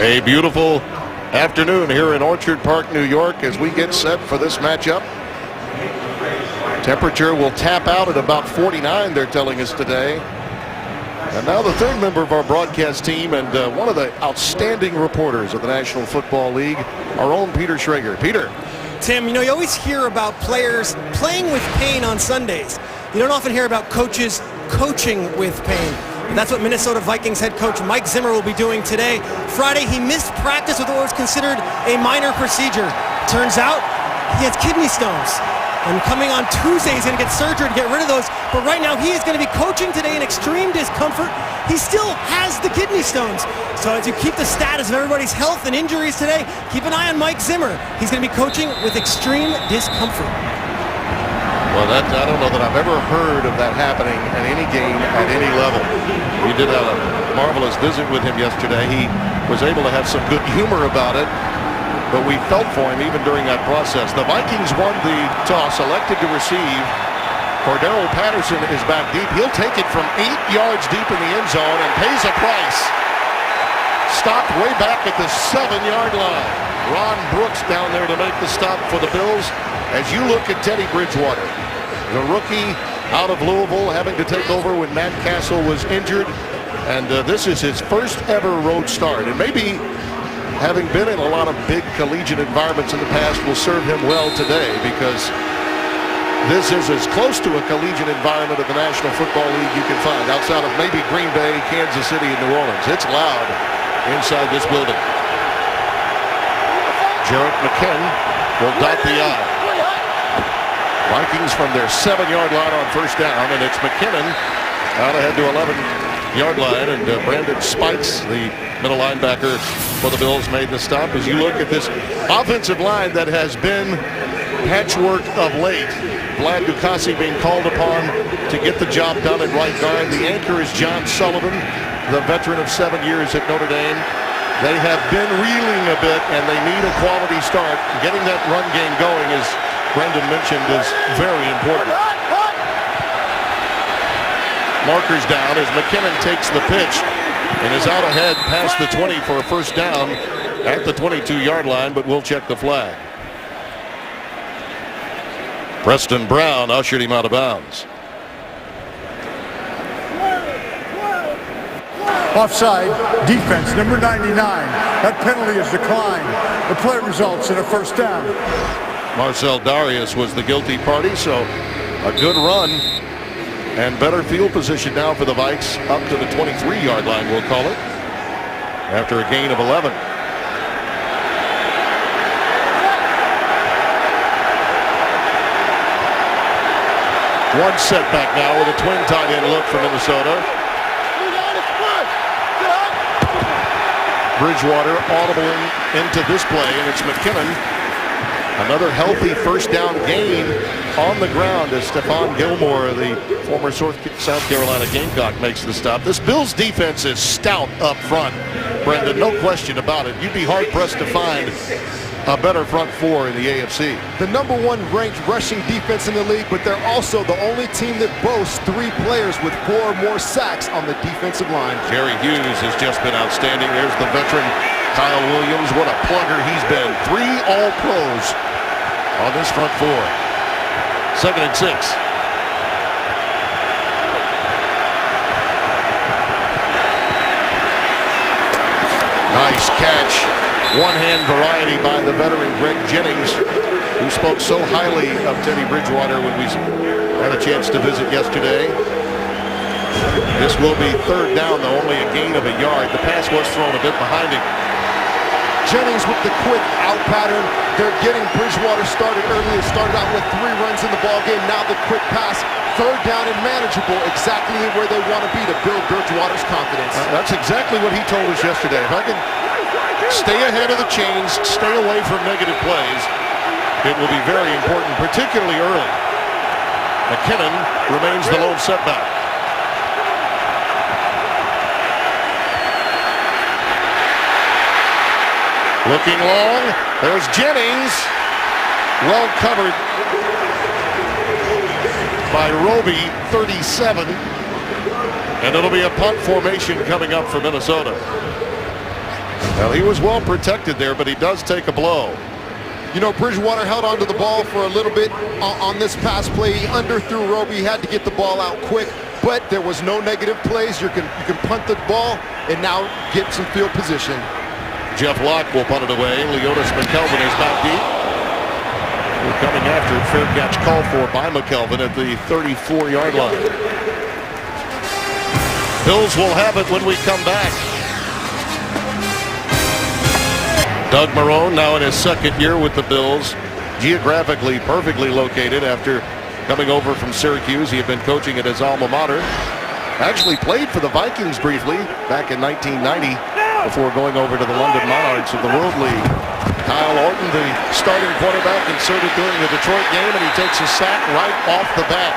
A beautiful afternoon here in Orchard Park, New York, as we get set for this matchup. Temperature will tap out at about 49, they're telling us today. And now the third member of our broadcast team and one of the outstanding reporters of the National Football League, our own Peter Schrager. Peter. Tim, you always hear about players playing with pain on Sundays. You don't often hear about coaches coaching with pain. And that's what Minnesota Vikings head coach Mike Zimmer will be doing today. Friday, he missed practice with what was considered a minor procedure. Turns out he has kidney stones. And coming on Tuesday, he's going to get surgery to get rid of those. But right now, he is going to be coaching today in extreme discomfort. He still has the kidney stones. So as you keep the status of everybody's health and injuries today, keep an eye on Mike Zimmer. He's going to be coaching with extreme discomfort. Well, I don't know that I've ever heard of that happening in any game at any level. We did a marvelous visit with him yesterday. He was able to have some good humor about it, but we felt for him even during that process. The Vikings won the toss, elected to receive. Cordero Patterson is back deep. He'll take it from 8 yards deep in the end zone and pays a price. Stopped way back at the 7-yard line. Ron Brooks down there to make the stop for the Bills. As you look at Teddy Bridgewater, the rookie out of Louisville, having to take over when Matt Castle was injured. And this is his first ever road start. And maybe having been in a lot of big collegiate environments in the past will serve him well today, because this is as close to a collegiate environment of the National Football League you can find, outside of maybe Green Bay, Kansas City, and New Orleans. It's loud inside this building. Jarrett McKinn will dot the I. Vikings from their 7-yard line on first down, and it's McKinnon out ahead to 11-yard line, and Brandon Spikes, the middle linebacker for the Bills, made the stop. As you look at this offensive line that has been patchwork of late, Vlad Ducasi being called upon to get the job done at right guard. The anchor is John Sullivan, the veteran of 7 years at Notre Dame. They have been reeling a bit, and they need a quality start. Getting that run game going, as Brendan mentioned, is very important. Markers down as McKinnon takes the pitch and is out ahead past the 20 for a first down at the 22-yard line, but we'll check the flag. Preston Brown ushered him out of bounds. Offside, defense, number 99. That penalty is declined. The play results in a first down. Marcel Darius was the guilty party, so a good run and better field position now for the Vikes, up to the 23-yard line, we'll call it, after a gain of 11. One setback now with a twin tight end look for Minnesota. Bridgewater audible into this play, and it's McKinnon. Another healthy first down gain on the ground as Stephon Gilmore, the former South Carolina Gamecock, makes the stop. This Bills defense is stout up front, Brendan, no question about it. You'd be hard-pressed to find a better front four in the AFC. The number 1 ranked rushing defense in the league, but they're also the only team that boasts 3 players with 4 or more sacks on the defensive line. Jerry Hughes has just been outstanding. There's the veteran Kyle Williams. What a plugger he's been. 3 All-Pros on this front four. 2nd and 6. Nice catch. One-hand variety by the veteran Greg Jennings, who spoke so highly of Teddy Bridgewater when we had a chance to visit yesterday. This will be 3rd down, though, only a gain of a yard. The pass was thrown a bit behind him. Jennings with the quick out pattern. They're getting Bridgewater started early. It started out with 3 runs in the ballgame. Now the quick pass. 3rd down and manageable, exactly where they want to be to build Bridgewater's confidence. That's exactly what he told us yesterday. If I can stay ahead of the chains, stay away from negative plays, it will be very important, particularly early. McKinnon remains the lone setback. Looking long, there's Jennings. Well covered by Roby, 37. And it'll be a punt formation coming up for Minnesota. Well, he was well protected there, but he does take a blow. You know, Bridgewater held onto the ball for a little bit on this pass play. He underthrew Roby. He had to get the ball out quick, but there was no negative plays. You can punt the ball and now get some field position. Jeff Locke will punt it away. Leotis McKelvin is not deep. We're coming after it. Fair catch called for by McKelvin at the 34-yard line. Bills will have it when we come back. Doug Marrone now in his second year with the Bills. Geographically perfectly located after coming over from Syracuse. He had been coaching at his alma mater. Actually played for the Vikings briefly back in 1990 before going over to the London Monarchs of the World League. Kyle Orton, the starting quarterback, inserted during the Detroit game, and he takes a sack right off the bat.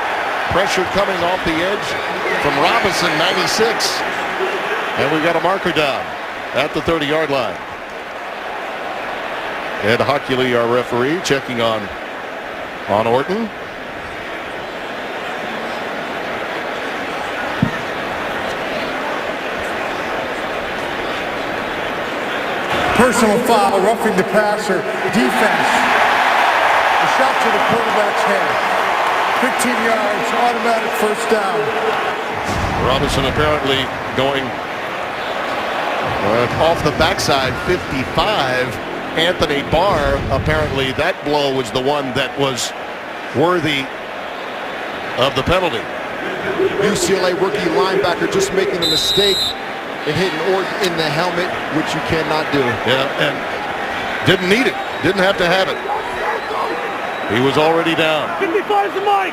Pressure coming off the edge from Robinson, 96. And we got a marker down at the 30-yard line. Ed Hockley, our referee, checking on Orton. Personal foul, roughing the passer, defense. A shot to the quarterback's head. 15 yards, automatic first down. Robinson apparently going off the backside, 55. Anthony Barr, apparently that blow was the one that was worthy of the penalty. UCLA rookie linebacker just making a mistake and hitting Orton in the helmet, which you cannot do. Yeah, and didn't need it. Didn't have to have it. He was already down. 55 to Mike.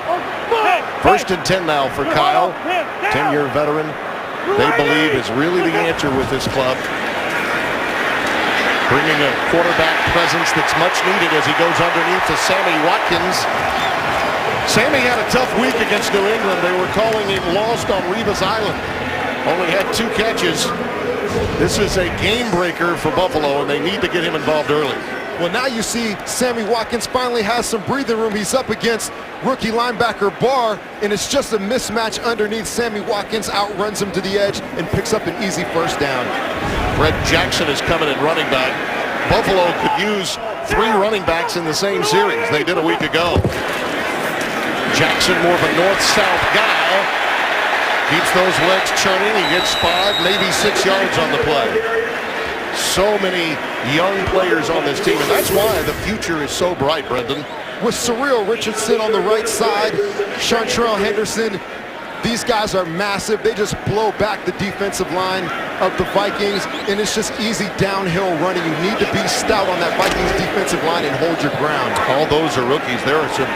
First and 10 now for Kyle. 10-year veteran. They believe is really the answer with this club. Bringing a quarterback presence that's much needed as he goes underneath to Sammy Watkins. Sammy had a tough week against New England. They were calling it lost on Revis Island. Only had 2 catches. This is a game breaker for Buffalo, and they need to get him involved early. Well, now you see Sammy Watkins finally has some breathing room. He's up against rookie linebacker Barr, and it's just a mismatch underneath. Sammy Watkins outruns him to the edge and picks up an easy first down. Brett Jackson is coming in running back. Buffalo could use 3 running backs in the same series. They did a week ago. Jackson, more of a north-south guy. Keeps those legs churning. He gets 5, maybe 6 yards on the play. So many young players on this team, and that's why the future is so bright, Brendan. With Surreal Richardson on the right side, Chantrell Henderson, these guys are massive. They just blow back the defensive line of the Vikings, and it's just easy downhill running. You need to be stout on that Vikings defensive line and hold your ground. All those are rookies. There are some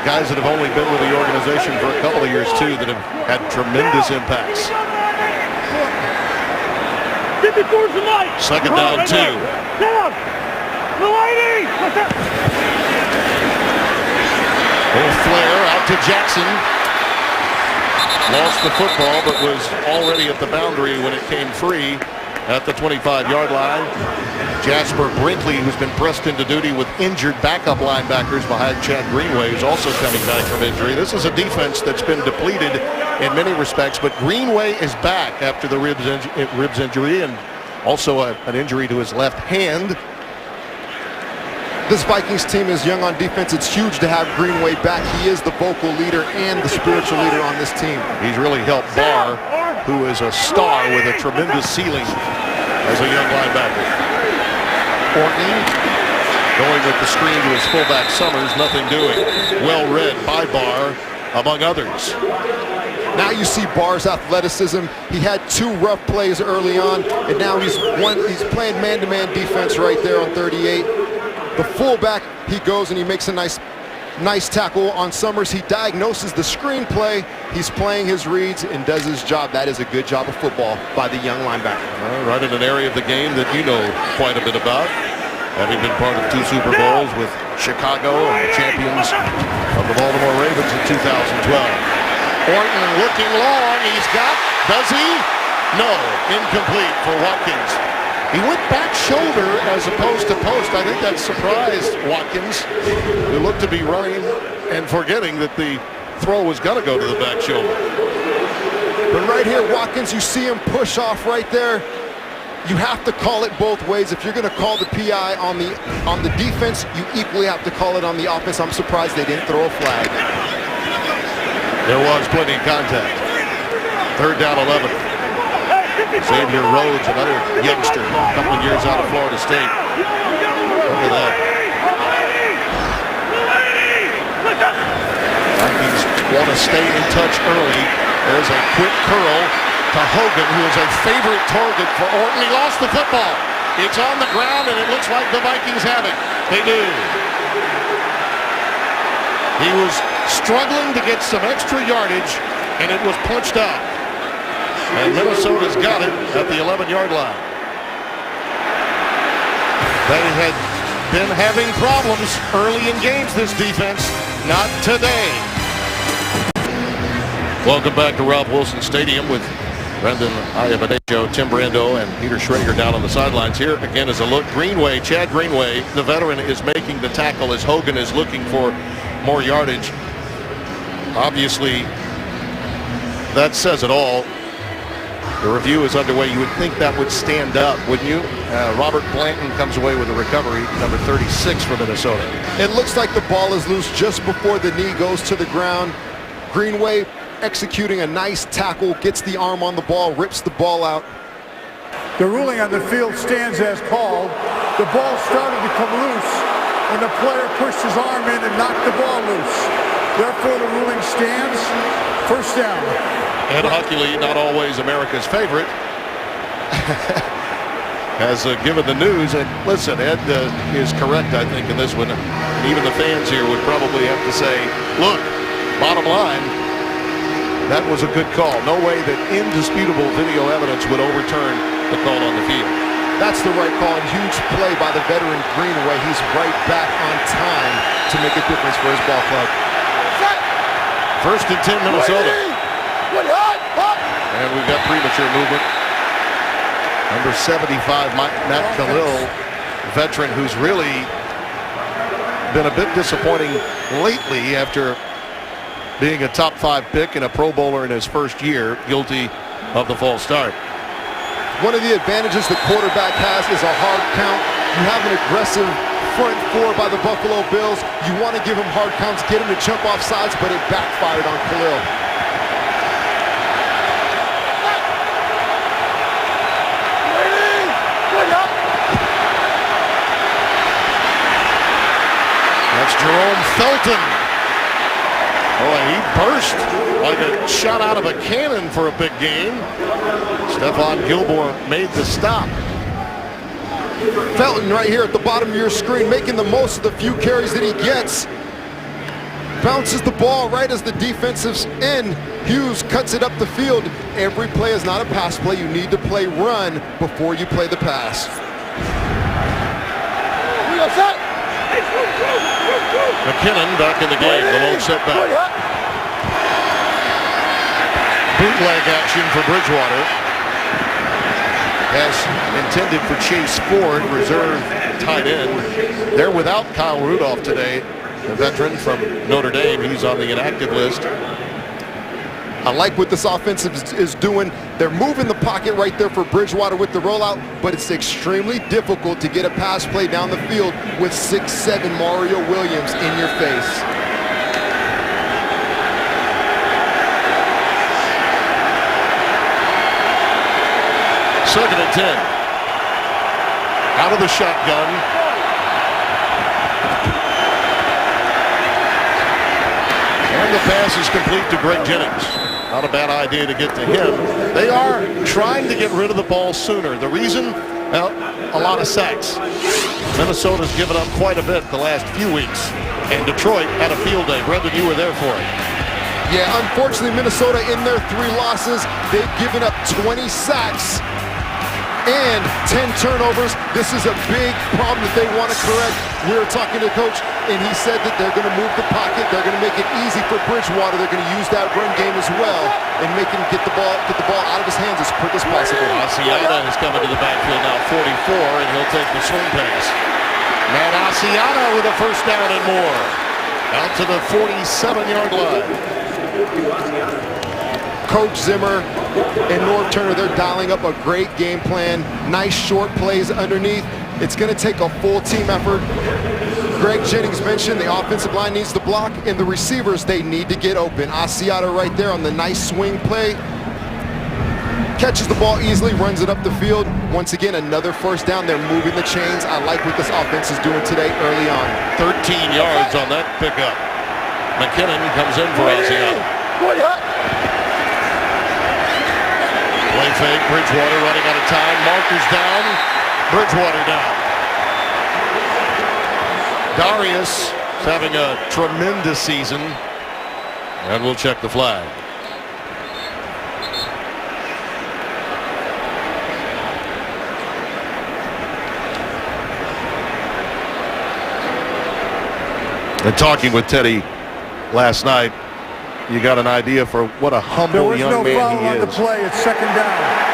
guys that have only been with the organization for a couple of years, too, that have had tremendous impacts. Second down, 2. Down. The lady. Little flare out to Jackson. Lost the football, but was already at the boundary when it came free at the 25-yard line. Jasper Brinkley, who's been pressed into duty with injured backup linebackers behind Chad Greenway, who's also coming back from injury. This is a defense that's been depleted in many respects, but Greenway is back after the ribs injury and also an injury to his left hand. This Vikings team is young on defense. It's huge to have Greenway back. He is the vocal leader and the spiritual leader on this team. He's really helped Barr, who is a star with a tremendous ceiling as a young linebacker. Orton going with the screen to his fullback Summers, nothing doing. Well read by Barr, among others. Now you see Barr's athleticism. He had 2 rough plays early on, and now he's playing man-to-man defense right there on 38. The fullback, he goes and he makes a nice tackle on Summers. He diagnoses the screenplay. He's playing his reads and does his job. That is a good job of football by the young linebacker. Right in an area of the game that you know quite a bit about, having been part of 2 Super Bowls with Chicago and the champions of the Baltimore Ravens in 2012. Orton looking long. He's got, does he? No, incomplete for Watkins. He went back shoulder as opposed to post. I think that surprised Watkins, who looked to be running and forgetting that the throw was going to go to the back shoulder. But right here, Watkins, you see him push off right there. you have to call it both ways. If you're going to call the PI on the defense, you equally have to call it on the offense. I'm surprised they didn't throw a flag. There was plenty of contact. 3rd down 11. Xavier Rhodes, another youngster, a couple of years out of Florida State. Look at that. Vikings want to stay in touch early. There's a quick curl to Hogan, who is a favorite target for Orton. He lost the football. It's on the ground, and it looks like the Vikings have it. They do. He was struggling to get some extra yardage, and it was punched out. And Minnesota's got it at the 11-yard line. They had been having problems early in games, this defense. Not today. Welcome back to Ralph Wilson Stadium with Brendan Ayabadejo, Tim Brando, and Peter Schrager down on the sidelines. Here again is a look. Greenway, Chad Greenway, the veteran, is making the tackle as Hogan is looking for more yardage. Obviously, that says it all. The review is underway. You would think that would stand up, wouldn't you? Robert Blanton comes away with a recovery, number 36 for Minnesota. It looks like the ball is loose just before the knee goes to the ground. Greenway executing a nice tackle, gets the arm on the ball, rips the ball out. The ruling on the field stands as called. The ball started to come loose, and the player pushed his arm in and knocked the ball loose. Therefore, the ruling stands. 1st down. Ed Huckley, not always America's favorite, has given the news. And listen, Ed is correct, I think, in this one. And even the fans here would probably have to say, look, bottom line, that was a good call. No way that indisputable video evidence would overturn the call on the field. That's the right call, and huge play by the veteran Greenway. He's right back on time to make a difference for his ball club. 1st and 10, Minnesota. And we've got premature movement. Number 75, Matt Khalil, veteran who's really been a bit disappointing lately after being a top 5 pick and a Pro Bowler in his first year, guilty of the false start. One of the advantages the quarterback has is a hard count. You have an aggressive front 4 by the Buffalo Bills. You want to give him hard counts, get him to jump off sides, but it backfired on Khalil. That's Jerome Felton. Boy, he burst like a shot out of a cannon for a big game. Stephon Gilmore made the stop. Felton right here at the bottom of your screen, making the most of the few carries that he gets. Bounces the ball right as the defensive end. Hughes cuts it up the field. Every play is not a pass play. You need to play run before you play the pass. We got set. McKinnon back in the game, the lone setback. Bootleg action for Bridgewater. Pass intended for Chase Ford, reserve tight end. They're without Kyle Rudolph today, the veteran from Notre Dame. He's on the inactive list. I like what this offense is doing. They're moving the pocket right there for Bridgewater with the rollout, but it's extremely difficult to get a pass play down the field with 6'7" Mario Williams in your face. Second and 10. Out of the shotgun. And the pass is complete to Greg Jennings. Not a bad idea to get to him. They are trying to get rid of the ball sooner. The reason? Well, a lot of sacks. Minnesota's given up quite a bit the last few weeks. And Detroit had a field day. Brendan, you were there for it. Yeah, unfortunately, Minnesota in their 3 losses, they've given up 20 sacks and 10 turnovers. This is a big problem that they want to correct. We were talking to the coach, and he said that they're going to move the pocket. They're going to make it easy for Bridgewater. They're going to use that run game as well and make him get the ball out of his hands as quick as possible. Asiata is coming to the backfield now, 44, and he'll take the swing pass. Matt Asiata with a first down and more. Out to the 47-yard line. Coach Zimmer and Norv Turner, they're dialing up a great game plan. Nice short plays underneath. It's going to take a full team effort. Greg Jennings mentioned the offensive line needs to block, and the receivers, they need to get open. Asiata right there on the nice swing play. Catches the ball easily, runs it up the field. Once again, another first down. They're moving the chains. I like what this offense is doing today early on. 13 yards on that pickup. McKinnon comes in for Asiata. Play fake, Bridgewater running out of time. Markers down, Bridgewater down. Darius is having a tremendous season, and we'll check the flag. And talking with Teddy last night, you got an idea for what a humble young man he is. There was no foul on the play. It's second down.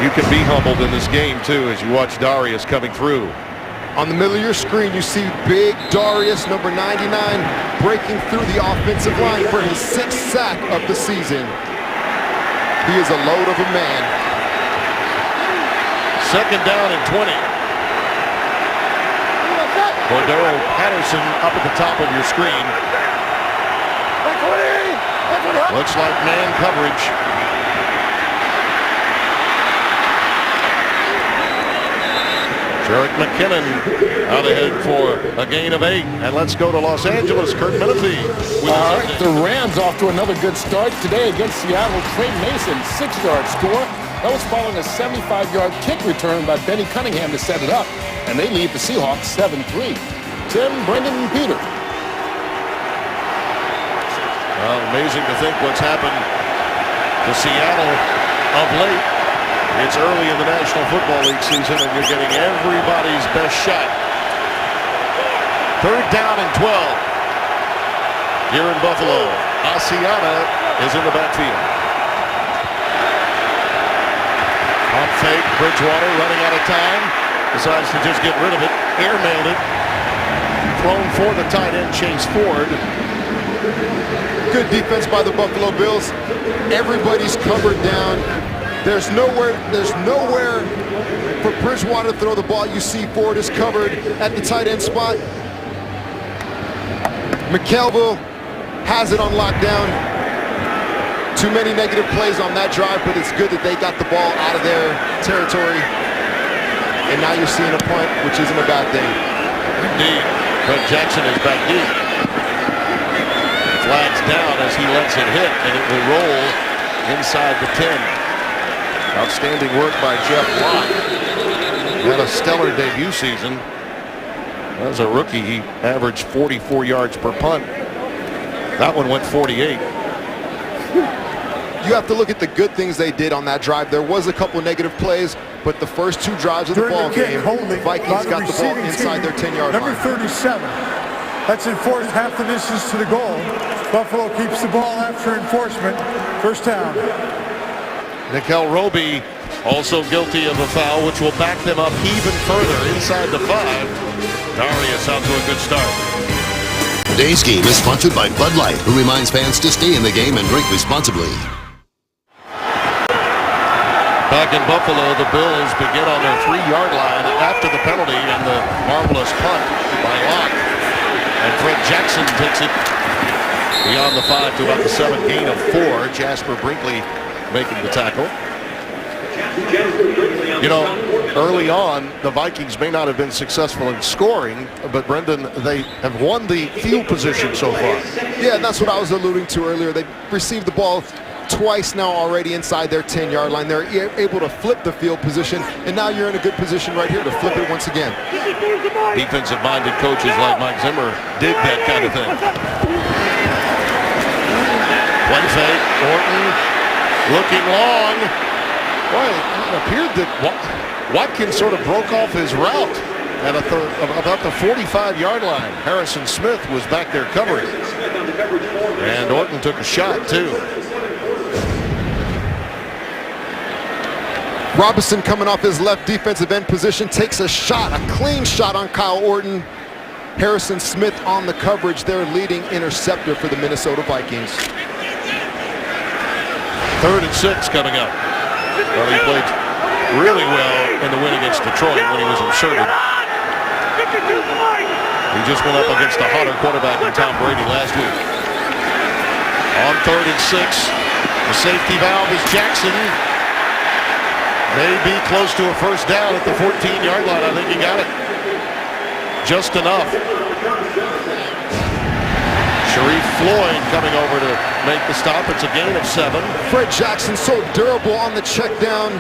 You can be humbled in this game, too, as you watch Darius coming through. On the middle of your screen, you see big Darius, number 99, breaking through the offensive line for his 6th sack of the season. He is a load of a man. Second down and 20. Cordero Patterson up at the top of your screen. Looks like man coverage. Jerick McKinnon out ahead for a gain of 8. And let's go to Los Angeles. Kurt Menefee. All right, the Rams off to another good start today against Seattle. Trey Mason, 6-yard score. That was following a 75-yard kick return by Benny Cunningham to set it up. And they lead the Seahawks 7-3. Tim, Brendan, and Peter. Well, amazing to think what's happened to Seattle of late. It's early in the National Football League season, and you're getting everybody's best shot. Third down and 12. Here in Buffalo, Asiata is in the backfield. Pump fake, Bridgewater running out of time. Decides to just get rid of it. Airmailed it. Thrown for the tight end, Chase Ford. Good defense by the Buffalo Bills. Everybody's covered down. There's nowhere for Bridgewater to throw the ball. You see Ford is covered at the tight end spot. McKelville has it on lockdown. Too many negative plays on that drive, but it's good that they got the ball out of their territory. And now you're seeing a punt, which isn't a bad thing. Indeed. But Jackson is back deep. Flags down as he lets it hit, and it will roll inside the 10. Outstanding work by Jeff Lott. Had a stellar debut season. As a rookie, he averaged 44 yards per punt. That one went 48. You have to look at the good things they did on that drive. There was a couple negative plays, but the first 2 drives of the ball game, the Vikings got the ball inside their 10-yard line. Number 37. That's enforced half the distance to the goal. Buffalo keeps the ball after enforcement. First down. Nickel Roby also guilty of a foul, which will back them up even further inside the 5. Darius out to a good start. Today's game is sponsored by Bud Light, who reminds fans to stay in the game and drink responsibly. Back in Buffalo, the Bills begin on their 3-yard line after the penalty and the marvelous punt by Locke. And Fred Jackson takes it beyond the 5 to about the 7, gain of 4. Jasper Brinkley making the tackle. You know, early on, the Vikings may not have been successful in scoring, but Brendan, they have won the field position so far. Yeah, and that's what I was alluding to earlier. They received the ball twice now already inside their 10-yard line. They're able to flip the field position, and now you're in a good position right here to flip it once again. Defensive-minded coaches like Mike Zimmer dig that kind of thing. Play fake, Orton looking long. Well, it appeared that Watkins sort of broke off his route at about the 45-yard line. Harrison Smith was back there covering. And Orton took a shot, too. Robinson coming off his left defensive end position takes a shot, a clean shot on Kyle Orton. Harrison Smith on the coverage, their leading interceptor for the Minnesota Vikings. 3rd and 6 coming up. Well, he played really well in the win against Detroit when he was inserted. He just went up against a hotter quarterback in Tom Brady last week. On 3rd and 6, the safety valve is Jackson. May be close to a first down at the 14-yard line. I think he got it. Just enough. Sharif Floyd coming over to make the stop. It's a gain of 7. Fred Jackson so durable on the check down.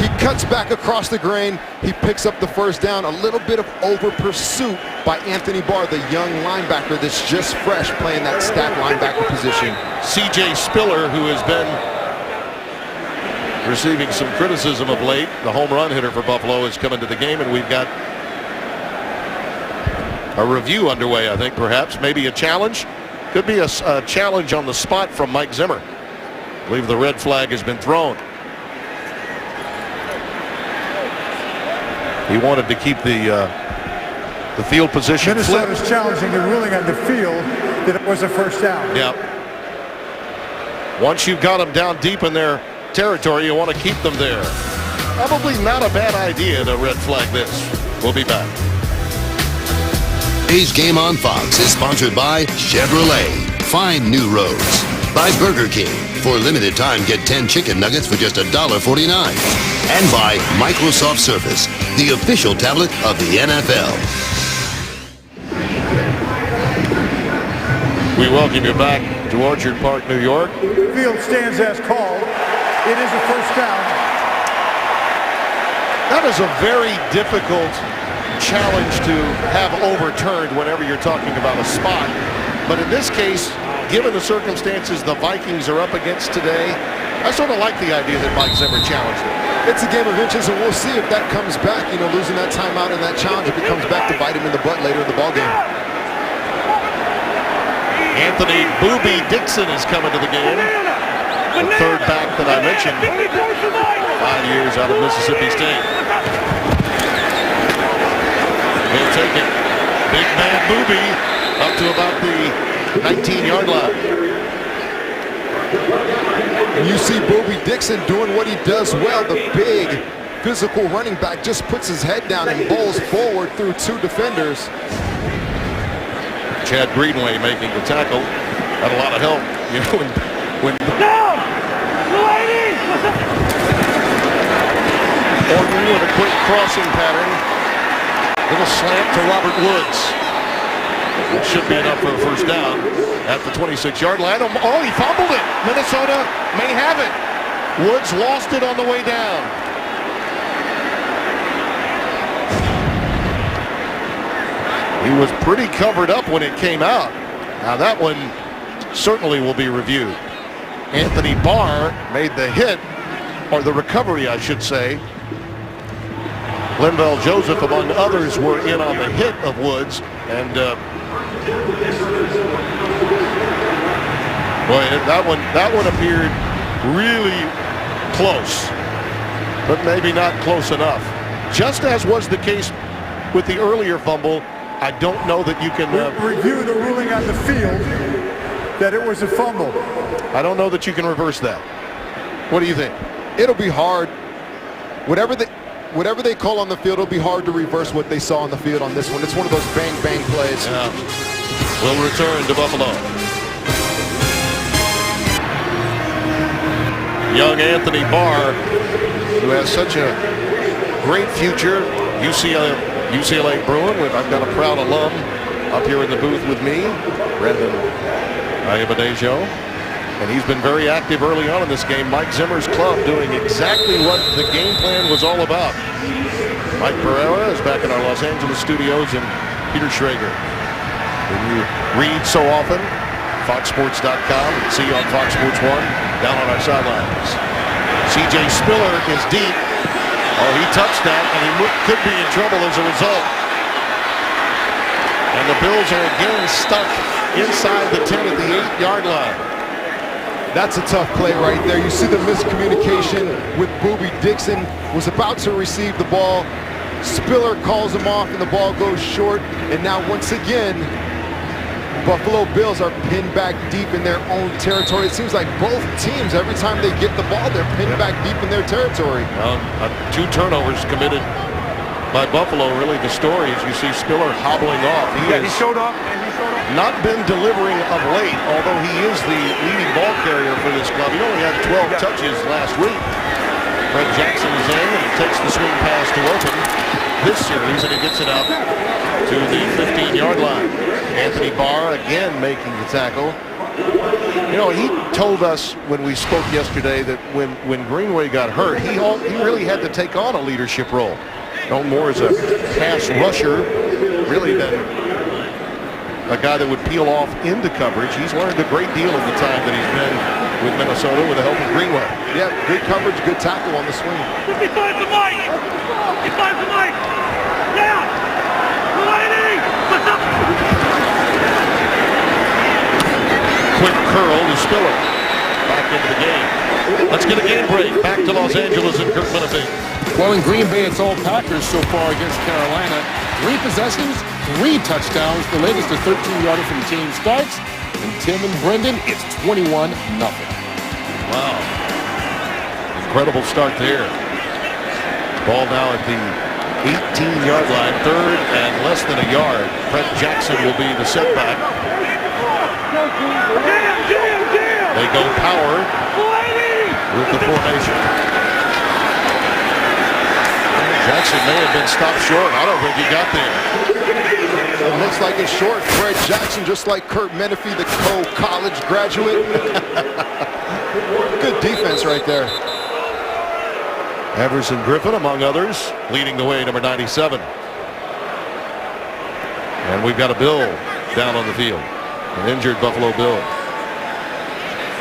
He cuts back across the grain. He picks up the first down. A little bit of over pursuit by Anthony Barr, the young linebacker that's just fresh playing that stack linebacker position. C.J. Spiller, who has been receiving some criticism of late, the home run hitter for Buffalo, is coming to the game, and we've got a review underway, I think, perhaps. Maybe a challenge. Could be a challenge on the spot from Mike Zimmer. I believe the red flag has been thrown. He wanted to keep the field position flipped. Minnesota's challenging the ruling on the field that it was a first down. Yeah. Once you've got them down deep in their territory, you want to keep them there. Probably not a bad idea to red flag this. We'll be back. Today's Game on Fox is sponsored by Chevrolet. Find new roads. By Burger King. For a limited time, get 10 chicken nuggets for just $1.49. And by Microsoft Surface, the official tablet of the NFL. We welcome you back to Orchard Park, New York. Field stands as called. It is a first down. That is a very difficult challenge to have overturned whenever you're talking about a spot. But in this case, given the circumstances the Vikings are up against today, I sort of like the idea that Mike Zimmer challenged it. It's a game of inches, and we'll see if that comes back. You know, losing that timeout and that challenge, if it comes back to bite him in the butt later in the ballgame. Anthony Booby Dixon is coming to the game. The third back that I mentioned, 5 years out of Mississippi State. He'll take it. Big man Booby up to about the 19-yard line. And you see Booby Dixon doing what he does well. The big physical running back just puts his head down and bowls forward through 2 defenders. Chad Greenway making the tackle. Had a lot of help, you know, when Down! Lady! Orton with a quick crossing pattern. Little slant to Robert Woods. It should be enough for a first down at the 26-yard line. Oh, he fumbled it. Minnesota may have it. Woods lost it on the way down. He was pretty covered up when it came out. Now that one certainly will be reviewed. Anthony Barr made the hit, or the recovery, I should say. Linval Joseph, among others, were in on the hit of Woods, and boy, that one appeared really close, but maybe not close enough. Just as was the case with the earlier fumble, I don't know that you can review the ruling on the field that it was a fumble. I don't know that you can reverse that. What do you think? It'll be hard. Whatever they call on the field, it'll be hard to reverse what they saw on the field on this one. It's one of those bang-bang plays. Yeah. We'll return to Buffalo. Young Anthony Barr, who has such a great future. UCLA Bruin. I've got a proud alum up here in the booth with me, Brendan Ayabadejo. And he's been very active early on in this game. Mike Zimmer's club doing exactly what the game plan was all about. Mike Pereira is back in our Los Angeles studios, and Peter Schrager, who you read so often, foxsports.com, and see on Fox Sports 1 down on our sidelines. C.J. Spiller is deep. Oh, he touched that, and he could be in trouble as a result. And the Bills are again stuck inside the 10 at the 8-yard line. That's a tough play right there. You see the miscommunication with Booby Dixon. Was about to receive the ball. Spiller calls him off and the ball goes short. And now once again, Buffalo Bills are pinned back deep in their own territory. It seems like both teams, every time they get the ball, they're pinned back deep in their territory. 2 turnovers committed by Buffalo. Really, the story is you see Spiller hobbling off. He showed up. Not been delivering of late, although he is the leading ball carrier for this club. He only had 12 touches last week. Fred Jackson is in and takes the swing pass to Orton this series, and he gets it out to the 15-yard line. Anthony Barr again making the tackle. You know, he told us when we spoke yesterday that when Greenway got hurt, he really had to take on a leadership role. No more as a pass rusher, really, than a guy that would peel off into coverage. He's learned a great deal in the time that he's been with Minnesota with the help of Greenway. Yeah, good coverage, good tackle on the swing. 55 to Mike. 55 to Mike. Yeah. Lady. What's up? Quick curl to Spiller. Back into the game. Let's get a game break. Back to Los Angeles and Kirk Minifig. Well, in Green Bay, it's all Packers so far against Carolina. 3 possessions, 3 touchdowns. The latest, a 13-yarder from the team starts. And Tim and Brendan, it's 21-0. Wow. Incredible start there. Ball now at the 18-yard line. 3rd and less than a yard. Fred Jackson will be the setback. They go power with the formation. Jackson may have been stopped short. I don't think he got there. It looks like it's short. Fred Jackson, just like Kurt Menefee, the college graduate. Good defense right there. Everson Griffin, among others, leading the way, number 97. And we've got a Bill down on the field. An injured Buffalo Bill.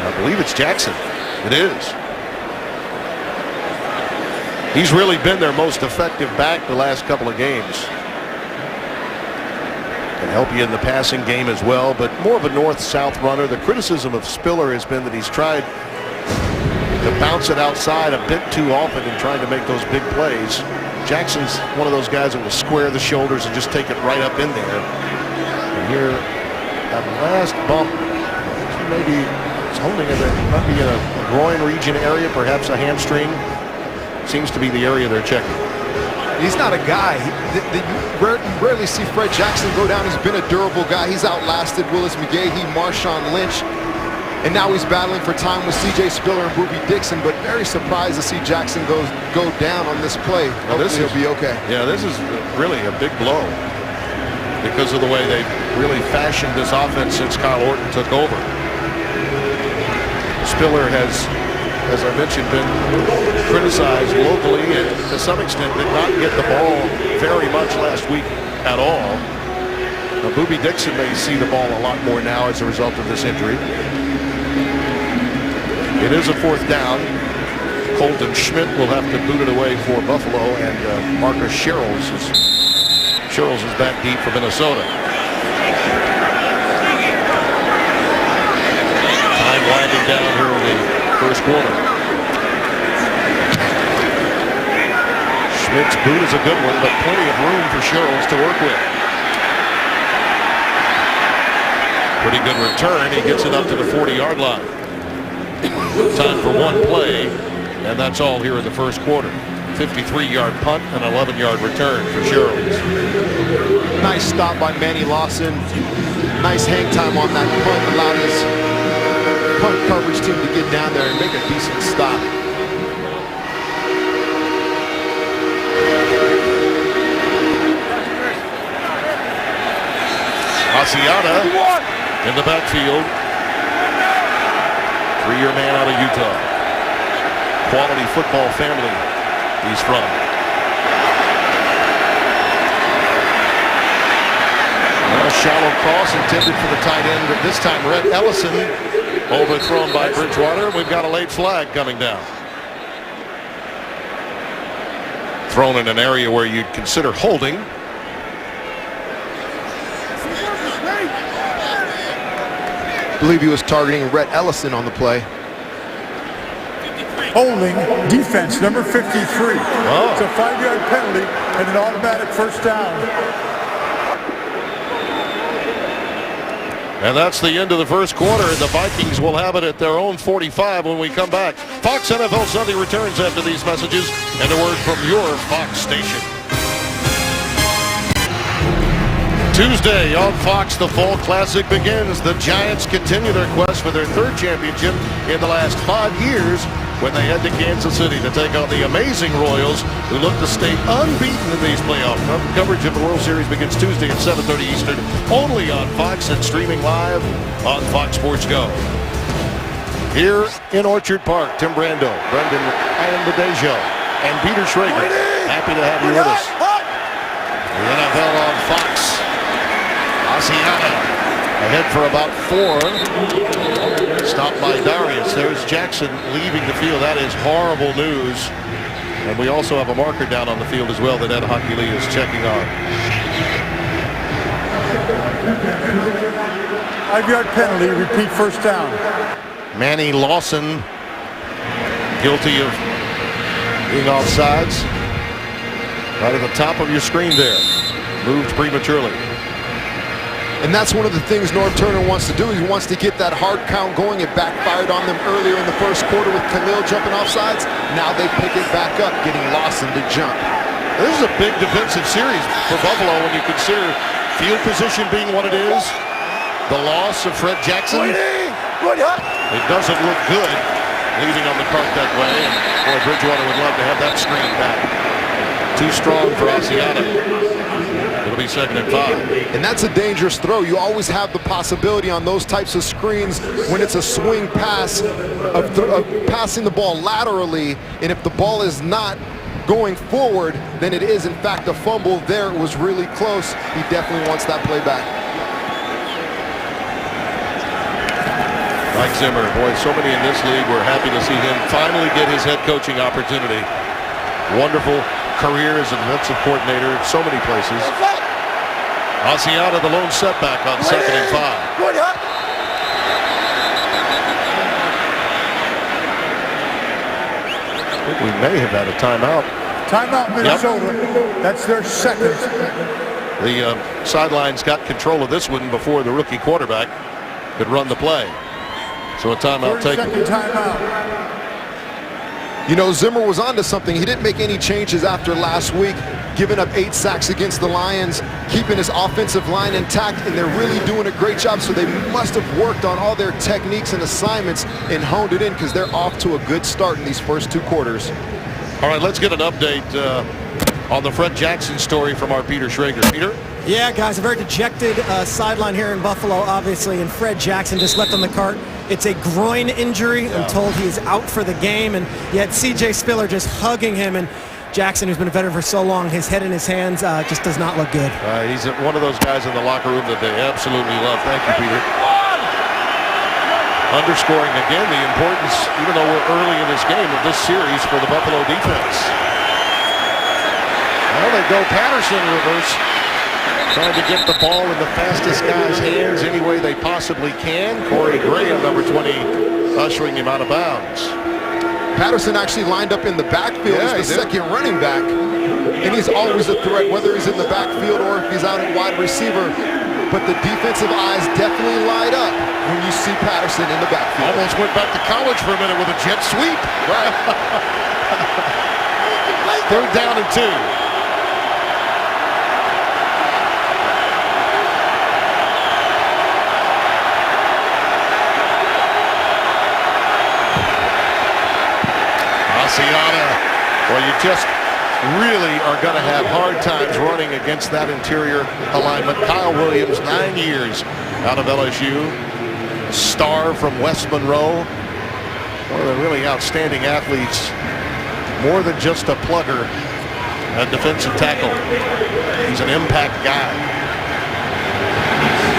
I believe it's Jackson. It is. He's really been their most effective back the last couple of games. Can help you in the passing game as well, but more of a north-south runner. The criticism of Spiller has been that he's tried to bounce it outside a bit too often in trying to make those big plays. Jackson's one of those guys that will square the shoulders and just take it right up in there. And here, that last bump, maybe it's holding it. It might be in a groin region area, perhaps a hamstring. Seems to be the area they're checking. He's not a guy. You rarely see Fred Jackson go down. He's been a durable guy. He's outlasted Willis McGahee, Marshawn Lynch, and now he's battling for time with C.J. Spiller and Boobie Dixon, but very surprised to see Jackson go down on this play. Hopefully he'll be okay. Yeah, this is really a big blow because of the way they've really fashioned this offense since Kyle Orton took over. Spiller has, as I mentioned, been criticized locally and to some extent did not get the ball very much last week at all. Now, Boobie Dixon may see the ball a lot more now as a result of this injury. It is a 4th down. Colton Schmidt will have to boot it away for Buffalo, and Marcus Sherrills is back deep for Minnesota. Time winding down here in the first quarter. Schmidt's boot is a good one, but plenty of room for Sherrills to work with. Pretty good return. He gets it up to the 40-yard line. Time for one play, and that's all here in the first quarter. 53-yard punt and 11-yard return for Sherrills. Nice stop by Manny Lawson. Nice hang time on that punt. Allowed his punt coverage team to get down there and make a decent stop. Asiata in the backfield. 3-year man out of Utah. Quality football family he's from. Well, a shallow cross intended for the tight end, but this time Rhett Ellison overthrown by Bridgewater. We've got a late flag coming down. Thrown in an area where you'd consider holding. I believe he was targeting Rhett Ellison on the play. Holding defense, number 53. Oh. It's a 5-yard penalty and an automatic first down. And that's the end of the first quarter. The Vikings will have it at their own 45 when we come back. Fox NFL Sunday returns after these messages and a word from your Fox station. Tuesday on Fox, the Fall Classic begins. The Giants continue their quest for their third championship in the last 5 years when they head to Kansas City to take on the amazing Royals, who look to stay unbeaten in these playoffs. Coverage of the World Series begins Tuesday at 7:30 Eastern, only on Fox and streaming live on Fox Sports Go. Here in Orchard Park, Tim Brando, Brendan Ayanbadejo, and Peter Schrager. Happy to have you with us. The NFL on Fox. Asiata ahead for about 4. Stopped by Darius. There's Jackson leaving the field. That is horrible news. And we also have a marker down on the field as well that Ed Hockey-Lee is checking on. 5-yard penalty, repeat first down. Manny Lawson guilty of being offsides. Right at the top of your screen there. Moved prematurely. And that's one of the things Norv Turner wants to do. He wants to get that hard count going. It backfired on them earlier in the first quarter with Khalil jumping offsides. Now they pick it back up, getting Lawson to jump. This is a big defensive series for Buffalo when you consider field position being what it is. The loss of Fred Jackson. It doesn't look good leaving on the cart that way. And boy, Bridgewater would love to have that screen back. Too strong for Asiata. It'll be 2nd and 5. And that's a dangerous throw. You always have the possibility on those types of screens when it's a swing pass of passing the ball laterally. And if the ball is not going forward, then it is in fact a fumble. There it was really close. He definitely wants that play back. Mike Zimmer, boy, so many in this league. We're happy to see him finally get his head coaching opportunity. Wonderful career as a defensive coordinator in so many places. Asiata, the lone setback on 2nd and 5. I think we may have had a timeout. Timeout, Minnesota. Yep. That's their second. The sidelines got control of this one before the rookie quarterback could run the play. So a timeout taken. Timeout. You know, Zimmer was onto something. He didn't make any changes after last week, giving up 8 sacks against the Lions, keeping his offensive line intact, and they're really doing a great job. So they must have worked on all their techniques and assignments and honed it in, because they're off to a good start in these first 2 quarters. All right, let's get an update on the Fred Jackson story from our Peter Schrager. Peter? Yeah, guys, a very dejected sideline here in Buffalo, obviously, and Fred Jackson just left on the cart. It's a groin injury. I'm told he's out for the game, and yet C.J. Spiller just hugging him, and Jackson, who's been a veteran for so long, his head in his hands just does not look good. He's one of those guys in the locker room that they absolutely love. Thank you, Peter. Underscoring again the importance, even though we're early in this game, of this series for the Buffalo defense. Well, they go Patterson reverse. Trying to get the ball in the fastest guy's hands any way they possibly can. Corey Graham, number 20, ushering him out of bounds. Patterson actually lined up in the backfield as the second running back. And he's always a threat, whether he's in the backfield or if he's out at wide receiver. But the defensive eyes definitely light up when you see Patterson in the backfield. Almost went back to college for a minute with a jet sweep. Right. 3rd down and 2. Asiata, well, you just really are going to have hard times running against that interior alignment. Kyle Williams, 9 years out of LSU, a star from West Monroe, one of the really outstanding athletes, more than just a plugger, a defensive tackle. He's an impact guy.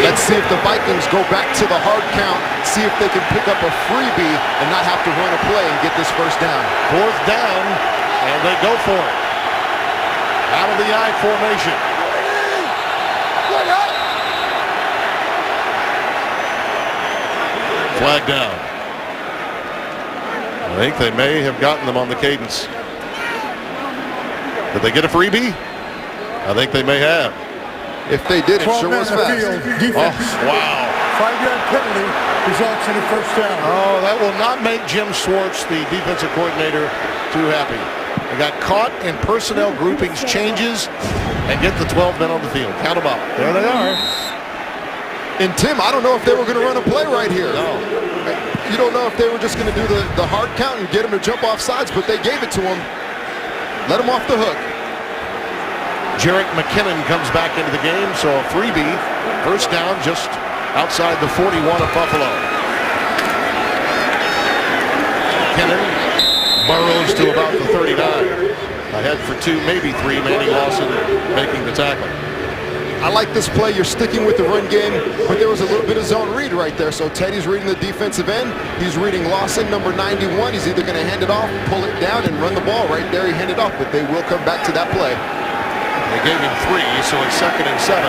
Let's see if the Vikings go back to the hard count, see if they can pick up a freebie and not have to run a play and get this first down. 4th down, and they go for it. Out of the I formation. Flag down. I think they may have gotten them on the cadence. Did they get a freebie? I think they may have. If they did, it 12 sure men was on the fast. field. Defense. Oh, wow. 5-yard penalty results in a first down. Oh, that will not make Jim Schwartz, the defensive coordinator, too happy. They got caught in personnel groupings changes and get the 12 men on the field. Count them up. There they are. And Tim, I don't know if they were going to run a play right here. No. You don't know if they were just going to do the hard count and get him to jump off sides, but they gave it to him. Let him off the hook. Jarrett McKinnon comes back into the game, so a freebie. First down just outside the 41 of Buffalo. McKinnon burrows to about the 39. Ahead for 2, maybe 3. Manny Lawson making the tackle. I like this play. You're sticking with the run game, but there was a little bit of zone read right there. So Teddy's reading the defensive end. He's reading Lawson, number 91. He's either going to hand it off, pull it down, and run the ball. Right there, he handed off, but they will come back to that play. They gave him 3, so it's 2nd and 7.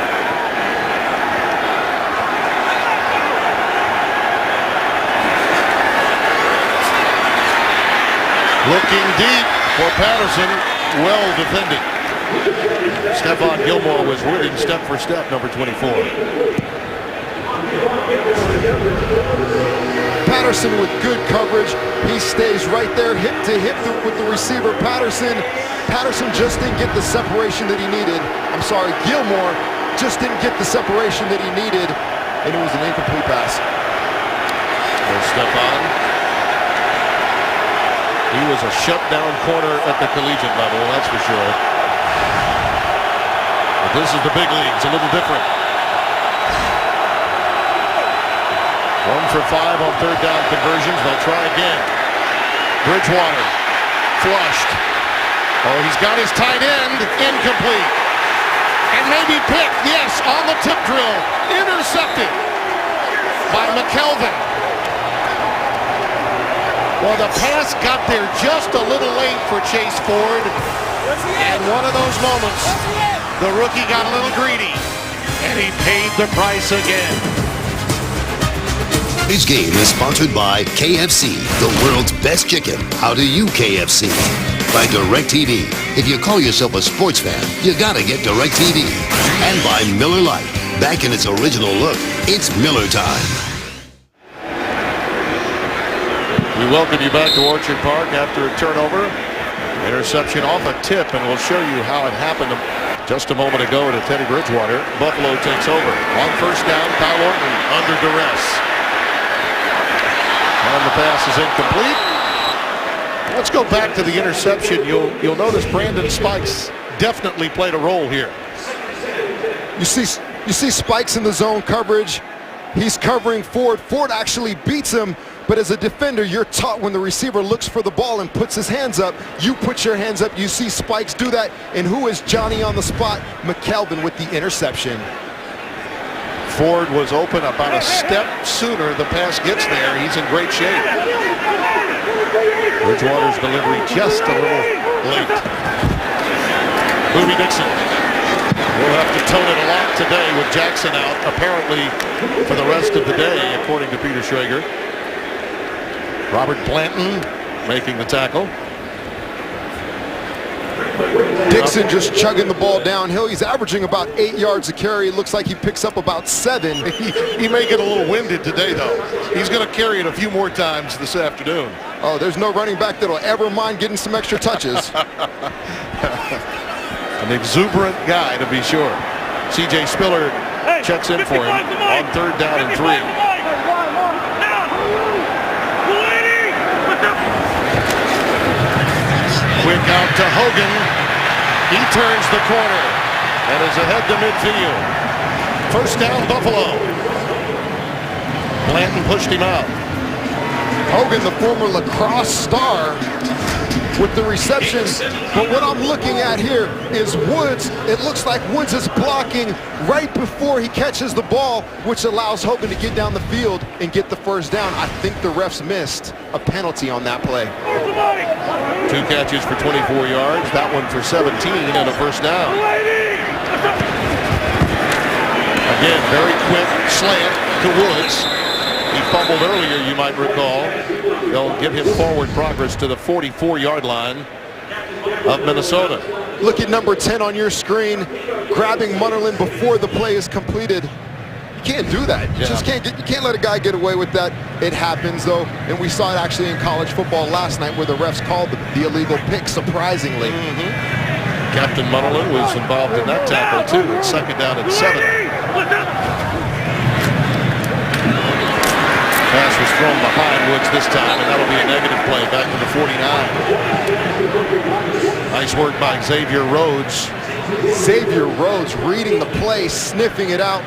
Looking deep for Patterson. Well defended. Stephon Gilmore was with him step for step, number 24. Patterson with good coverage. He stays right there, hip to hip with the receiver. Patterson just didn't get the separation that he needed. I'm sorry, Gilmore just didn't get the separation that he needed, and it was an incomplete pass. There's Stephon. He was a shutdown corner at the collegiate level, that's for sure. But this is the big leagues, a little different. 1 for 5 on third down conversions. They'll try again. Bridgewater flushed. Oh, he's got his tight end. Incomplete. And maybe picked. Yes, on the tip drill. Intercepted by McKelvin. Well, the pass got there just a little late for Chase Ford. And one of those moments, the rookie got a little greedy. And he paid the price again. This game is sponsored by KFC, the world's best chicken. How do you KFC? By DirecTV. If you call yourself a sports fan, you gotta get DirecTV. And by Miller Lite. Back in its original look, it's Miller time. We welcome you back to Orchard Park after a turnover. Interception off a tip, and we'll show you how it happened just a moment ago to Teddy Bridgewater. Buffalo takes over. On first down, Kyle Orton under duress. And the pass is incomplete. Let's go back to the interception. You'll notice Brandon Spikes definitely played a role here. You see Spikes in the zone coverage. He's covering Ford. Ford actually beats him, but as a defender, you're taught when the receiver looks for the ball and puts his hands up, you put your hands up. You see Spikes do that, and who is Johnny on the spot? McKelvin with the interception. Ford was open about a step sooner. The pass gets there. He's in great shape. Bridgewater's delivery just a little late. Boobie Dixon. We'll have to tone it a lot today with Jackson out, apparently for the rest of the day, according to Peter Schrager. Robert Blanton making the tackle. Dixon just chugging the ball downhill. He's averaging about 8 yards a carry. It looks like he picks up about 7. He may get a little winded today, though. He's going to carry it a few more times this afternoon. Oh, there's no running back that'll ever mind getting some extra touches. An exuberant guy, to be sure. C.J. Spiller checks in for him on third down and 3. Quick out to Hogan. He turns the corner and is ahead to midfield. First down, Buffalo. Blanton pushed him out. Hogan, the former lacrosse star, with the reception. But what I'm looking at here is Woods. It looks like Woods is blocking right before he catches the ball, which allows Hogan to get down the field and get the first down. I think the refs missed a penalty on that play. 2 catches for 24 yards. That one for 17 and a first down. Again, very quick slant to Woods. He fumbled earlier, you might recall. They'll give him forward progress to the 44-yard line of Minnesota. Look at number 10 on your screen, grabbing Munnerlyn before the play is completed. You can't do that. You just can't let a guy get away with that. It happens, though, and we saw it actually in college football last night where the refs called the illegal pick, surprisingly. Captain Munnerlyn was involved in that tackle, too. It's 2nd down and 7. Pass was thrown behind Woods this time, and that'll be a negative play back to the 49. Nice work by Xavier Rhodes. Xavier Rhodes reading the play, sniffing it out.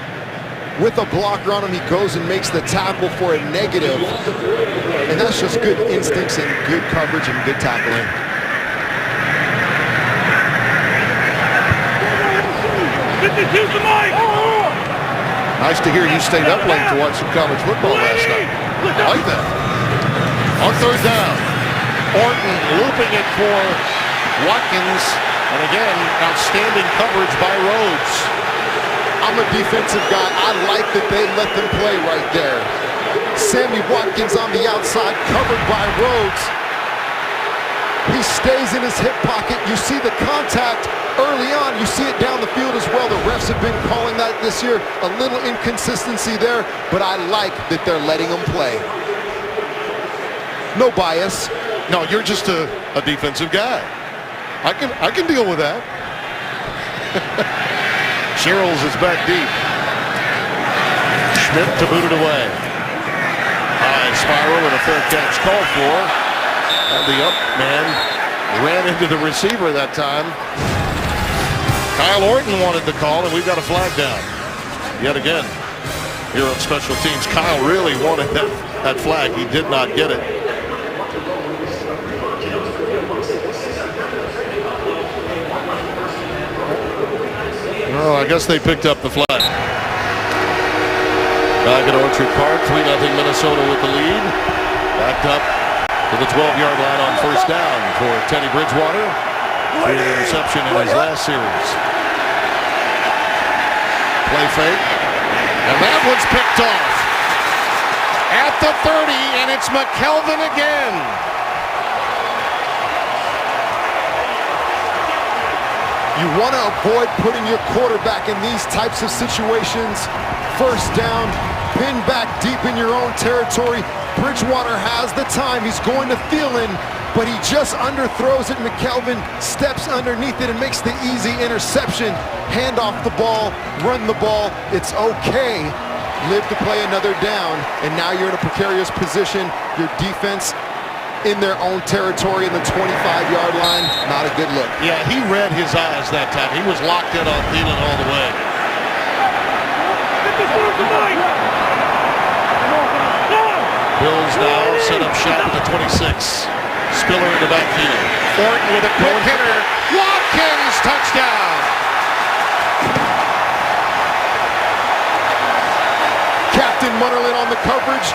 With a blocker on him, he goes and makes the tackle for a negative. And that's just good instincts and good coverage and good tackling. Nice to hear you stayed up late to watch some college football last night. I like that. On 3rd down, Orton looping it for Watkins. And again, outstanding coverage by Rhodes. I'm a defensive guy. I like that they let them play right there. Sammy Watkins on the outside, covered by Rhodes. He stays in his hip pocket. You see the contact early on. You see it down the field as well. The refs have been calling that this year. A little inconsistency there, but I like that they're letting them play. No bias. No, you're just a defensive guy. I can deal with that. Sherrills is back deep. Schmidt to boot it away. High spiral and a fair catch called for. And the up man ran into the receiver that time. Kyle Orton wanted the call, and we've got a flag down. Yet again, here on special teams, Kyle really wanted that flag. He did not get it. Well, I guess they picked up the flag. Back at Orchard Park, 3-0 Minnesota with the lead. Backed up to the 12-yard line on 1st down for Teddy Bridgewater. The interception in his last series. Play fake. And that one's picked off. At the 30, and it's McKelvin again. You want to avoid putting your quarterback in these types of situations. 1st down, pin back deep in your own territory. Bridgewater has the time. He's going to Thielen, but he just underthrows it. McKelvin steps underneath it and makes the easy interception. Hand off the ball, run the ball. It's okay. Live to play another down, and now you're in a precarious position. Your defense in their own territory in the 25-yard line. Not a good look. Yeah, he read his eyes that time. He was locked in on Thielen all the way. Bills now set up shop at the 26. Spiller in the backfield. Orton with a quick hitter. Watkins, touchdown. Captain Munnerlyn on the coverage.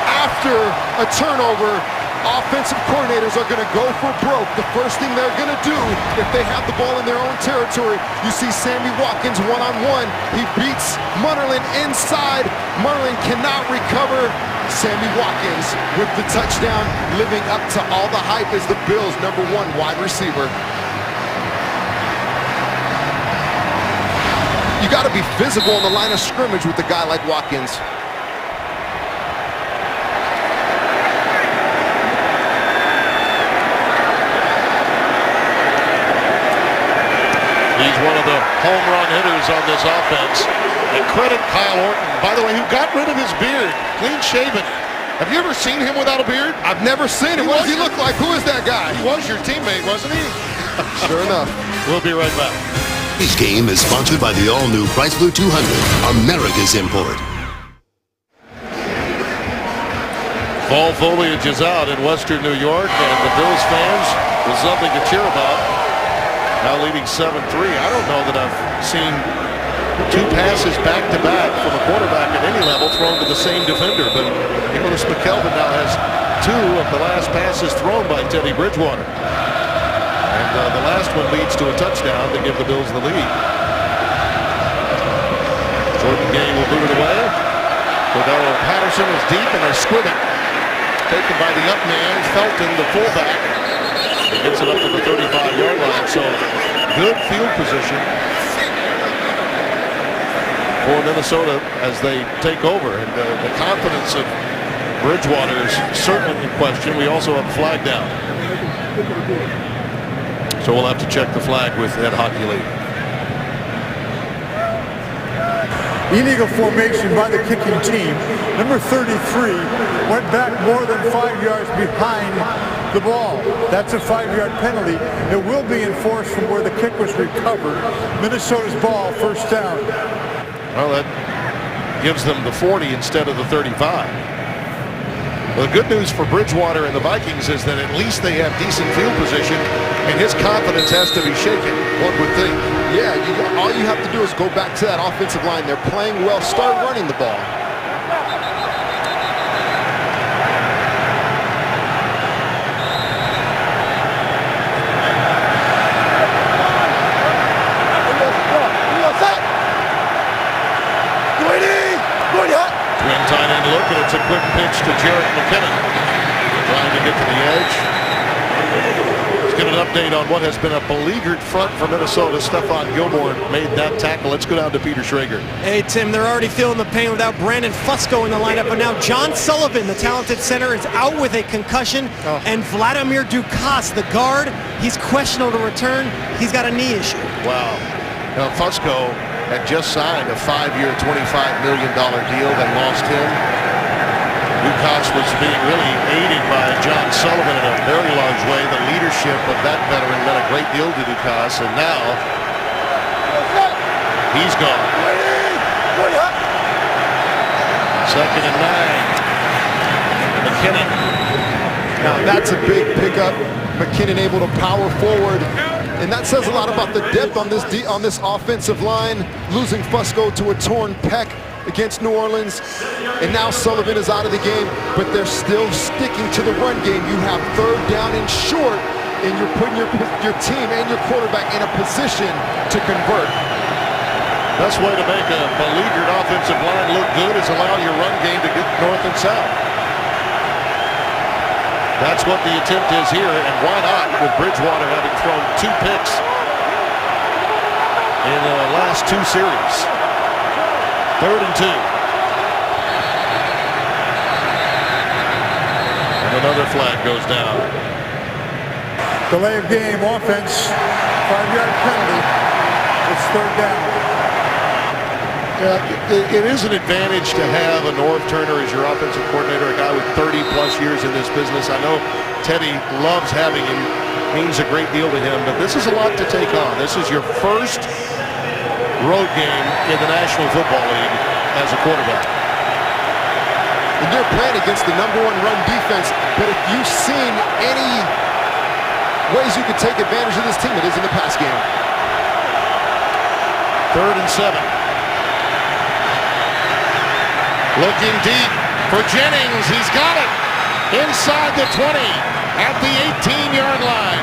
After a turnover, offensive coordinators are going to go for broke. The first thing they're going to do if they have the ball in their own territory, you see Sammy Watkins one-on-one. He beats Munnerlyn inside. Munnerlyn cannot recover. Sammy Watkins with the touchdown, living up to all the hype as the Bills' #1 wide receiver. You got to be physical on the line of scrimmage with a guy like Watkins. He's one of the home run hitters on this offense. And credit Kyle Orton, by the way, who got rid of his beard, clean shaven. Have you ever seen him without a beard? I've never seen him. What does he look like? Who is that guy? He was your teammate, wasn't he? Sure enough. We'll be right back. This game is sponsored by the all-new Chrysler 200, America's import. Fall foliage is out in western New York, and the Bills fans with something to cheer about. Now leading 7-3. I don't know that I've seen 2 passes back-to-back from a quarterback at any level thrown to the same defender. But you notice McKelvin now has 2 of the last passes thrown by Teddy Bridgewater. And the last one leads to a touchdown to give the Bills the lead. Jordan Game will boot it away. Cordero Patterson is deep and they're squibing. Taken by the up man, Felton, the fullback. He gets it up to the 35-yard line, so good field position for Minnesota as they take over. And the confidence of Bridgewater is certainly in question. We also have a flag down. So we'll have to check the flag with Ed Hockey League. Illegal formation by the kicking team. Number 33 went back more than 5 yards behind the ball. That's a 5-yard penalty. It will be enforced from where the kick was recovered. Minnesota's ball, first down. Well, that gives them the 40 instead of the 35. Well, the good news for Bridgewater and the Vikings is that at least they have decent field position, and his confidence has to be shaken, one would think. Yeah, all you have to do is go back to that offensive line. They're playing well. Start running the ball. Twin tight end look, and it's a quick pitch to Jarrett McKinnon. Trying to get to the edge. Let's get an update on what has been a beleaguered front for Minnesota. Stephon Gilmore made that tackle. Let's go down to Peter Schrager. Hey, Tim, they're already feeling the pain without Brandon Fusco in the lineup, but now John Sullivan, the talented center, is out with a concussion, and Vladimir Dukas, the guard, he's questionable to return. He's got a knee issue. Wow. Now, Fusco had just signed a 5-year, $25 million deal. They lost him. Dukas was being really aided by John Sullivan in a very large way. The leadership of that veteran meant a great deal to Dukas, and now he's gone. Second and 9. McKinnon. Now that's a big pickup. McKinnon able to power forward. And that says a lot about the depth on this offensive line. Losing Fusco to a torn pec against New Orleans. And now Sullivan is out of the game, but they're still sticking to the run game. You have third down and short, and you're putting your team and your quarterback in a position to convert. Best way to make a beleaguered offensive line look good is allow your run game to get north and south. That's what the attempt is here, and why not with Bridgewater having thrown 2 picks in the last 2 series. Third and 2. And another flag goes down. Delay of game, offense, 5-yard penalty. It's third down. It is an advantage to have a Norv Turner as your offensive coordinator, a guy with 30-plus years in this business. I know Teddy loves having him, means a great deal to him, but this is a lot to take on. This is your first road game in the National Football League as a quarterback. And you're playing against the #1 run defense, but if you've seen any ways you could take advantage of this team, it is in the pass game. Third and 7. Looking deep for Jennings. He's got it inside the 20 at the 18-yard line.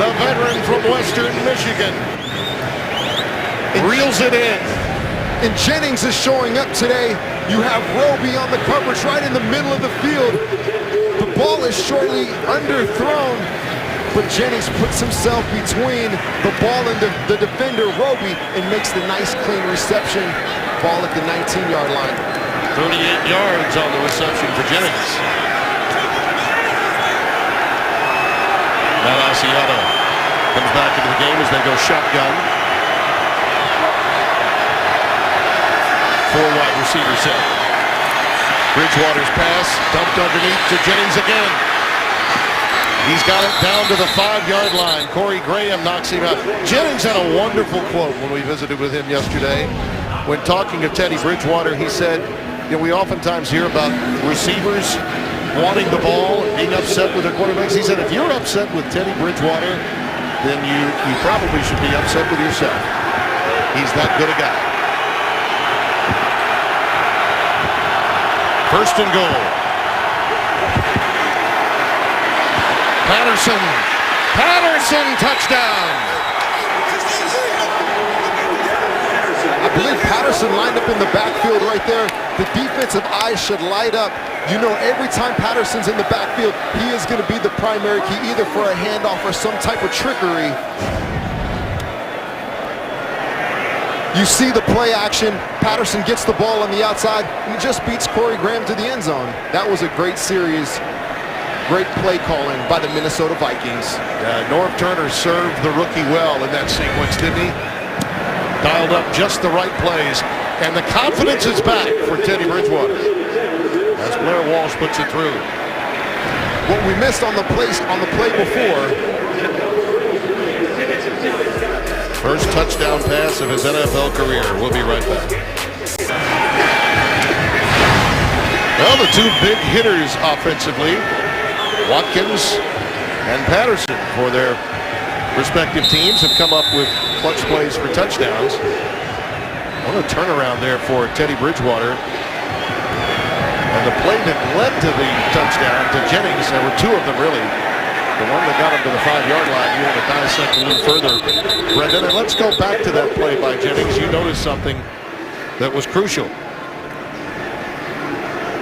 The veteran from Western Michigan reels it in. And Jennings is showing up today. You have Roby on the coverage right in the middle of the field. The ball is shortly underthrown, but Jennings puts himself between the ball and the defender, Roby, and makes the nice clean reception. Ball at the 19-yard line. 38 yards on the reception for Jennings. Now Asiata comes back into the game as they go shotgun. 4 wide receiver set. Bridgewater's pass dumped underneath to Jennings again. He's got it down to the 5-yard line. Corey Graham knocks him out. Jennings had a wonderful quote when we visited with him yesterday. When talking to Teddy Bridgewater, he said, we oftentimes hear about receivers wanting the ball, being upset with their quarterbacks. He said, if you're upset with Teddy Bridgewater, then you probably should be upset with yourself. He's that good a guy. First and goal. Patterson, touchdown. I believe Patterson lined up in the backfield right there. The defensive eyes should light up. You know, every time Patterson's in the backfield, he is going to be the primary key, either for a handoff or some type of trickery. You see the play action. Patterson gets the ball on the outside. He just beats Corey Graham to the end zone. That was a great series. Great play calling by the Minnesota Vikings. Norv Turner served the rookie well in that sequence, didn't he? Dialed up just the right plays, and the confidence is back for Teddy Bridgewater as Blair Walsh puts it through. What we missed on the play before. First touchdown pass of his NFL career. We'll be right back. Well, the two big hitters offensively, Watkins and Patterson, for their respective teams, have come up with clutch plays for touchdowns. What a turnaround there for Teddy Bridgewater. And the play that led to the touchdown to Jennings, there were two of them really. The one that got him to the 5-yard line, you want to dissect a little further, Brendan. And let's go back to that play by Jennings. You noticed something that was crucial.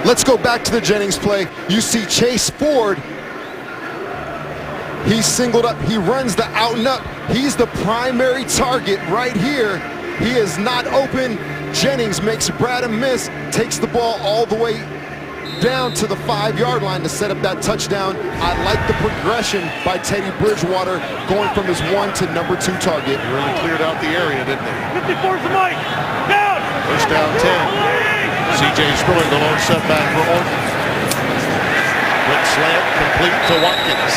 Let's go back to the Jennings play. You see Chase Ford. He's singled up. He runs the out and up. He's the primary target right here. He is not open. Jennings makes Brad a miss, takes the ball all the way down to the 5-yard line to set up that touchdown. I like the progression by Teddy Bridgewater going from his 1 to number 2 target. He really cleared out the area, didn't he? 54's the mic. Down. First down 10. C.J. Spiller, the lone setback for Orton. Quick slant, complete to Watkins.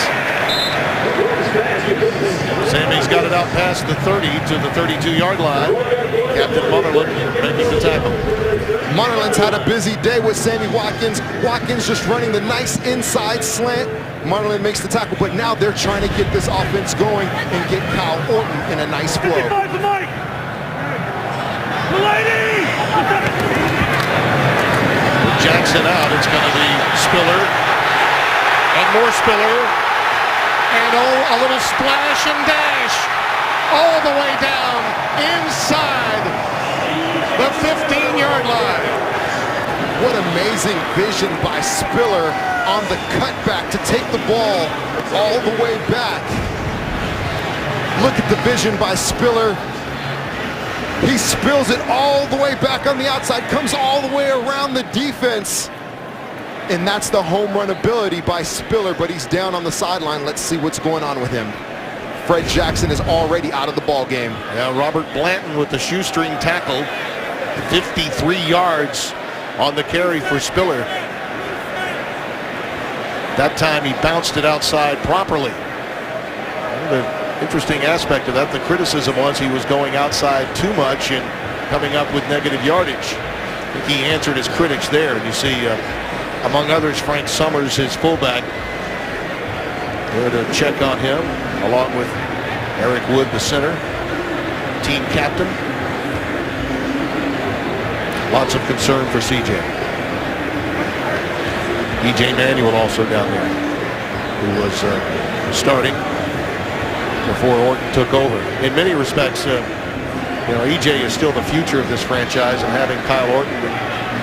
Sammy's got it out past the 30 to the 32-yard line. Captain Munnerlyn making the tackle. Munnerlyn's had a busy day with Sammy Watkins. Watkins just running the nice inside slant. Munnerlyn makes the tackle, but now they're trying to get this offense going and get Kyle Orton in a nice flow. 55's the mic. The lady. With Jackson out, it's going to be Spiller. And more Spiller. And a little splash and dash all the way down inside the 15-yard line. What amazing vision by Spiller on the cutback to take the ball all the way back. Look at the vision by Spiller. He spills it all the way back on the outside, comes all the way around the defense. And that's the home run ability by Spiller, but he's down on the sideline. Let's see what's going on with him. Fred Jackson is already out of the ball game. Yeah, Robert Blanton with the shoestring tackle. 53 yards on the carry for Spiller. That time he bounced it outside properly. And the interesting aspect of that, the criticism was he was going outside too much and coming up with negative yardage. I think he answered his critics there. And you see, among others, Frank Summers, his fullback, there to check on him, along with Eric Wood, the center, team captain. Lots of concern for CJ. E.J. Manuel also down there, who was starting before Orton took over. In many respects, E.J. is still the future of this franchise, and having Kyle Orton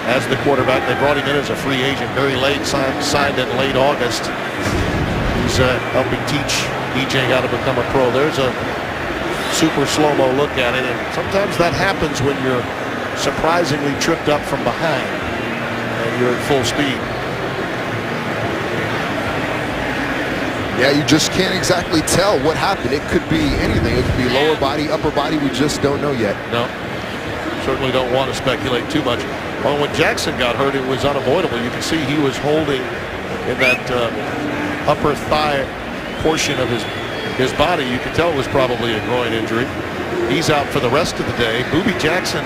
as the quarterback, they brought him in as a free agent very late, signed in late August. He's helping teach E.J. how to become a pro. There's a super slow-mo look at it, and sometimes that happens when you're surprisingly tripped up from behind and you're at full speed. Yeah, you just can't exactly tell what happened. It could be anything. It could be lower body, upper body. We just don't know yet. No, certainly don't want to speculate too much. Well, when Jackson got hurt, it was unavoidable. You can see he was holding in that upper thigh portion of his body. You could tell it was probably a groin injury. He's out for the rest of the day. Boobie Dixon,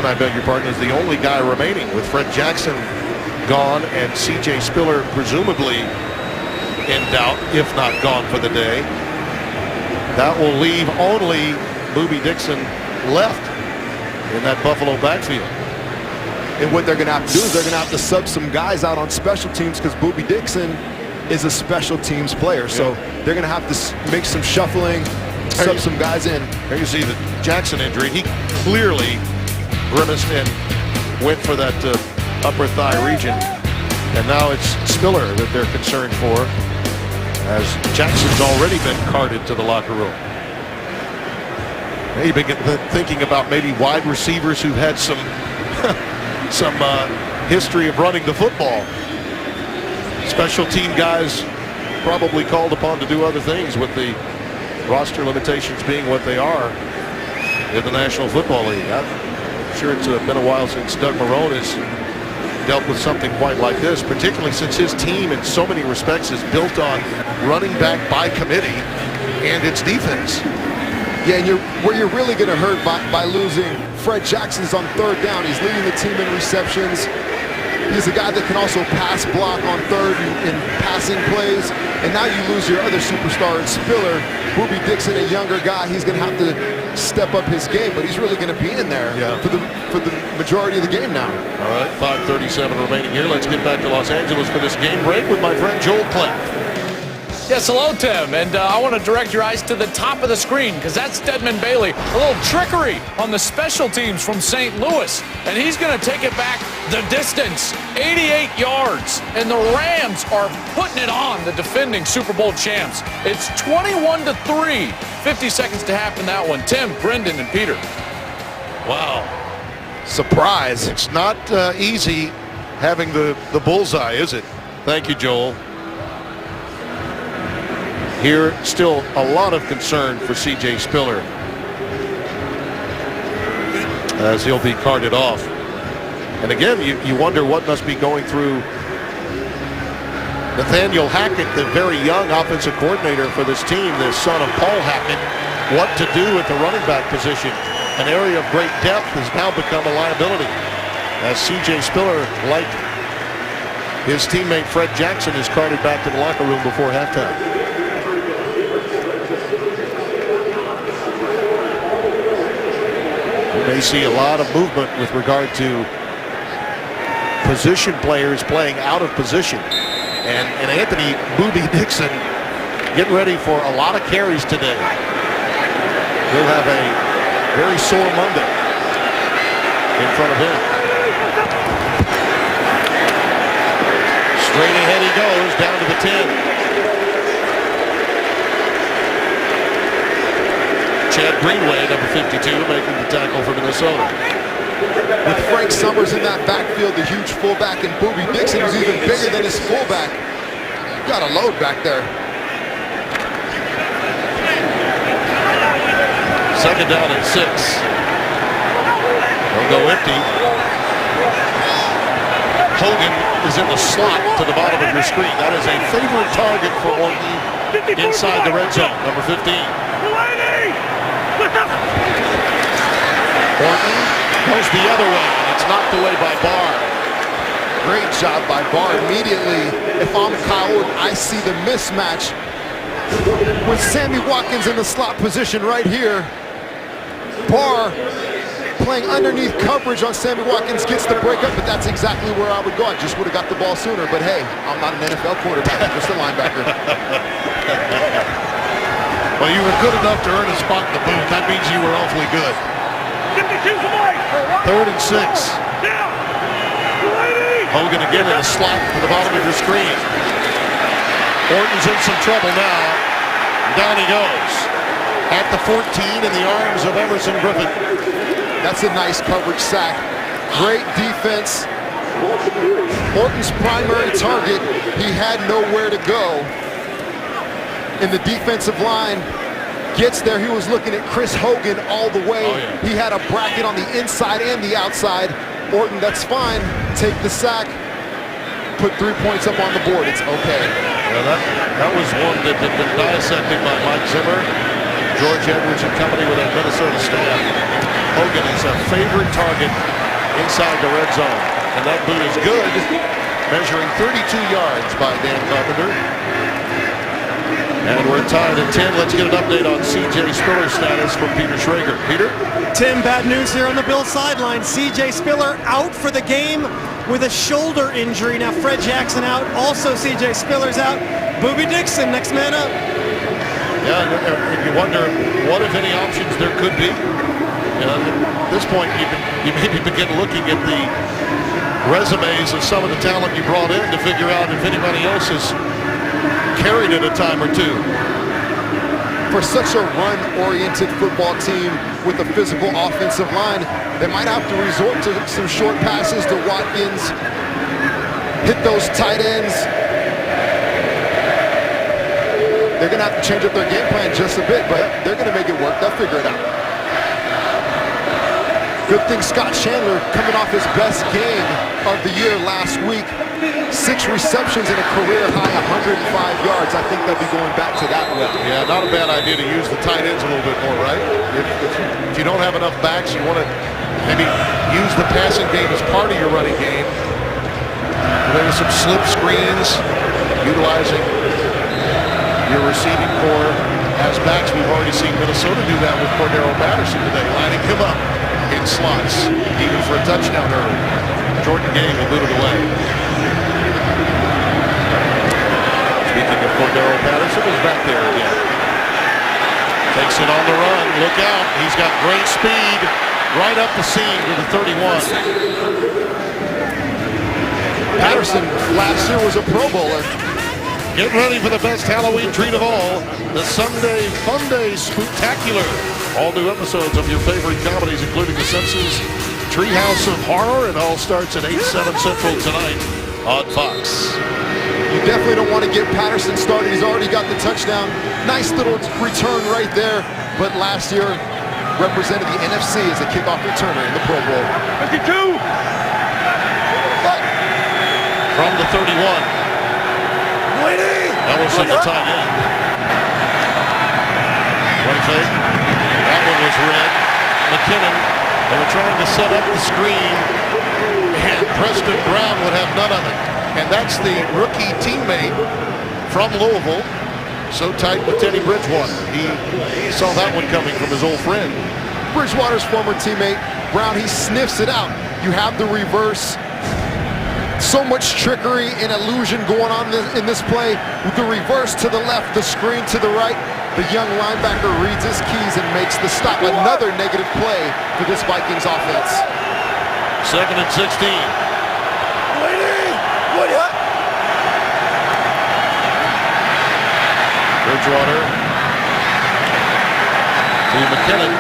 I beg your pardon, is the only guy remaining, with Fred Jackson gone and C.J. Spiller presumably in doubt, if not gone for the day. That will leave only Boobie Dixon left in that Buffalo backfield. And what they're going to have to do is they're going to have to sub some guys out on special teams, because Boobie Dixon is a special teams player. So they're going to have to make some shuffling, sub some guys in. Here you see the Jackson injury. He clearly grimaced and went for that upper thigh region. And now it's Spiller that they're concerned for, as Jackson's already been carted to the locker room. Maybe thinking about maybe wide receivers who've had some history of running the football. Special team guys probably called upon to do other things with the roster limitations being what they are in the National Football League. I'm sure it's been a while since Doug Marrone has dealt with something quite like this, particularly since his team in so many respects is built on running back by committee and its defense. Yeah, and where you're really going to hurt by losing Fred Jackson's on third down. He's leading the team in receptions. He's a guy that can also pass block on third in passing plays. And now you lose your other superstar in Spiller. Boobie Dixon, a younger guy, he's going to have to step up his game, but he's really going to be in there for the majority of the game now. All right, 5:37 remaining here. Let's get back to Los Angeles for this game break with my friend Joel Klatt. Yes, hello, Tim. And I want to direct your eyes to the top of the screen, because that's Stedman Bailey. A little trickery on the special teams from St. Louis. And he's going to take it back the distance, 88 yards. And the Rams are putting it on the defending Super Bowl champs. It's 21-3. 50 seconds to happen that one. Tim, Brendan, and Peter. Wow. Surprise. It's not easy having the bullseye, is it? Thank you, Joel. Here, still a lot of concern for C.J. Spiller, as he'll be carted off. And again, you wonder what must be going through Nathaniel Hackett, the very young offensive coordinator for this team, the son of Paul Hackett, what to do at the running back position. An area of great depth has now become a liability, as C.J. Spiller, like his teammate Fred Jackson, is carted back to the locker room before halftime. We may see a lot of movement with regard to position players playing out of position. And Anthony Boobie Dixon getting ready for a lot of carries today. He'll have a very sore Monday in front of him. Straight ahead he goes, down to the 10. Chad Greenway, number 52, making the tackle for Minnesota. With Frank Summers in that backfield, the huge fullback, and Boobie Dixon, who's even bigger than his fullback. Got a load back there. Second down and 6. They'll go empty. Hogan is in the slot to the bottom of your screen. That is a favorite target for Orton inside the red zone, number 15. Orton goes the other way, and it's knocked away by Barr. Great job by Barr. Immediately, if I'm Kyle Orton, I see the mismatch with Sammy Watkins in the slot position right here. Barr playing underneath coverage on Sammy Watkins, gets the break up, but that's exactly where I would go. I just would have got the ball sooner, but hey, I'm not an NFL quarterback, I'm just a linebacker. Well, you were good enough to earn a spot in the booth. That means you were awfully good. 3rd and 6. Hogan again in the slot to the bottom of your screen. Orton's in some trouble now. Down he goes. At the 14 in the arms of Emerson Griffin. That's a nice coverage sack. Great defense. Orton's primary target, he had nowhere to go. In the defensive line, gets there. He was looking at Chris Hogan all the way. Oh, yeah. He had a bracket on the inside and the outside. Orton, that's fine. Take the sack. Put 3 points up on the board. It's okay. Well, that was one that had been dissected by Mike Zimmer, George Edwards and company with that Minnesota staff. Hogan is a favorite target inside the red zone. And that boot is good, measuring 32 yards by Dan Carpenter. And we're tied at 10. Let's get an update on C.J. Spiller's status from Peter Schrager. Peter? Tim, bad news here on the Bills sideline. C.J. Spiller out for the game with a shoulder injury. Now Fred Jackson out. Also C.J. Spiller's out. Boobie Dixon, next man up. Yeah, and you wonder what, if any, options there could be. At this point, you maybe begin looking at the resumes of some of the talent you brought in to figure out if anybody else has carried it a time or two. For such a run-oriented football team with a physical offensive line, they might have to resort to some short passes to Watkins, hit those tight ends. They're going to have to change up their game plan just a bit, but they're going to make it work. They'll figure it out. Good thing Scott Chandler coming off his best game of the year last week. 6 receptions and a career-high 105 yards. I think they'll be going back to that well. Yeah, not a bad idea to use the tight ends a little bit more, right? If you don't have enough backs, you want to maybe use the passing game as part of your running game. Maybe some slip screens, utilizing your receiving core as backs. We've already seen Minnesota do that with Cordero Patterson today, lining him up in slots, even for a touchdown early. Jordan Gay will boot it away. Speaking of Cordero Patterson, is back there again. Takes it on the run. Look out. He's got great speed right up the seam to the 31. Patterson last year was a Pro Bowler. Get ready for the best Halloween treat of all, the Sunday Fun Day Spooktacular. All new episodes of your favorite comedies, including The Simpsons, Treehouse of Horror. It all starts at 8/7 Central tonight on Fox. You definitely don't want to get Patterson started. He's already got the touchdown. Nice little return right there. But last year represented the NFC as a kickoff returner in the Pro Bowl. 52! From the 31. That was the tight end. One fake. That one was red. McKinnon, they were trying to set up the screen, and Preston Brown would have none of it. And that's the rookie teammate from Louisville, so tight with Teddy Bridgewater. He saw that one coming from his old friend. Bridgewater's former teammate, Brown, he sniffs it out. You have the reverse. So much trickery and illusion going on in this play. With the reverse to the left, the screen to the right. The young linebacker reads his keys and makes the stop. Another negative play for this Vikings offense. 2nd and 16. Bridgewater to McKinnon.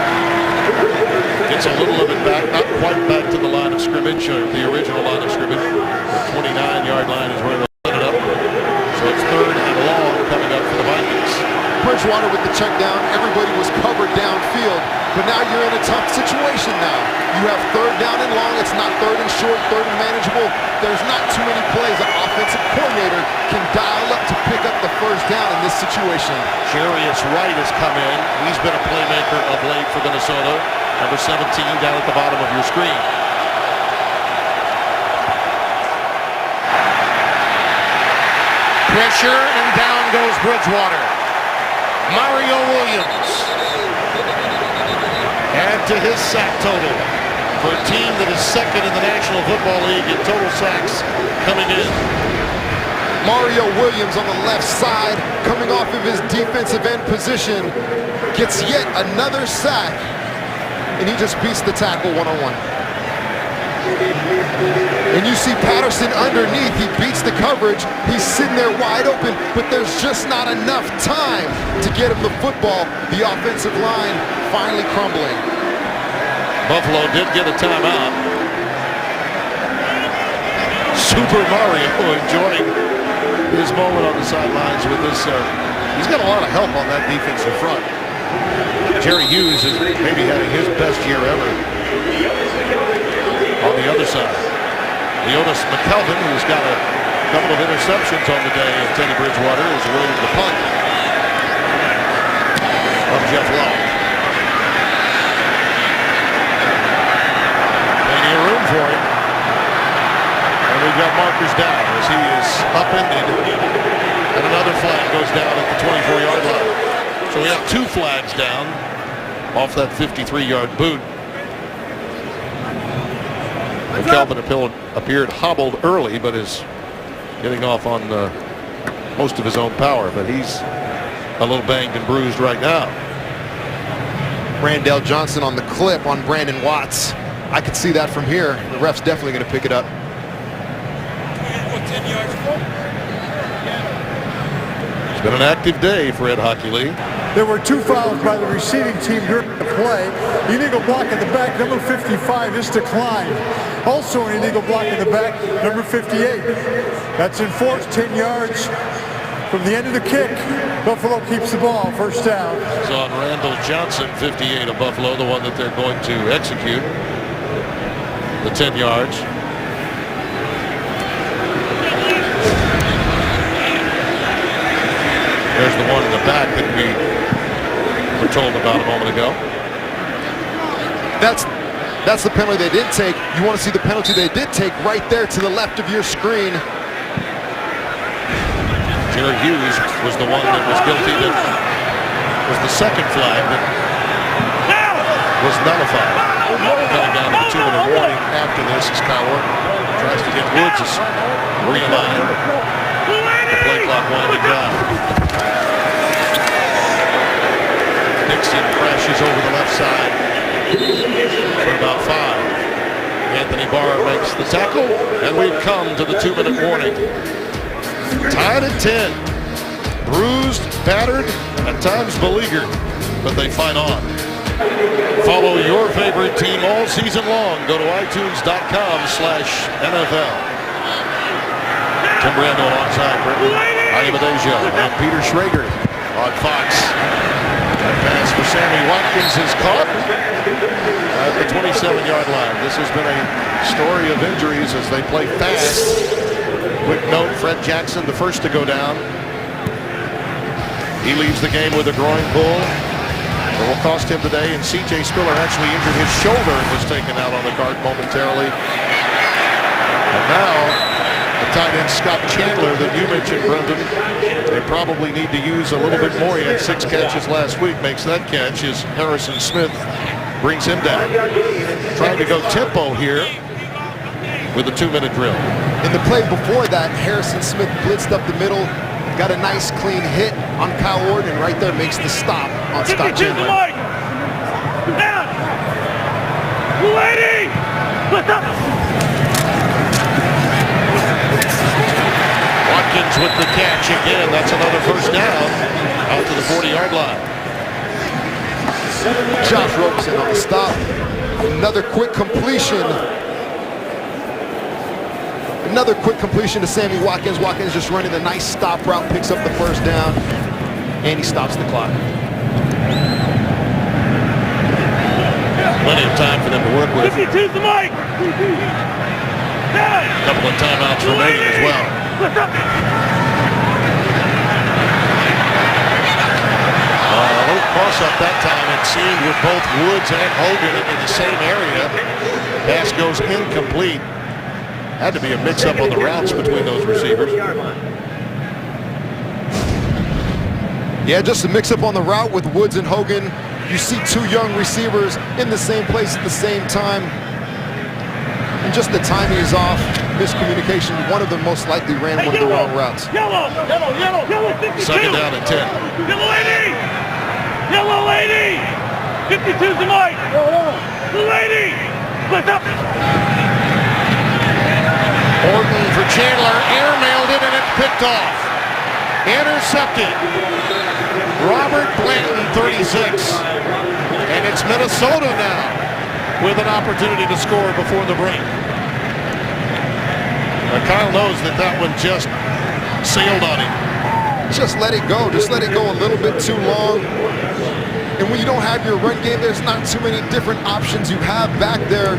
Gets a little of it back, not quite back to the line of scrimmage, or the original line of scrimmage. The 29-yard line is where they set it up. So it's 3rd and long coming up for the Vikings. Bridgewater with the check down. Everybody was covered downfield, but now you're in a tough situation now. You have 3rd down and long. It's not 3rd and short, 3rd and manageable. There's not too many plays an offensive coordinator can dial up to pick up the 1st down in this situation. Jarius Wright has come in. He's been a playmaker of late for Minnesota. Number 17 down at the bottom of your screen. Pressure, and down goes Bridgewater. Mario Williams. Add to his sack total for a team that is 2nd in the National Football League in total sacks coming in. Mario Williams on the left side, coming off of his defensive end position, gets yet another sack, and he just beats the tackle one-on-one. And you see Patterson underneath. He beats the coverage. He's sitting there wide open, but there's just not enough time to get him the football. The offensive line finally crumbling. Buffalo did get a timeout. Super Mario enjoying his moment on the sidelines with this. He's got a lot of help on that defensive front. Jerry Hughes is maybe having his best year ever. On the other side, Leonis McKelvin, who's got a couple of interceptions on the day, and Teddy Bridgewater is willing to punt of Jeff Locke. Plenty of room for him. And we've got markers down as he is upended, and another flag goes down at the 24-yard line. So we have 2 flags down off that 53-yard boot. Calvin appeared hobbled early, but is getting off on most of his own power. But he's a little banged and bruised right now. Randall Johnson on the clip on Brandon Watts. I could see that from here. The ref's definitely going to pick it up. It's been an active day for Ed Hockey League. There were 2 fouls by the receiving team during the play. Illegal block at the back, number 55 is declined. Also an illegal block in the back, number 58. That's enforced 10 yards from the end of the kick. Buffalo keeps the ball, first down. It's on Randall Johnson, 58 of Buffalo, the one that they're going to execute. The 10 yards. There's the one in the back that we were told about a moment ago. That's the penalty they did take. You want to see the penalty they did take right there to the left of your screen. Jerry Hughes was the one that was guilty. That was the second flag that was nullified. Coming down to the 2-minute warning after this as Kyle Orton tries to get Woods realigned. The play clock winding down. Dixon crashes over the left side for about 5. Anthony Barr makes the tackle, and we've come to the 2-minute warning. Tied at 10. Bruised, battered, at times beleaguered, but they fight on. Follow your favorite team all season long. Go to iTunes.com/NFL. Tim Brando alongside Britton Adebadejo and Peter Schrager on Fox. That pass for Sammy Watkins is caught at the 27-yard line. This has been a story of injuries as they play fast. Quick note, Fred Jackson, the first to go down. He leaves the game with a groin pull. It will cost him today, and C.J. Spiller actually injured his shoulder and was taken out on the cart momentarily. And now, the tight end Scott Chandler that you mentioned, Brendan, they probably need to use a little bit more. He had 6 catches last week, makes that catch as Harrison Smith brings him down. Trying to go tempo here with a 2-minute drill. In the play before that, Harrison Smith blitzed up the middle, got a nice clean hit on Kyle Orton, and right there makes the stop on Scott Chandler. Watkins with the catch again. That's another first down out to the 40-yard line. Josh Robeson on the stop. Another quick completion. Another quick completion to Sammy Watkins. Watkins just running a nice stop route, picks up the first down, and he stops the clock. Plenty of time for them to work with. A couple of timeouts remaining as well. A little cross-up that time, it seemed, with both Woods and Hogan in the same area. Pass goes incomplete. Had to be a mix-up on the routes between those receivers. Yeah, just a mix-up on the route with Woods and Hogan. You see 2 young receivers in the same place at the same time. And just the timing is off. Miscommunication. One of them most likely ran one of the wrong routes. Yellow, 52. Second down and 10. Yellow lady. 52's the mic. Blue lady. Split up. Orton for Chandler, airmailed it, and it's picked off. Intercepted. Robert Blanton, 36. And it's Minnesota now with an opportunity to score before the break. Kyle knows that one just sailed on him. Just let it go. Just let it go a little bit too long. And when you don't have your run game, there's not too many different options you have back there.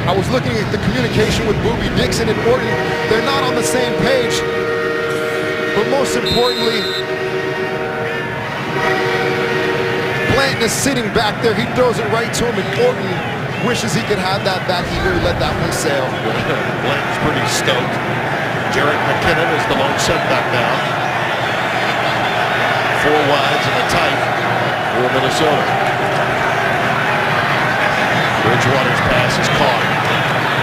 I was looking at the communication with Boobie Dixon and Orton. They're not on the same page. But most importantly, Blanton is sitting back there. He throws it right to him, and Orton wishes he could have that back. He really let that one sail. Blanton's pretty stoked. Jarrett McKinnon is the lone setback now. 4 wides and a tight for Minnesota. Bridgewater's pass is caught.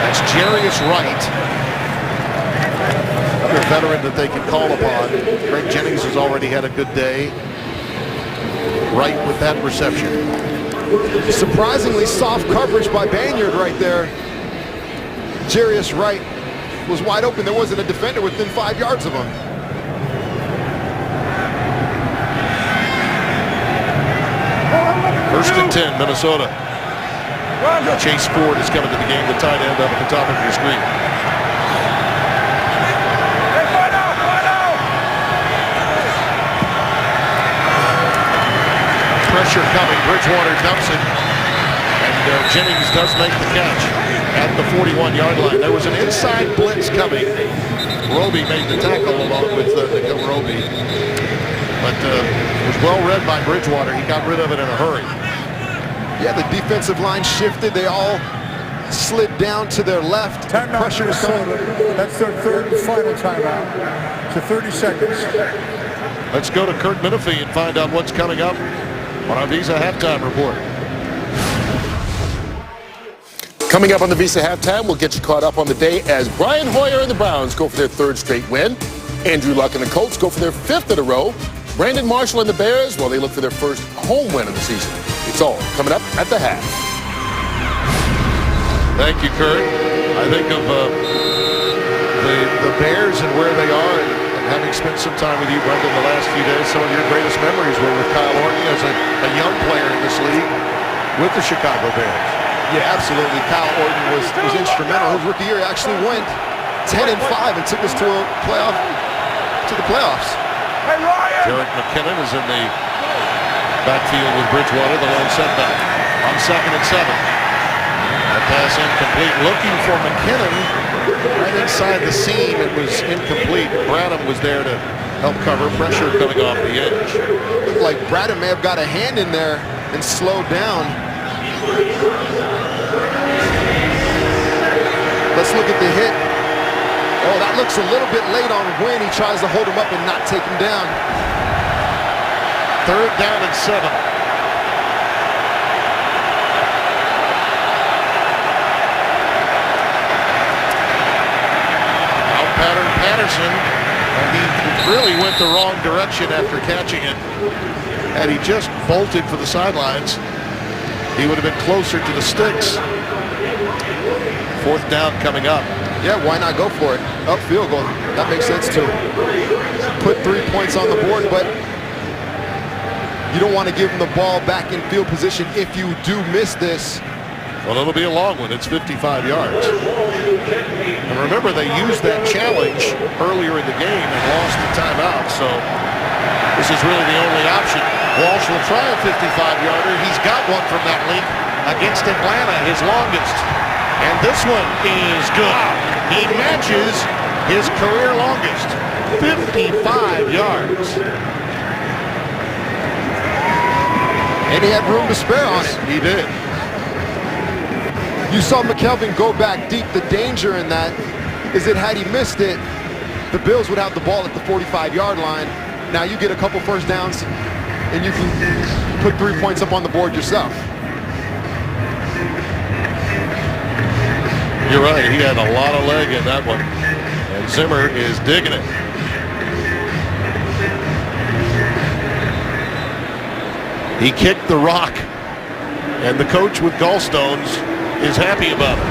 That's Jarius Wright. Another veteran that they can call upon. Greg Jennings has already had a good day. Wright with that reception. Surprisingly soft coverage by Banyard right there. Jarius Wright was wide open. There wasn't a defender within 5 yards of him. First and 10, Minnesota. Chase Ford is coming to the game, the tight end up at the top of your screen. Pressure coming, Bridgewater dumps it, and Jennings does make the catch at the 41-yard line. There was an inside blitz coming. Roby made the tackle along with Roby, but it was well read by Bridgewater. He got rid of it in a hurry. Yeah, the defensive line shifted. They all slid down to their left. Timeout, Pressure was coming. Minnesota. That's their third and final timeout. To 30 seconds. Let's go to Kurt Menefee and find out what's coming up on our Visa Halftime Report. Coming up on the Visa Halftime, we'll get you caught up on the day as Brian Hoyer and the Browns go for their third straight win. Andrew Luck and the Colts go for their fifth in a row. Brandon Marshall and the Bears, well, they look for their first home win of the season. It's all coming up at the half. Thank you, Kurt. I think of the Bears and where they are, and having spent some time with you, Brendan, the last few days, some of your greatest memories were with Kyle Orton as a young player in this league with the Chicago Bears. Yeah, absolutely. Kyle Orton was instrumental. His rookie year, he actually went 10-5 and took us to the playoffs. Hey, Ryan! Jerick McKinnon is in the backfield with Bridgewater, the lone setback on 2nd and 7. That pass incomplete. Looking for McKinnon right inside the seam. It was incomplete. Bradham was there to help cover. Pressure coming off the edge. Looked like Bradham may have got a hand in there and slowed down. Let's look at the hit. Oh, that looks a little bit late on Wynn. He tries to hold him up and not take him down. 3rd down and 7. Out pattern Patterson. And he really went the wrong direction after catching it. Had he just bolted for the sidelines, he would have been closer to the sticks. 4th down coming up. Yeah, why not go for it? Up field goal. That makes sense too. Put 3 points on the board, but you don't want to give them the ball back in field position if you do miss this. Well, it'll be a long one. It's 55 yards. And remember, they used that challenge earlier in the game and lost the timeout, so this is really the only option. Walsh will try a 55-yarder. He's got one from that length against Atlanta, his longest. And this one is good. He matches his career longest, 55 yards. And he had room to spare on it. He did. You saw McKelvin go back deep. The danger in that is that had he missed it, the Bills would have the ball at the 45-yard line. Now you get a couple first downs, and you can put 3 points up on the board yourself. You're right. He had a lot of leg in that one. And Zimmer is digging it. He kicked the rock. And the coach with gallstones is happy about it.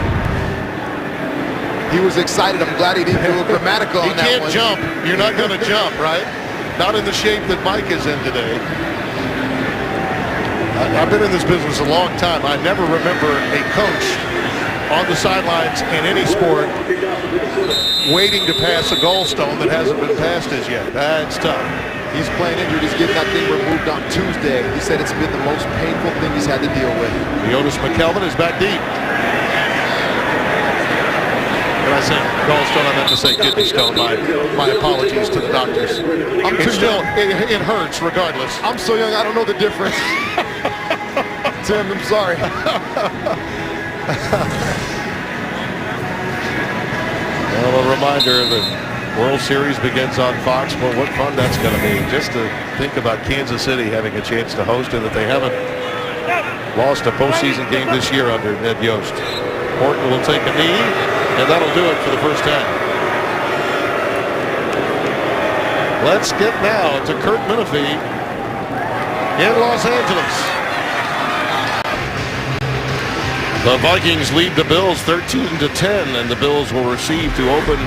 He was excited. I'm glad he didn't do a grammatical on that one. He can't jump. You're not going to jump, right? Not in the shape that Mike is in today. I've been in this business a long time. I never remember a coach on the sidelines in any sport waiting to pass a gallstone that hasn't been passed as yet. That's tough. He's playing injured. He's getting that thing removed on Tuesday. He said it's been the most painful thing he's had to deal with. Otis McKelvin is back deep. When I say gallstone, I meant to say kidney stone. My apologies to the doctors. It hurts regardless. I'm so young, I don't know the difference. Tim, I'm sorry. Well, a reminder that World Series begins on Fox. Well, what fun that's going to be. Just to think about Kansas City having a chance to host and that they haven't lost a postseason game this year under Ned Yost. Orton will take a knee, and that'll do it for the first half. Let's get now to Kurt Menefee in Los Angeles. The Vikings lead the Bills 13-10, and the Bills will receive to open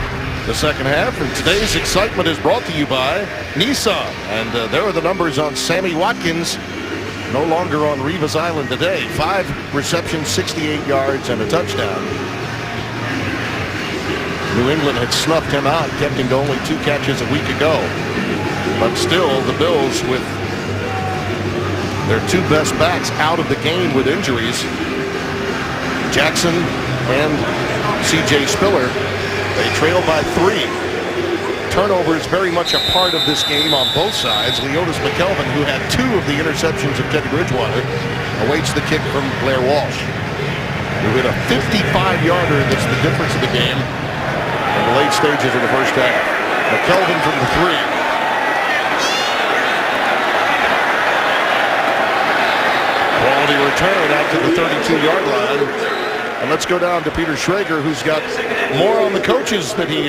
the second half. And today's excitement is brought to you by Nissan. And there are the numbers on Sammy Watkins. No longer on Rivas Island today. 5 receptions, 68 yards, and a touchdown. New England had snuffed him out, kept him to only 2 catches a week ago. But still, the Bills, with their 2 best backs out of the game with injuries, Jackson and C.J. Spiller, they trail by 3. Turnovers very much a part of this game on both sides. Leotis McKelvin, who had 2 of the interceptions of Teddy Bridgewater, awaits the kick from Blair Walsh, who hit a 55-yarder that's the difference of the game in the late stages of the first half. McKelvin from the 3. Quality return out to the 32-yard line. And let's go down to Peter Schrager, who's got more on the coaches that he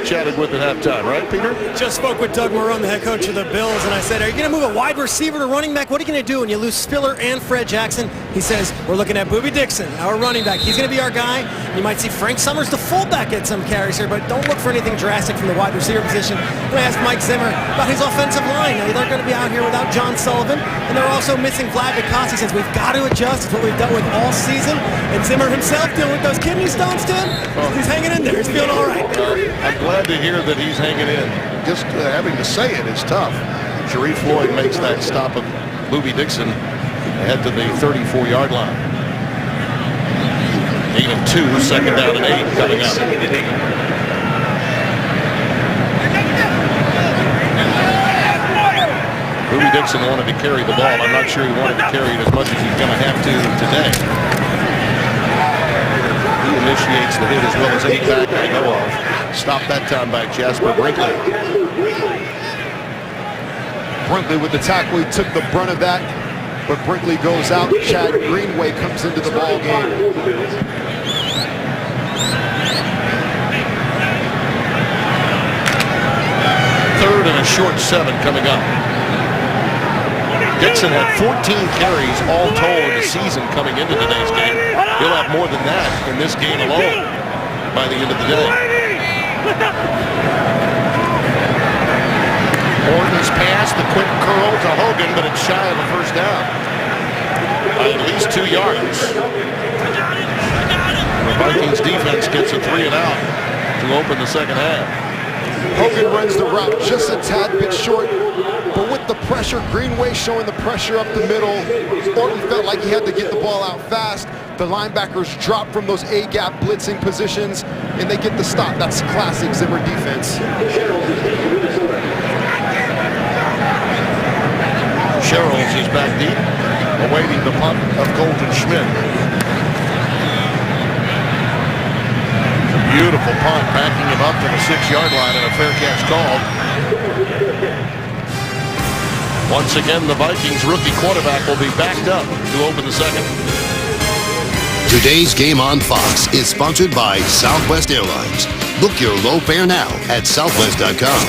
chatted with at halftime. Right, Peter? Just spoke with Doug Marrone, the head coach of the Bills, and I said, are you going to move a wide receiver to running back? What are you going to do when you lose Spiller and Fred Jackson? He says, we're looking at Boobie Dixon, our running back. He's going to be our guy. You might see Frank Summers, the fullback, get some carries here, but don't look for anything drastic from the wide receiver position. I'm going to ask Mike Zimmer about his offensive line. Now, they're going to be out here without John Sullivan, and they're also missing Vlad Vicas. He says, we've got to adjust. It's what we've done with all season. And Zimmer himself dealing with those kidney stones, Tim. He's hanging in there. He's feeling all right. I'm glad to hear that he's hanging in. Just having to say it is tough. Sharif Floyd makes that stop of Boobie Dixon ahead to the 34-yard line. 8 and 2, second down and 8 coming up. Boobie Dixon wanted to carry the ball. I'm not sure he wanted to carry it as much as he's going to have to today. He initiates the hit as well as any back I know of. Stopped that time by Jasper Brinkley. Brinkley with the tackle. He took the brunt of that, but Brinkley goes out. Chad Greenway comes into the ball game. Third and a short 7 coming up. Dixon had 14 carries all told in the season coming into today's game. He'll have more than that in this game alone by the end of the day. Orton's pass, the quick curl to Hogan, but it's shy of a first down by at least 2 yards. The Vikings defense gets a 3 and out to open the second half. Hogan runs the route just a tad bit short, but with the pressure, Greenway showing the pressure up the middle. Orton felt like he had to get the ball out fast. The linebackers drop from those A-gap blitzing positions, and they get the stop. That's classic Zimmer defense. Sherrills is back deep, awaiting the punt of Colton Schmidt. Beautiful punt, backing him up to the 6-yard line and a fair catch called. Once again, the Vikings rookie quarterback will be backed up to open the second. Today's game on Fox is sponsored by Southwest Airlines. Book your low fare now at southwest.com.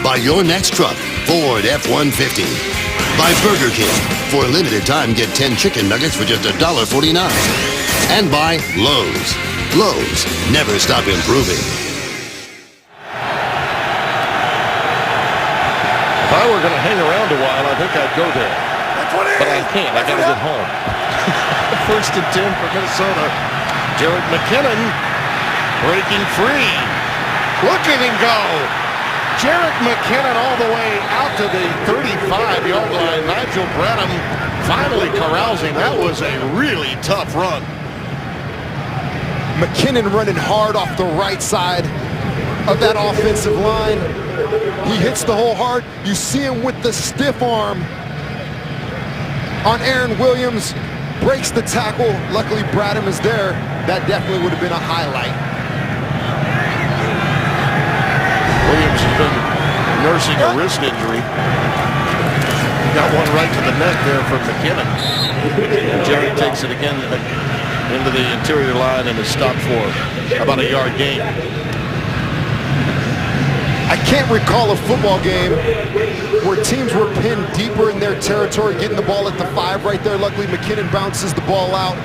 Buy your next truck, Ford F-150. By Burger King. For a limited time, get 10 chicken nuggets for just $1.49. And by Lowe's. Lowe's, never stop improving. If I were going to hang around a while, I think I'd go there. But I can't. I got to get home. First and 10 for Minnesota. Jerick McKinnon breaking free. Look at him go. Jerick McKinnon all the way out to the 35-yard line. Nigel Bradham finally corrals him. That was a really tough run. McKinnon running hard off the right side of that offensive line. He hits the hole hard. You see him with the stiff arm on Aaron Williams. Breaks the tackle. Luckily, Bradham is there. That definitely would have been a highlight. Williams has been nursing a wrist injury. Got one right to the neck there from McKinnon. And Jerry takes it again into the interior line and is stopped for about a yard gain. I can't recall a football game where teams were pinned deeper in their territory, getting the ball at the 5 right there. Luckily, McKinnon bounces the ball out.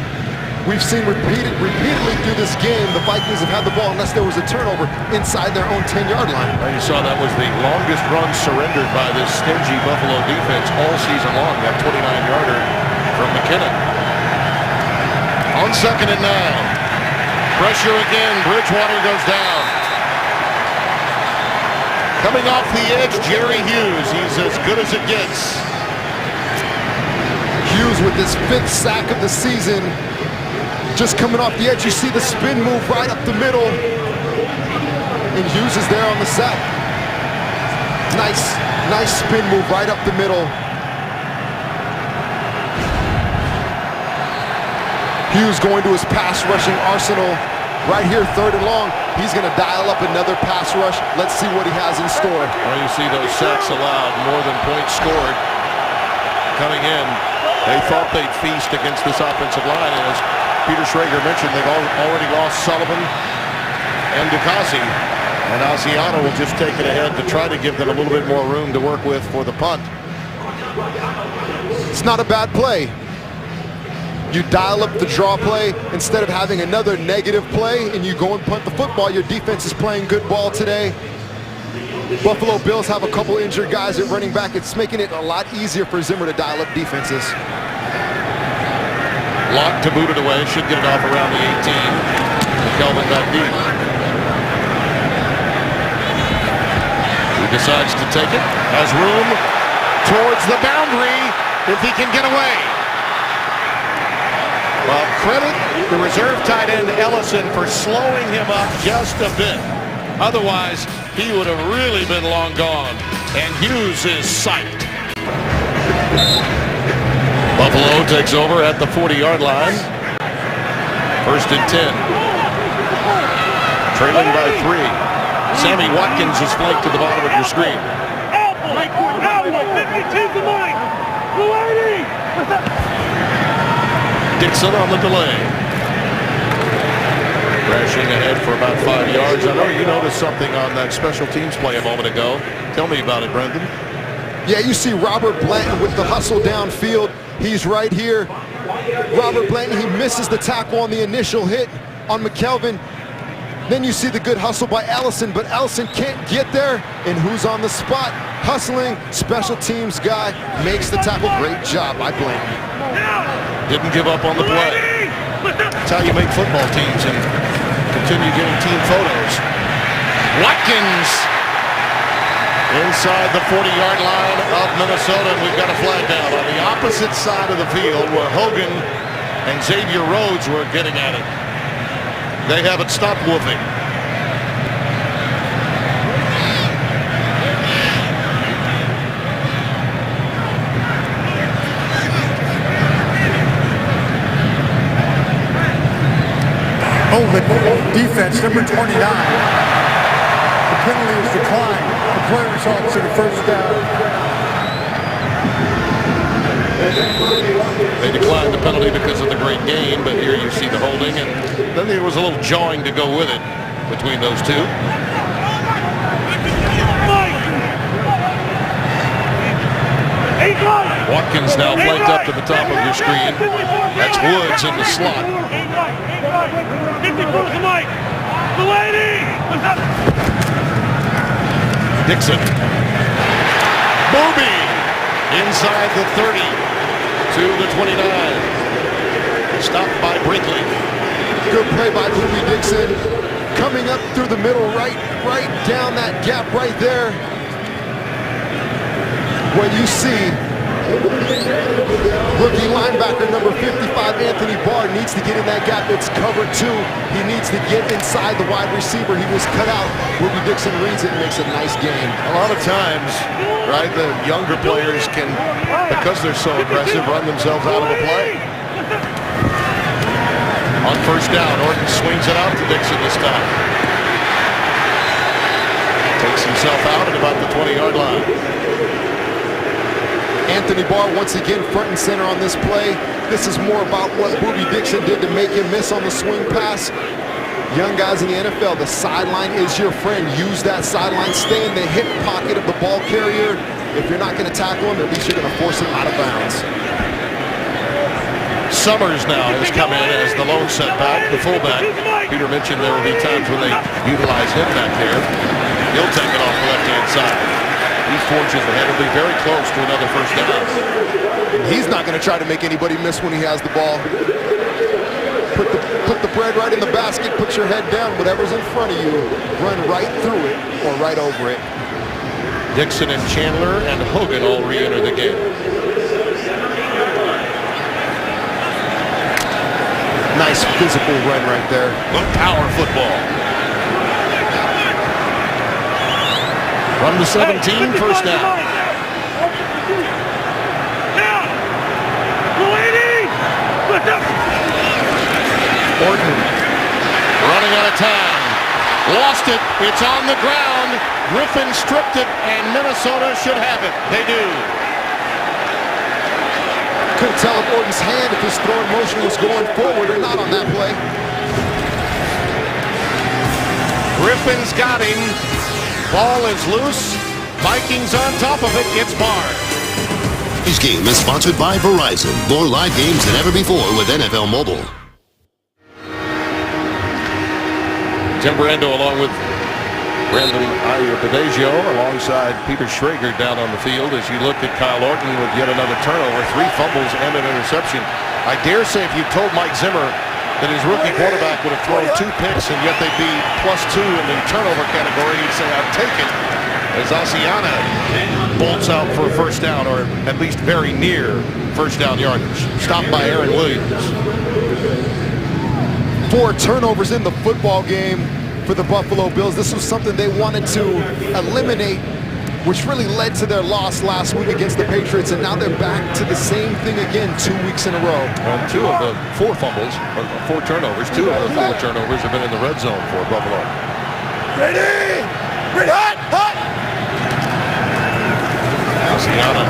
We've seen repeatedly through this game, the Vikings have had the ball unless there was a turnover inside their own 10-yard line. Well, you saw that was the longest run surrendered by this stingy Buffalo defense all season long, that 29-yarder from McKinnon. On 2nd and 9. Pressure again. Bridgewater goes down. Coming off the edge, Jerry Hughes. He's as good as it gets. Hughes with his 5th sack of the season. Just coming off the edge, you see the spin move right up the middle. And Hughes is there on the sack. Nice spin move right up the middle. Hughes going to his pass rushing arsenal. Right here, 3rd and long. He's going to dial up another pass rush. Let's see what he has in store. Well, you see those sacks allowed, more than points scored. Coming in, they thought they'd feast against this offensive line, and as Peter Schrager mentioned, they've already lost Sullivan and DeCossy, and Asiano will just take it ahead to try to give them a little bit more room to work with for the punt. It's not a bad play. You dial up the draw play instead of having another negative play, and you go and punt the football. Your defense is playing good ball today. Buffalo Bills have a couple injured guys at running back. It's making it a lot easier for Zimmer to dial up defenses. Lock to boot it away, should get it off around the 18. Kelvin back deep. He decides to take it. Has room towards the boundary if he can get away. Well, credit the reserve tight end Ellison for slowing him up just a bit. Otherwise, he would have really been long gone. And Hughes is psyched. Buffalo takes over at the 40-yard line. 1st and 10. Trailing by 3. Sammy Watkins is flanked to the bottom of your screen. Dixon on the delay. Crashing ahead for about 5 yards. I know you noticed something on that special teams play a moment ago. Tell me about it, Brendan. Yeah, you see Robert Blanton with the hustle downfield. He's right here. Robert Blanton, he misses the tackle on the initial hit on McKelvin. Then you see the good hustle by Ellison, but Ellison can't get there. And who's on the spot? Hustling, special teams guy, makes the tackle. Great job by Blanton. Didn't give up on the play. That's how you make football teams and continue getting team photos. Watkins inside the 40-yard line of Minnesota, and we've got a flag down on the opposite side of the field where Hogan and Xavier Rhodes were getting at it. They haven't stopped woofing. Oh, the defense, number 29. The penalty is declined. The play results in a 1st down. They declined the penalty because of the great game, but here you see the holding, and then there was a little jawing to go with it between those two. Watkins now flanked up to the top of your screen. That's Woods in the slot. Dixon. Booby inside the 30 to the 29. Stopped by Brinkley. Good play by Booby Dixon. Coming up through the middle, right down that gap right there. Where you see rookie linebacker number 55, Anthony Barr, needs to get in that gap. It's covered 2. He needs to get inside the wide receiver. He was cut out. Booby Dixon reads it and makes a nice gain. A lot of times, right, the younger players can, because they're so aggressive, run themselves out of a play. On 1st down, Orton swings it out to Dixon this time. Takes himself out at about the 20-yard line. Anthony Barr once again front and center on this play. This is more about what Booby Dixon did to make him miss on the swing pass. Young guys in the NFL, the sideline is your friend. Use that sideline. Stay in the hip pocket of the ball carrier. If you're not going to tackle him, at least you're going to force him out of bounds. Summers now has come in as the lone setback, the fullback. Peter mentioned there will be times when they utilize him back there. He'll take it off the left-hand side. He forges ahead. He'll be very close to another first down. And he's not going to try to make anybody miss when he has the ball. Put the bread right in the basket, put your head down, whatever's in front of you, run right through it or right over it. Dixon and Chandler and Hogan all re-enter the game. Nice physical run right there. Good power football. Run to 17, first down. Orton running out of time. Lost it. It's on the ground. Griffin stripped it, and Minnesota should have it. They do. Couldn't tell if Orton's hand, if his throwing motion was going forward or not on that play. Griffin's got him. Ball is loose. Vikings on top of it. It's barred. This game is sponsored by Verizon. More live games than ever before with NFL Mobile. Tim Brando along with Brandon Ayer-Badegio alongside Peter Schrager down on the field as you looked at Kyle Orton with yet another turnover, 3 fumbles and an interception. I dare say if you told Mike Zimmer that his rookie quarterback would have thrown 2 picks and yet they'd be +2 in the turnover category, he'd say, I'll take it. As Asiana bolts out for a first down, or at least very near first down yardage. Stopped by Aaron Williams. 4 turnovers in the football game for the Buffalo Bills. This was something they wanted to eliminate, which really led to their loss last week against the Patriots, and now they're back to the same thing again 2 weeks in a row. Well, 2 of the 4 fumbles, or 4 turnovers, 2 of the 4 turnovers have been in the red zone for Buffalo. Ready? Ready? Hot! Hot! Asiana,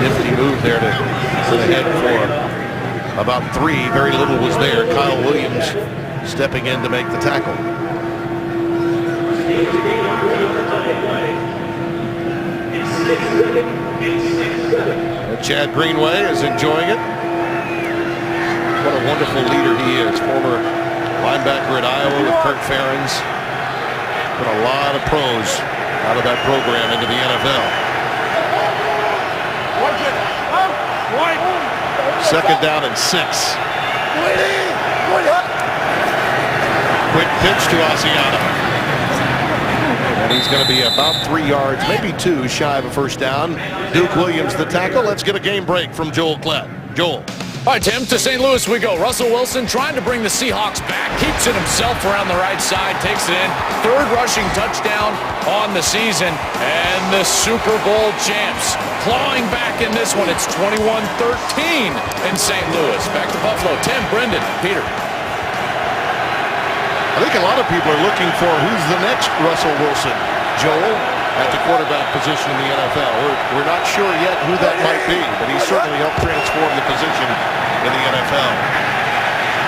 nifty move there to the head for about 3. Very little was there. Kyle Williams stepping in to make the tackle. Chad Greenway is enjoying it. What a wonderful leader he is. Former linebacker at Iowa with Kirk Ferentz. Put a lot of pros out of that program into the NFL. Second down and 6. Quick pitch to Asiana. And he's going to be about 3 yards, maybe 2 shy of a first down. Duke Williams the tackle. Let's get a game break from Joel Klett. Joel. All right, Tim, to St. Louis we go. Russell Wilson trying to bring the Seahawks back. Keeps it himself around the right side. Takes it in. 3rd rushing touchdown on the season. And the Super Bowl champs clawing back in this one. It's 21-13 in St. Louis. Back to Buffalo. Tim, Brendan, Peter. I think a lot of people are looking for who's the next Russell Wilson. Joel at the quarterback position in the NFL. We're not sure yet who that might be, but he certainly helped transform the position in the NFL.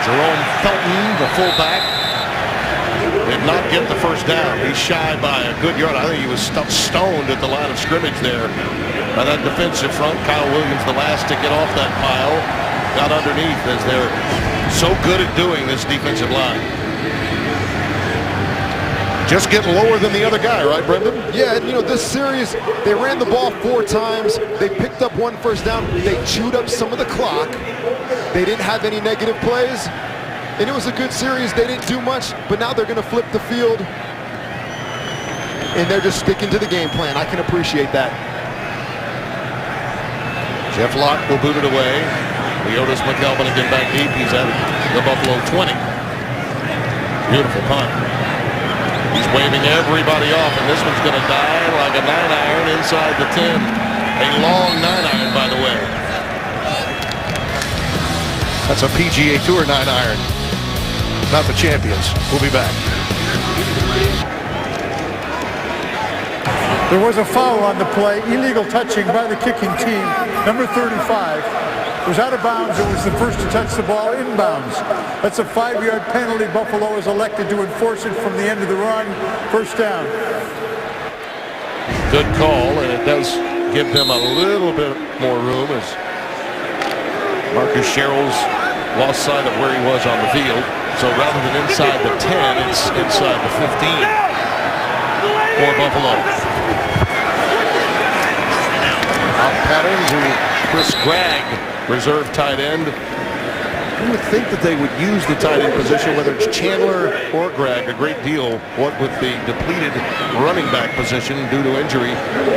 Jerome Felton, the fullback, did not get the first down. He's shy by a good yard. I think he was stoned at the line of scrimmage there by that defensive front. Kyle Williams, the last to get off that pile, got underneath as they're so good at doing this defensive line. Just getting lower than the other guy, right, Brendan? Yeah, and you know, this series, they ran the ball 4 times. They picked up 1 first down. They chewed up some of the clock. They didn't have any negative plays. And it was a good series. They didn't do much, but now they're going to flip the field. And they're just sticking to the game plan. I can appreciate that. Jeff Locke will boot it away. Leotis McElvin again back deep. He's at the Buffalo 20. Beautiful punt. He's waving everybody off, and this one's going to die like a 9-iron inside the 10. A long 9-iron, by the way. That's a PGA Tour 9-iron, not the champions. We'll be back. There was a foul on the play, illegal touching by the kicking team. Number 35 was out of bounds. It was the first to touch the ball inbounds. That's a 5-yard penalty. Buffalo has elected to enforce it from the end of the run. First down. Good call, and it does give them a little bit more room as Marcus Sherrill's lost sight of where he was on the field. So rather than inside the 10, it's inside the 15 for Buffalo. Out pattern to Chris Gregg, reserve tight end. You would think that they would use the tight end position, whether it's Chandler or Gregg, a great deal. What with the depleted running back position due to injury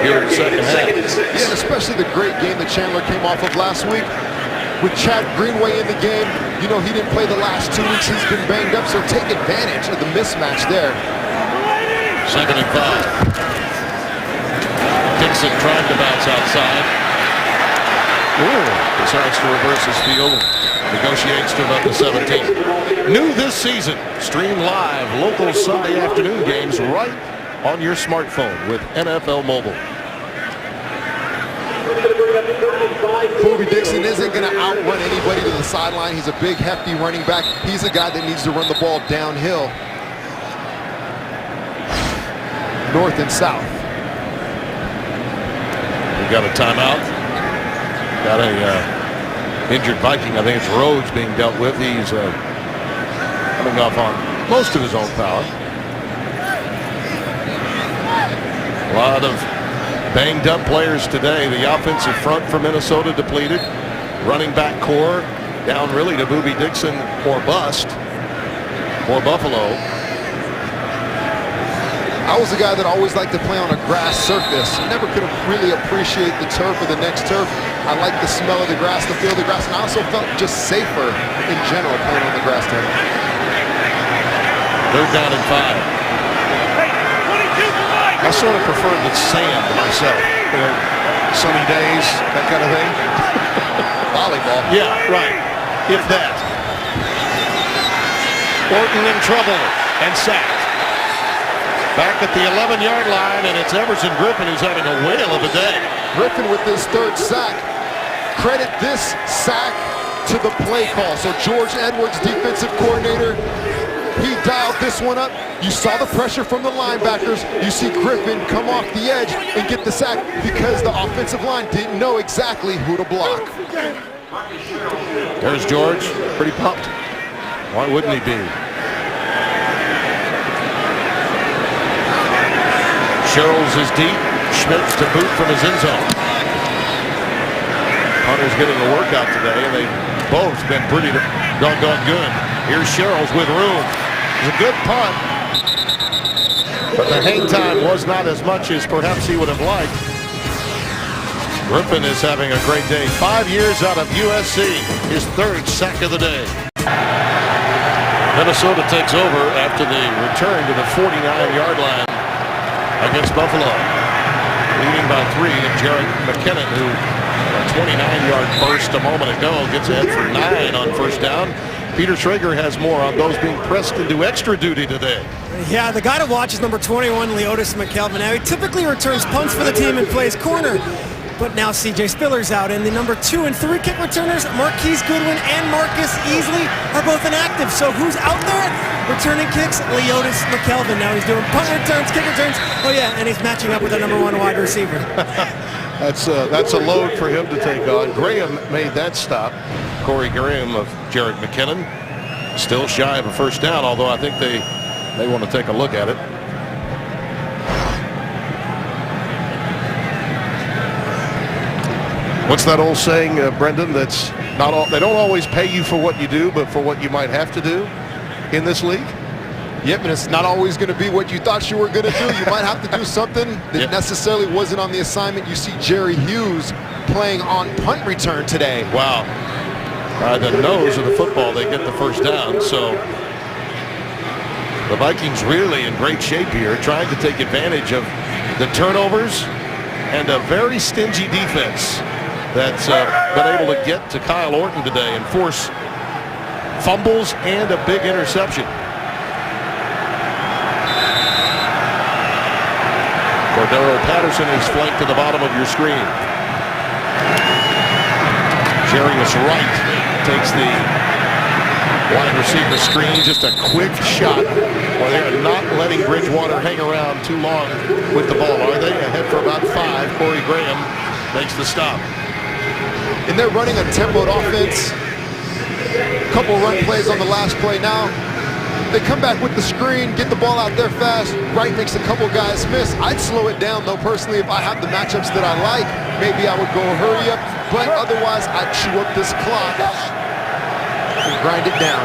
here in the second half. Yeah, and especially the great game that Chandler came off of last week. With Chad Greenway in the game, you know, he didn't play the last 2 weeks. He's been banged up, so take advantage of the mismatch there. 2nd and 5. Dixon trying to bounce outside. Decides to reverse his field. Negotiates to about the 17. New this season. Stream live local Sunday afternoon games right on your smartphone with NFL Mobile. Bobby Dixon isn't going to outrun anybody to the sideline. He's a big, hefty running back. He's a guy that needs to run the ball downhill. North and south. We got a timeout. Got a injured Viking. I think it's Rhodes being dealt with. He's coming off on most of his own power. A lot of banged up players today. The offensive front for Minnesota depleted. Running back core down really to Bobby Dixon or bust for Buffalo. I was a guy that always liked to play on a grass surface. Never could really appreciate the turf or the next turf. I liked the smell of the grass, the feel of the grass, and I also felt just safer in general playing on the grass turf. 3rd down and 5. I sort of prefer the sand myself. You know, sunny days, that kind of thing. Volleyball. Yeah, right. If that. Orton in trouble and sacked. Back at the 11-yard line, and it's Everson Griffin who's having a whale of a day. Griffin with his 3rd sack. Credit this sack to the play call. So George Edwards, defensive coordinator, he dialed this one up. You saw the pressure from the linebackers. You see Griffin come off the edge and get the sack because the offensive line didn't know exactly who to block. There's George, pretty pumped. Why wouldn't he be? Sherrills is deep. Schmitz to boot from his end zone. Hunter's getting a workout today, and they've both been pretty doggone good. Here's Sherrills with room. It's a good punt, but the hang time was not as much as perhaps he would have liked. Griffin is having a great day. 5 years out of USC, his 3rd sack of the day. Minnesota takes over after the return to the 49-yard line against Buffalo. Leading by 3, and Jerick McKinnon, who a 29-yard burst a moment ago, gets ahead for 9 on 1st down. Peter Schrager has more on those being pressed into extra duty today. Yeah, the guy to watch is number 21, Leotis McKelvin. Now, he typically returns punts for the team and plays corner. But now C.J. Spiller's out, and the number 2 and 3 kick returners, Marquise Goodwin and Marcus Easley, are both inactive. So who's out there returning kicks? Leotis McKelvin. Now he's doing punt returns, kick returns. Oh yeah, and he's matching up with the number 1 wide receiver. That's a load for him to take on. Graham made that stop. Corey Graham of Jerick McKinnon. Still shy of a 1st down, although I think they want to take a look at it. What's that old saying, Brendan? That's not all. They don't always pay you for what you do, but for what you might have to do in this league. Yep, and it's not always going to be what you thought you were going to do. You might have to do something that necessarily wasn't on the assignment. You see Jerry Hughes playing on punt return today. Wow. By the nose of the football, they get the 1st down. So the Vikings really in great shape here, trying to take advantage of the turnovers and a very stingy defense that's been able to get to Kyle Orton today and force fumbles and a big interception. Cordero Patterson is flanked to the bottom of your screen. Jarius Wright takes the Wide receiver screen, just a quick shot. Well, they're not letting Bridgewater hang around too long with the ball, are they? Ahead for about 5. Corey Graham makes the stop. And they're running a tempoed offense. Couple run plays on the last play now. They come back with the screen, get the ball out there fast. Wright makes a couple guys miss. I'd slow it down, though, personally, if I have the matchups that I like. Maybe I would go hurry up, but otherwise, I'd chew up this clock and grind it down.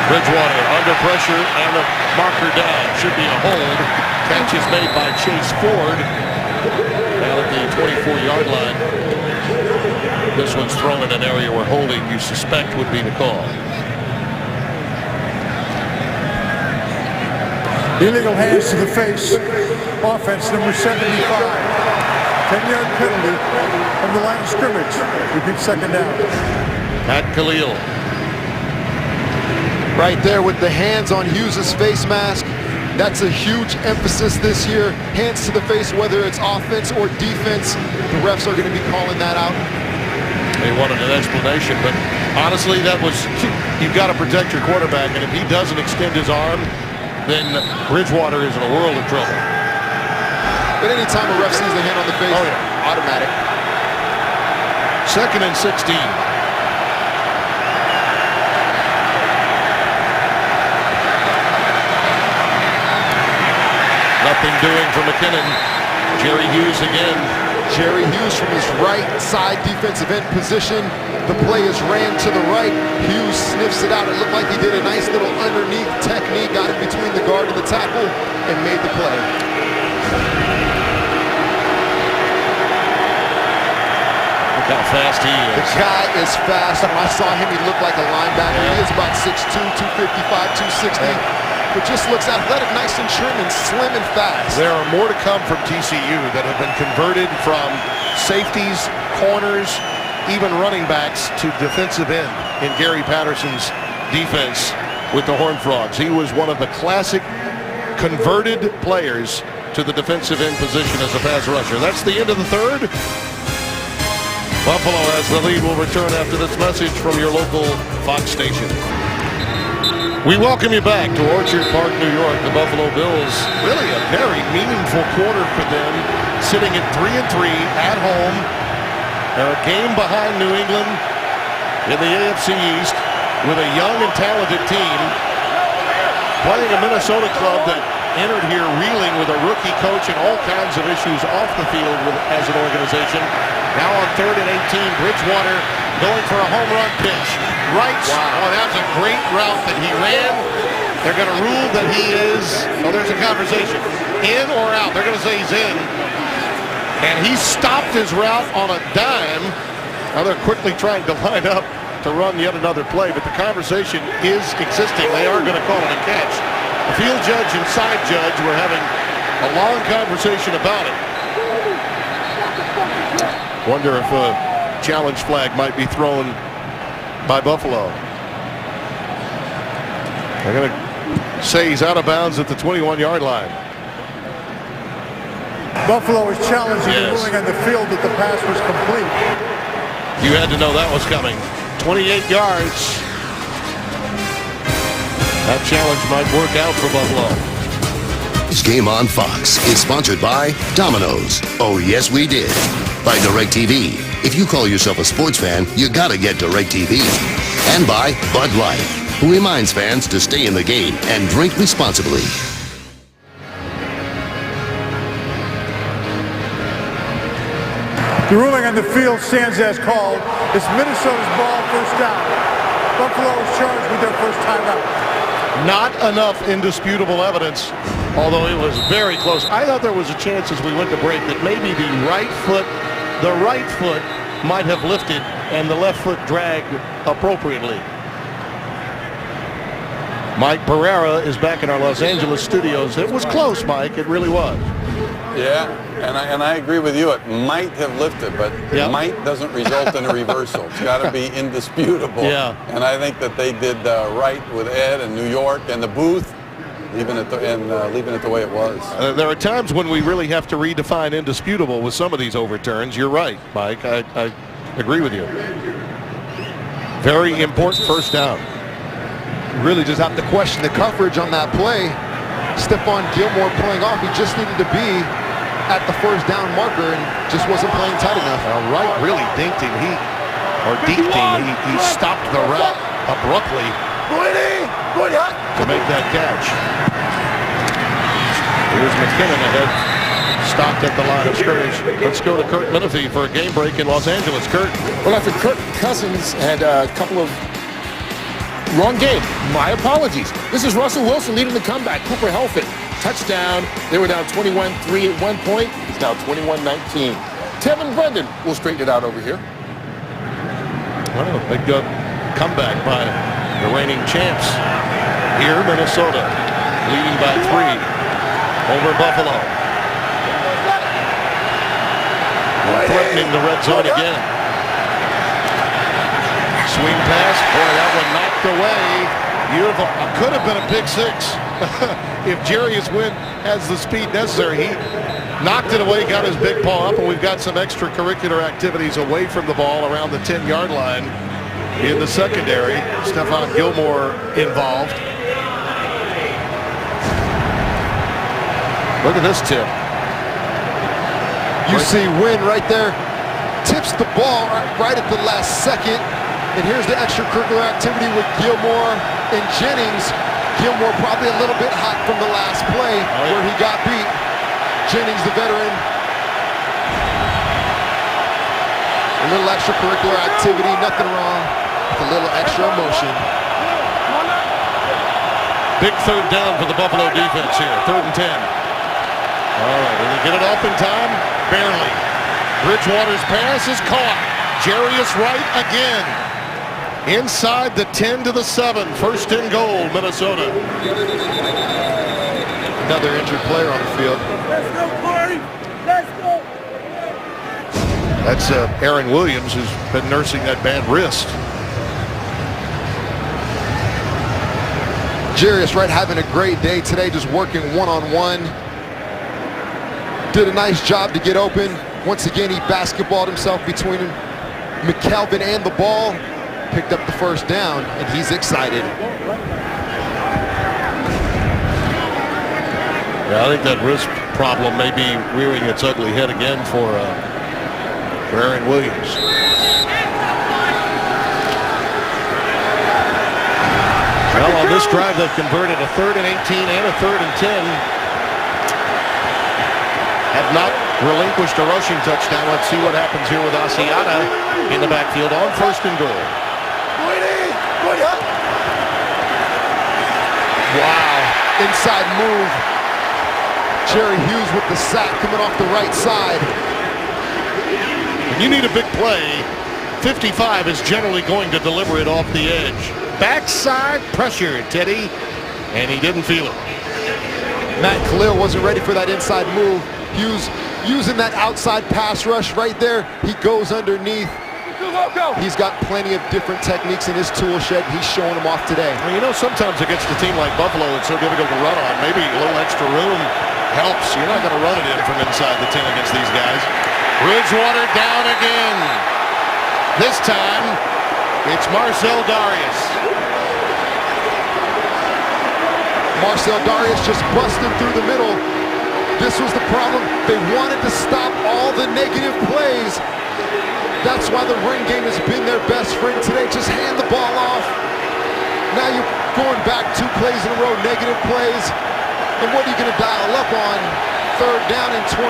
Bridgewater under pressure and a marker down. Should be a hold. Catch is made by Chase Ford down at the 24-yard line. This one's thrown in an area where holding you suspect would be the call. Illegal hands to the face. Offense number 75. 10-yard penalty from the line of scrimmage. Repeat second down. Pat Khalil. Right there with the hands on Hughes' face mask. That's a huge emphasis this year. Hands to the face, whether it's offense or defense. The refs are going to be calling that out. They wanted an explanation, but honestly, that was, you've got to protect your quarterback, and if he doesn't extend his arm, then Bridgewater is in a world of trouble. But anytime a ref sees the hand on the face, automatic. 2nd and 16. Nothing doing for McKinnon. Jerry Hughes again. Jerry Hughes from his right side defensive end position. The play is ran to the right. Hughes sniffs it out. It looked like he did a nice little underneath technique, got it between the guard and the tackle, and made the play. Look how fast he is. The guy is fast. When I saw him, he looked like a linebacker. He is about 6'2", 255, 260. But just looks athletic, nice and trim and slim and fast. There are more to come from TCU that have been converted from safeties, corners, even running backs to defensive end in Gary Patterson's defense with the Horned Frogs. He was one of the classic converted players to the defensive end position as a pass rusher. That's the end of the third. Buffalo has the lead. Will return after this message from your local Fox station. We welcome you back to Orchard Park, New York. The Buffalo Bills, really a very meaningful quarter for them, sitting at 3-3 at home. They're a game behind New England in the AFC East with a young and talented team, playing a Minnesota club that entered here reeling with a rookie coach and all kinds of issues off the field as an organization. Now on 3rd and 18, Bridgewater going for a home run pitch. Right. Wow. Oh, that was a great route that he ran. They're going to rule that he is, oh, there's a conversation, in or out. They're going to say he's in. And he stopped his route on a dime. Now they're quickly trying to line up to run yet another play, but the conversation is existing. They are going to call it a catch. The field judge and side judge were having a long conversation about it. Wonder if a challenge flag might be thrown by Buffalo. They're going to say he's out of bounds at the 21-yard line. Buffalo is challenging the ruling on the field that the pass was complete. You had to know that was coming. 28 yards. That challenge might work out for Buffalo. This game on Fox is sponsored by Domino's. Oh, yes, we did. By DirecTV. If you call yourself a sports fan, you gotta get DirecTV. And by Bud Light, who reminds fans to stay in the game and drink responsibly. The ruling on the field stands as called. It's Minnesota's ball, first down. Buffalo is charged with their first timeout. Not enough indisputable evidence, although it was very close. I thought there was a chance as we went to break that maybe the right foot might have lifted and the left foot dragged appropriately. Mike Barrera is back in our Los Angeles studios. It was close, Mike. It really was. Yeah, and I agree with you. It might have lifted, but might doesn't result in a reversal. It's got to be indisputable. Yeah. And I think that they did right with Ed and New York and the booth, leaving it the way it was. There are times when we really have to redefine indisputable with some of these overturns. You're right, Mike. I agree with you. Very important first down. Really just have to question the coverage on that play. Stephon Gilmore playing off. He just needed to be at the first down marker and just wasn't playing tight enough. Wright really dinked him. He stopped the route abruptly to make that catch. Here's McKinnon ahead, stopped at the line of scrimmage. Let's go to Kurt Menefee for a game break in Los Angeles. Kurt. Well, after Kirk Cousins had a couple of wrong game, my apologies. This is Russell Wilson leading the comeback. Cooper Helfet, touchdown. They were down 21-3 at one point. It's now 21-19. Tevin Brendan will straighten it out over here. Well, a big comeback by the reigning champs. Here, Minnesota leading by 3 over Buffalo. Threatening the red zone again. Swing pass. Boy, that one knocked away. Beautiful. Could have been a pick 6 if Jarius Wynn has the speed necessary. He knocked it away, got his big paw up, and we've got some extracurricular activities away from the ball around the 10-yard line in the secondary. Stephon Gilmore involved. Look at this tip. You see Wynn right there, tips the ball right at the last second. And here's the extracurricular activity with Gilmore and Jennings. Gilmore probably a little bit hot from the last play where he got beat. Jennings, the veteran. A little extracurricular activity, nothing wrong with a little extra emotion. Big third down for the Buffalo defense here, 3rd and 10. All right, will they get it off in time? Barely. Bridgewater's pass is caught. Jarius Wright again. Inside the 10 to the 7. 1st and goal, Minnesota. Another injured player on the field. Let's go, Corey! Let's go! That's Aaron Williams, who's been nursing that bad wrist. Jarius Wright having a great day today, just working one-on-one. Did a nice job to get open. Once again, he basketballed himself between McKelvin and the ball. Picked up the first down, and he's excited. Yeah, I think that wrist problem may be rearing its ugly head again for Aaron Williams. Well, on this drive, they've converted a 3rd and 18 and a 3rd and 10. Have not relinquished a rushing touchdown. Let's see what happens here with Asiata in the backfield on 1st and goal. Wow, inside move. Jerry Hughes with the sack coming off the right side. When you need a big play, 55 is generally going to deliver it off the edge. Backside pressure, Teddy, and he didn't feel it. Matt Khalil wasn't ready for that inside move. Hughes using that outside pass rush right there. He goes underneath. He's got plenty of different techniques in his tool shed. He's showing them off today. Well, you know, sometimes against a team like Buffalo, it's so difficult to run on. Maybe a little extra room helps. You're not going to run it in from inside the 10 against these guys. Bridgewater down again. This time, it's Marcel Darius. Marcel Darius just busted through the middle. This was the problem. They wanted to stop all the negative plays. That's why the run game has been their best friend today. Just hand the ball off. Now you're going back 2 plays in a row, negative plays. And what are you going to dial up on? 3rd down and 24.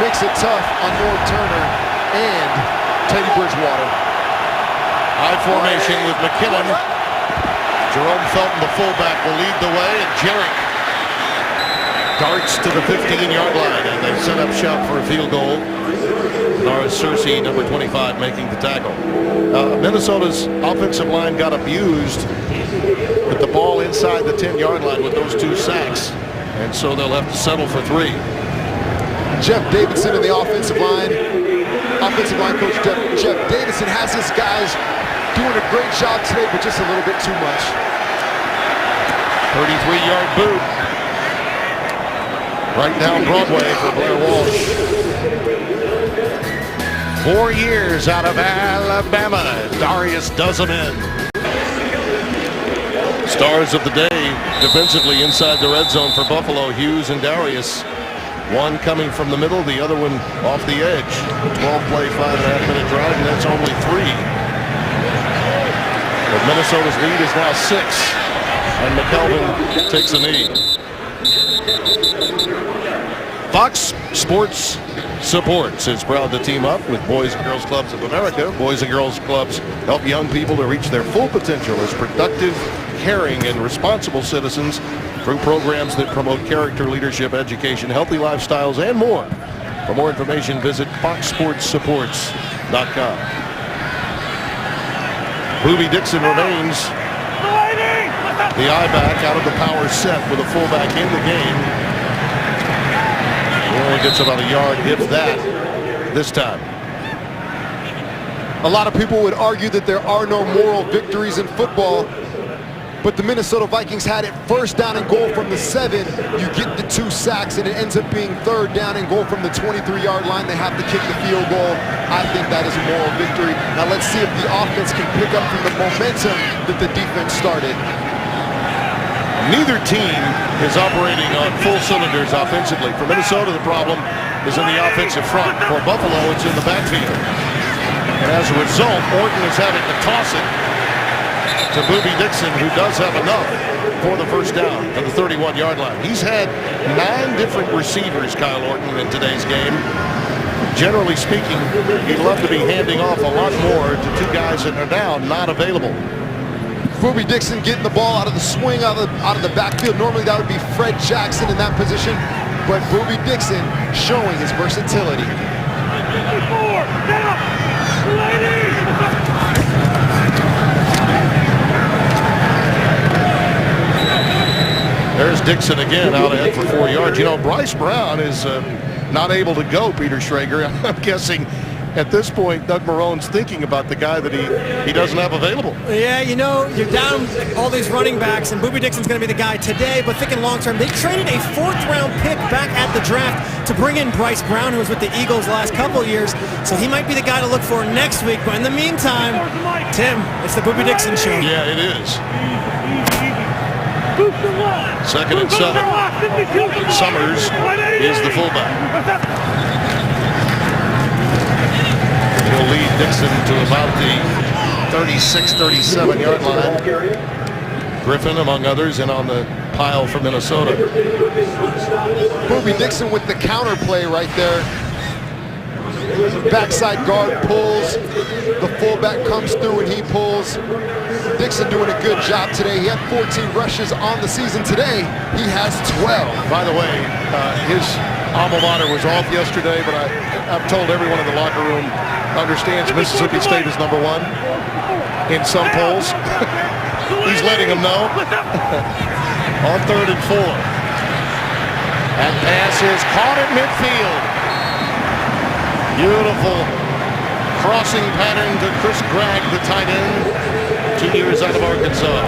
Makes it tough on Norm Turner and Teddy Bridgewater. High formation with McKinnon. Jerome Felton, the fullback, will lead the way, and Jarrett darts to the 15-yard line, and they set up shop for a field goal. Norris Searcy, number 25, making the tackle. Minnesota's offensive line got abused with the ball inside the 10-yard line with those 2 sacks, and so they'll have to settle for 3. Jeff Davidson in the offensive line coach Jeff Davidson has his guys doing a great job today, but just a little bit too much. 33-yard boot. Right down Broadway for Blair Walsh. 4 years out of Alabama. Darius does them in. Stars of the day defensively inside the red zone for Buffalo, Hughes and Darius. One coming from the middle, the other one off the edge. 12-play, 5.5-minute drive, and that's only 3. But Minnesota's lead is now 6, and McKelvin takes a knee. Fox Sports Supports is proud to team up with Boys and Girls Clubs of America. Boys and Girls Clubs help young people to reach their full potential as productive, caring, and responsible citizens through programs that promote character, leadership, education, healthy lifestyles, and more. For more information, visit foxsportsupports.com. Boobie Dixon remains the I-back out of the power set with a fullback in the game. He only gets about a yard, if that, this time. A lot of people would argue that there are no moral victories in football, but the Minnesota Vikings had it first down and goal from the 7. You get the 2 sacks, and it ends up being third down and goal from the 23-yard line. They have to kick the field goal. I think that is a moral victory. Now let's see if the offense can pick up from the momentum that the defense started. Neither team is operating on full cylinders offensively. For Minnesota, the problem is in the offensive front. For Buffalo, it's in the backfield. And as a result, Orton is having to toss it to Boobie Dixon, who does have enough for the first down to the 31-yard line. He's had 9 different receivers, Kyle Orton, in today's game. Generally speaking, he'd love to be handing off a lot more to 2 guys that are now not available. Boobie Dixon getting the ball out of the swing, out of the backfield. Normally that would be Fred Jackson in that position, but Boobie Dixon showing his versatility. There's Dixon again out ahead for 4 yards. You know, Bryce Brown is not able to go, Peter Schrager. I'm guessing at this point, Doug Marone's thinking about the guy that he doesn't have available. Yeah, you know, you're down all these running backs, and Boobie Dixon's going to be the guy today, but thinking long-term, they traded a 4th-round pick back at the draft to bring in Bryce Brown, who was with the Eagles the last couple of years, so he might be the guy to look for next week. But in the meantime, Tim, it's the Boobie Dixon show. Yeah, it is. 2nd and 7. Summers is the fullback. He'll lead Dixon to about the 36, 37-yard line. Griffin, among others, and on the pile for Minnesota. Boobie Dixon with the counter play right there. Backside guard pulls. The fullback comes through and he pulls. Dixon doing a good job today. He had 14 rushes on the season. Today, he has 12. By the way, his alma mater was off yesterday, but I've told everyone in the locker room understands Mississippi State is number 1 in some polls. He's letting them know. On 3rd and 4. That pass is caught at midfield. Beautiful crossing pattern to Chris Gregg, the tight end, 2 years out of Arkansas.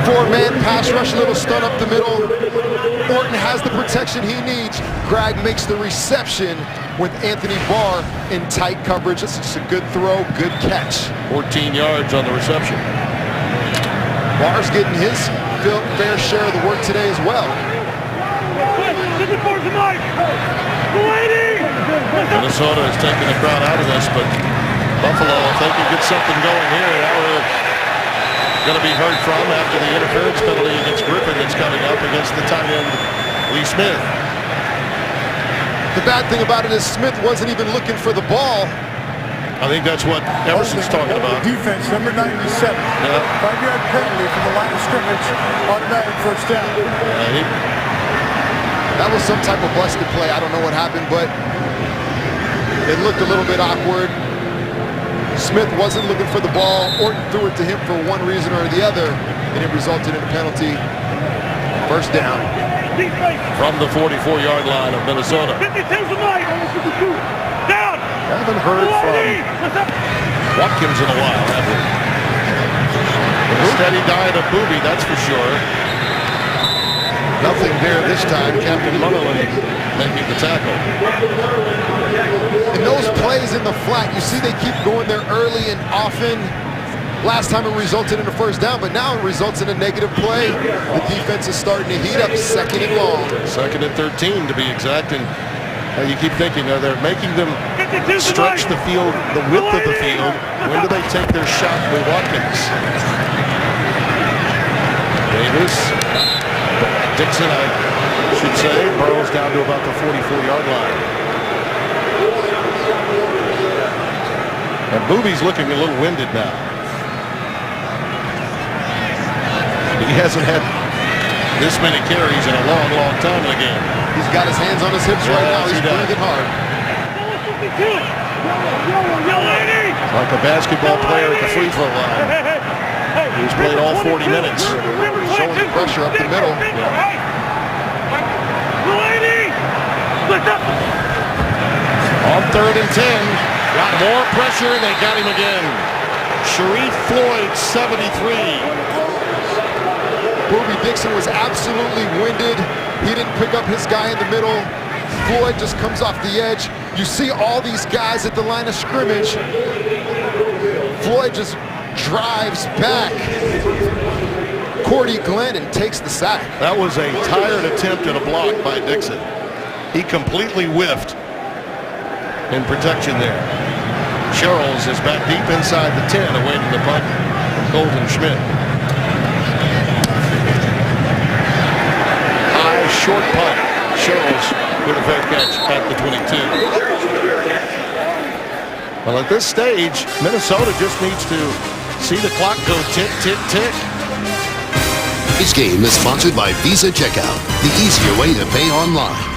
4-man pass rush, a little stun up the middle. Orton has the protection he needs. Gregg makes the reception with Anthony Barr in tight coverage. This is a good throw, good catch. 14 yards on the reception. Barr's getting his fair share of the work today as well. Minnesota is taking the crowd out of this, but Buffalo, if they can get something going here, now we're going to be heard from after the interference penalty against Griffin that's coming up against the tight end, Lee Smith. The bad thing about it is Smith wasn't even looking for the ball. I think that's what Emerson's talking about. Defense, number 97. Yeah. 5-yard penalty from the line of scrimmage. Automatic first down. That was some type of busted play. I don't know what happened, but it looked a little bit awkward. Smith wasn't looking for the ball. Orton threw it to him for one reason or the other, and it resulted in a penalty. First down. From the 44-yard line of Minnesota. Haven't heard from Watkins in a while, have we? A steady diet of Boobie, that's for sure. Nothing there this time. Captain Mullerley making the tackle. In those plays in the flat, you see they keep going there early and often. Last time it resulted in a first down, but now it results in a negative play. The defense is starting to heat up. 2nd and long. 2nd and 13 to be exact. And you keep thinking, they're making them stretch the field, the width of the field. When do they take their shot with Watkins? Davis. Dixon, I should say, burrows down to about the 44-yard line. And Booby's looking a little winded now. He hasn't had this many carries in a long, long time in the game. He's got his hands on his hips right now. He's breathing hard. Like a basketball player at the free throw line. He's played all 40 minutes. Showing pressure up the middle. On 3rd and 10. Got more pressure. They got him again. Sharif Floyd, 73. Booby Dixon was absolutely winded. He didn't pick up his guy in the middle. Floyd just comes off the edge. You see all these guys at the line of scrimmage. Floyd just drives back. Cordy Glennon takes the sack. That was a tired attempt at a block by Dixon. He completely whiffed in protection there. Charles is back deep inside the 10, awaiting the punt. Golden Schmidt. High, short punt. Charles with a fair catch at the 22. Well, at this stage, Minnesota just needs to see the clock go tick, tick, tick. This game is sponsored by Visa Checkout, the easier way to pay online.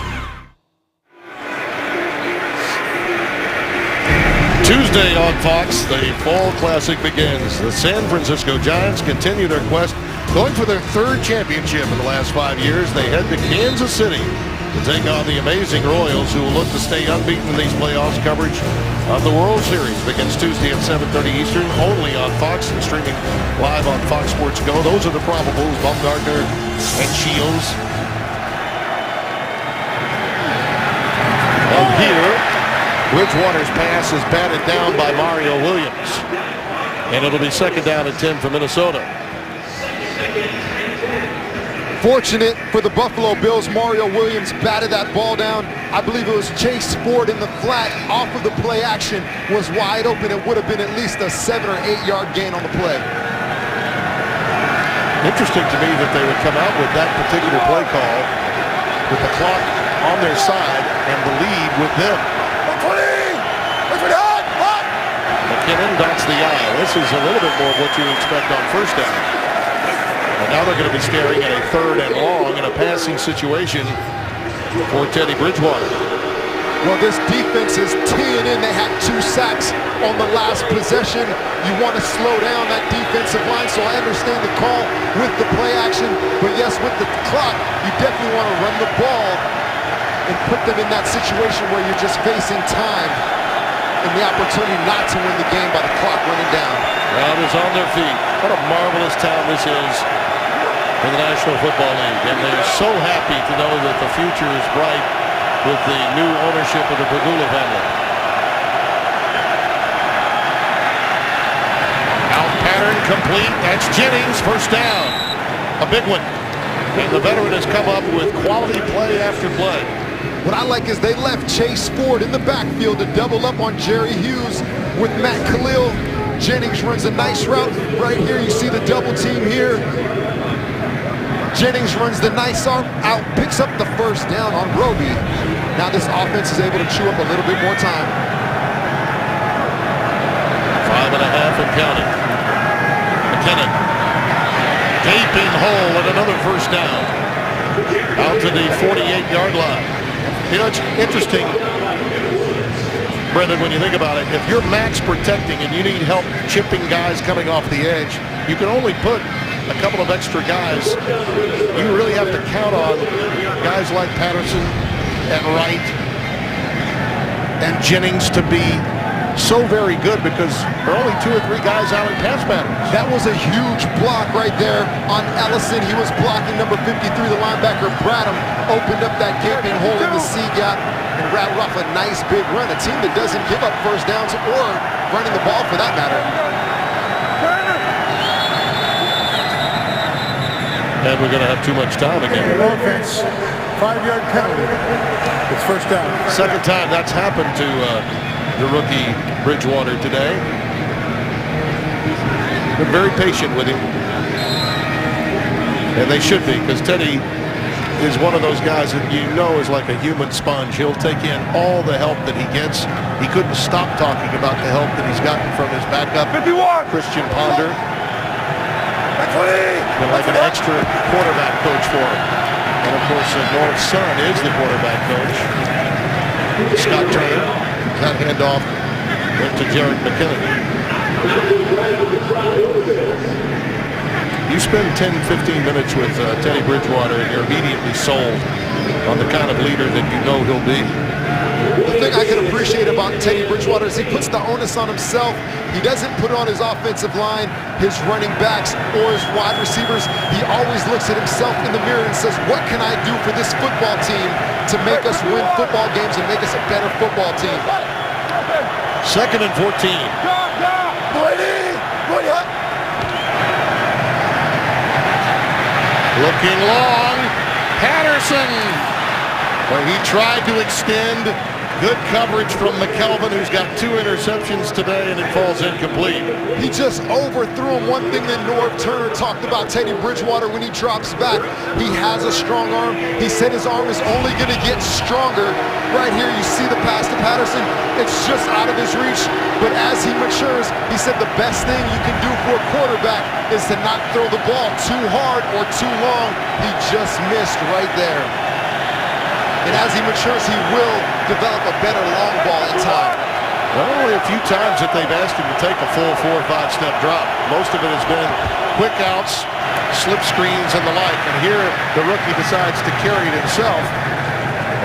Tuesday on Fox, the Fall Classic begins. The San Francisco Giants continue their quest, going for their 3rd championship in the last 5 years. They head to Kansas City to take on the amazing Royals, who will look to stay unbeaten in these playoffs. Coverage of the World Series begins Tuesday at 7:30 Eastern, only on Fox and streaming live on Fox Sports Go. Those are the probables, Baumgartner and Shields. And here, Bridgewater's pass is batted down by Mario Williams. And it'll be 2nd down and 10 for Minnesota. Fortunate for the Buffalo Bills, Mario Williams batted that ball down. I believe it was Chase Ford in the flat off of the play action, was wide open. It would have been at least a 7 or 8 yard gain on the play. Interesting to me that they would come out with that particular play call with the clock on their side and the lead with them. McKinnon dots the I. This is a little bit more of what you expect on 1st down. And now they're going to be staring at a 3rd and long in a passing situation for Teddy Bridgewater. Well, this defense is teeing in. They had 2 sacks on the last possession. You want to slow down that defensive line, so I understand the call with the play action. But yes, with the clock, you definitely want to run the ball and put them in that situation where you're just facing time and the opportunity not to win the game by the clock running down. Crowd is on their feet. What a marvelous town this is for the National Football League. And they're so happy to know that the future is bright with the new ownership of the Pagula family. Out pattern complete. That's Jennings, 1st down. A big one. And the veteran has come up with quality play after play. What I like is they left Chase Ford in the backfield to double up on Jerry Hughes with Matt Khalil. Jennings runs a nice route right here. You see the double team here. Jennings runs the nice out, picks up the 1st down on Roby. Now this offense is able to chew up a little bit more time. 5.5 and counting. McKinnon. Gaping hole at another 1st down. Out to the 48-yard line. You know, it's interesting, Brendan, when you think about it, if you're max protecting and you need help chipping guys coming off the edge, you can only put a couple of extra guys. You really have to count on guys like Patterson and Wright and Jennings to be so very good because there are only 2 or 3 guys out in pass patterns. That was a huge block right there on Ellison. He was blocking number 53, the linebacker. Bradham opened up that gaping hole in the C gap and rattled off a nice big run. A team that doesn't give up first downs or running the ball for that matter. And we're going to have too much time again. Offense, 5-yard penalty. It's first down. Second time that's happened to the rookie Bridgewater today. They're very patient with him. And they should be, because Teddy is one of those guys that you know is like a human sponge. He'll take in all the help that he gets. He couldn't stop talking about the help that he's gotten from his backup, Christian Ponder. Been like an extra quarterback coach for him. And of course, North's son is the quarterback coach. Scott Turner. That handoff went to Jared McKinnon. You spend 10-15 minutes with Teddy Bridgewater and you're immediately sold on the kind of leader that you know he'll be. The thing I can appreciate about Teddy Bridgewater is he puts the onus on himself. He doesn't put on his offensive line, his running backs, or his wide receivers. He always looks at himself in the mirror and says, what can I do for this football team to make us win football games and make us a better football team? 2nd and 14. Looking long. Patterson. Well, he tried to extend. Good coverage from McKelvin, who's got 2 interceptions today, and it falls incomplete. He just overthrew him. One thing that Norv Turner talked about Teddy Bridgewater when he drops back. He has a strong arm. He said his arm is only going to get stronger. Right here, you see the pass to Patterson. It's just out of his reach. But as he matures, he said the best thing you can do for a quarterback is to not throw the ball too hard or too long. He just missed right there. And as he matures, he will develop a better long ball in time. Well, only a few times that they've asked him to take a full 4 or 5 step drop. Most of it has been quick outs, slip screens, and the like. And here, the rookie decides to carry it himself.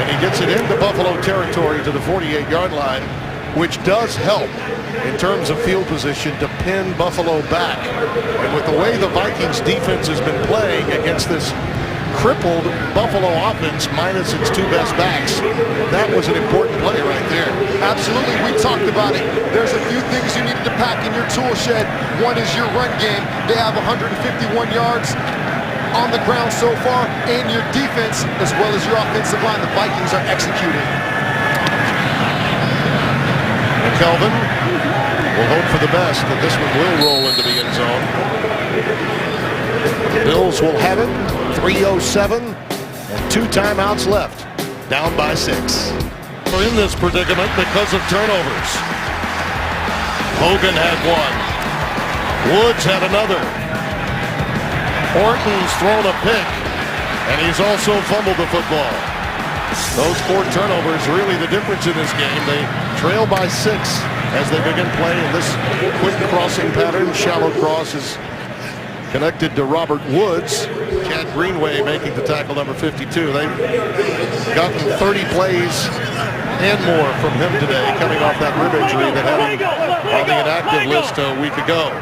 And he gets it into Buffalo territory to the 48-yard line, which does help in terms of field position to pin Buffalo back. And with the way the Vikings defense has been playing against this crippled Buffalo offense minus its 2 best backs, that was an important play right there. Absolutely, we talked about it. There's a few things you needed to pack in your tool shed. One is your run game. They have 151 yards on the ground so far, and your defense as well as your offensive line. The Vikings are executing. McKelvin will hope for the best that this one will roll into the end zone. The Bills will have it. 3:07 and 2 timeouts left. Down by 6. We're in this predicament because of turnovers. Hogan had 1. Woods had another. Orton's thrown a pick, and he's also fumbled the football. Those 4 turnovers really the difference in this game. They trail by 6 as they begin play, and this quick crossing pattern, shallow cross, is connected to Robert Woods. Chad Greenway making the tackle, number 52. They've gotten 30 plays and more from him today, coming off that rib injury that had him on the inactive list a week ago.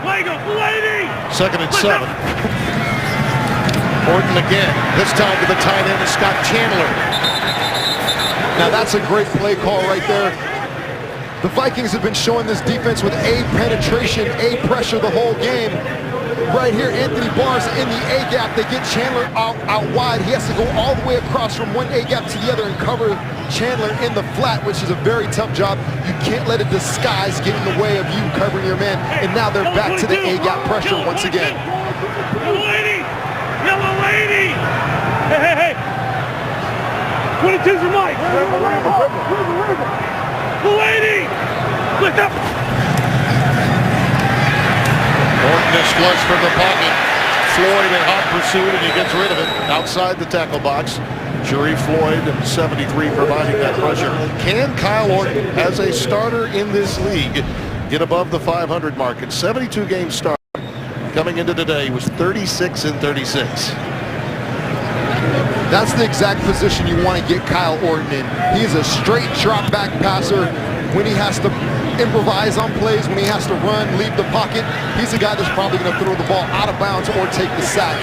2nd and 7. Orton again, this time to the tight end, Scott Chandler. Now that's a great play call right there. The Vikings have been showing this defense with A penetration, A pressure the whole game. Right here, Anthony Barr's in the A gap. They get Chandler out wide. He has to go all the way across from one A gap to the other and cover Chandler in the flat, which is a very tough job. You can't let a disguise get in the way of you covering your man. And now they're back to the A gap pressure once again. Yellow lady! Yellow lady! Hey! 22 for Mike! The lady! Lift up! Orton is flushed from the pocket. Floyd in hot pursuit, and he gets rid of it outside the tackle box. Sharif Floyd, 73, providing that pressure. Can Kyle Orton, as a starter in this league, get above the 500 mark? In 72 games start, coming into today, he was 36 and 36. That's the exact position you want to get Kyle Orton in. He's a straight drop back passer. When he has to improvise on plays when he has to run, leave the pocket. He's the guy that's probably going to throw the ball out of bounds or take the sack.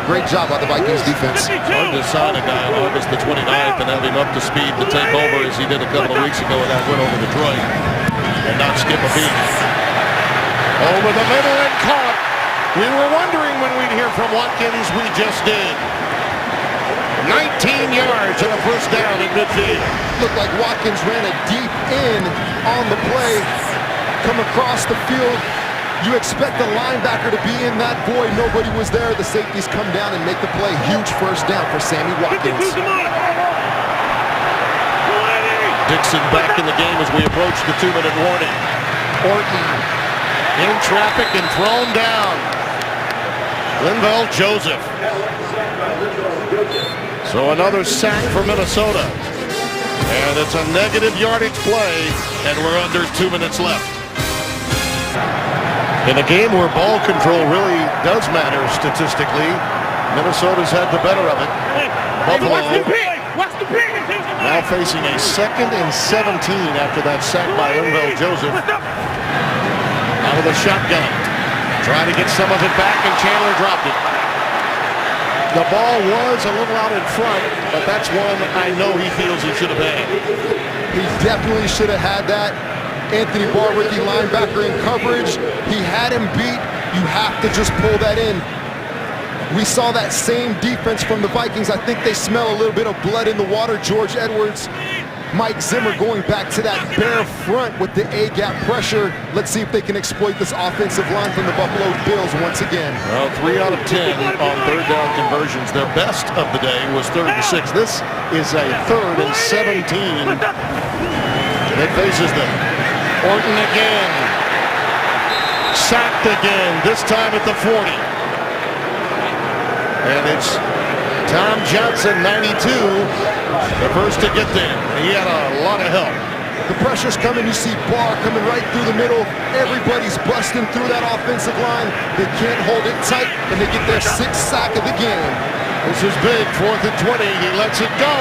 Great job by the Vikings defense. Hard to sign a guy on August the 29th and have him up to speed to take over as he did a couple of weeks ago with that win over Detroit and not skip a beat. Over the middle and caught. We were wondering when we'd hear from Watkins. We just did. 19 yards and a first down in midfield. Looked like Watkins ran a deep in on the play. Come across the field. You expect the linebacker to be in that void. Nobody was there. The safeties come down and make the play. Huge first down for Sammy Watkins. Dixon back in the game as we approach the 2-minute warning. Orton in traffic and thrown down. Linval Joseph. So another sack for Minnesota. And it's a negative yardage play, and we're under 2 minutes left. In a game where ball control really does matter statistically, Minnesota's had the better of it. Buffalo now facing a 2nd and 17 after that sack by Linval Joseph. Out of the shotgun. Trying to get some of it back, and Chandler dropped it. The ball was a little out in front, but that's one I know he feels he should have had. He definitely should have had that. Anthony Barr, rookie linebacker in coverage. He had him beat. You have to just pull that in. We saw that same defense from the Vikings. I think they smell a little bit of blood in the water. George Edwards, Mike Zimmer going back to that bare front with the A-gap pressure. Let's see if they can exploit this offensive line from the Buffalo Bills once again. Well, 3 out of 10 on third down conversions. Their best of the day was 3rd and 6. This is a 3rd and 17 that faces them. Orton again. Sacked again, this time at the 40. And it's Tom Johnson, 92, the first to get there. He had a lot of help. The pressure's coming. You see Barr coming right through the middle. Everybody's busting through that offensive line. They can't hold it tight, and they get their 6th sack of the game. This is big, 4th and 20. He lets it go.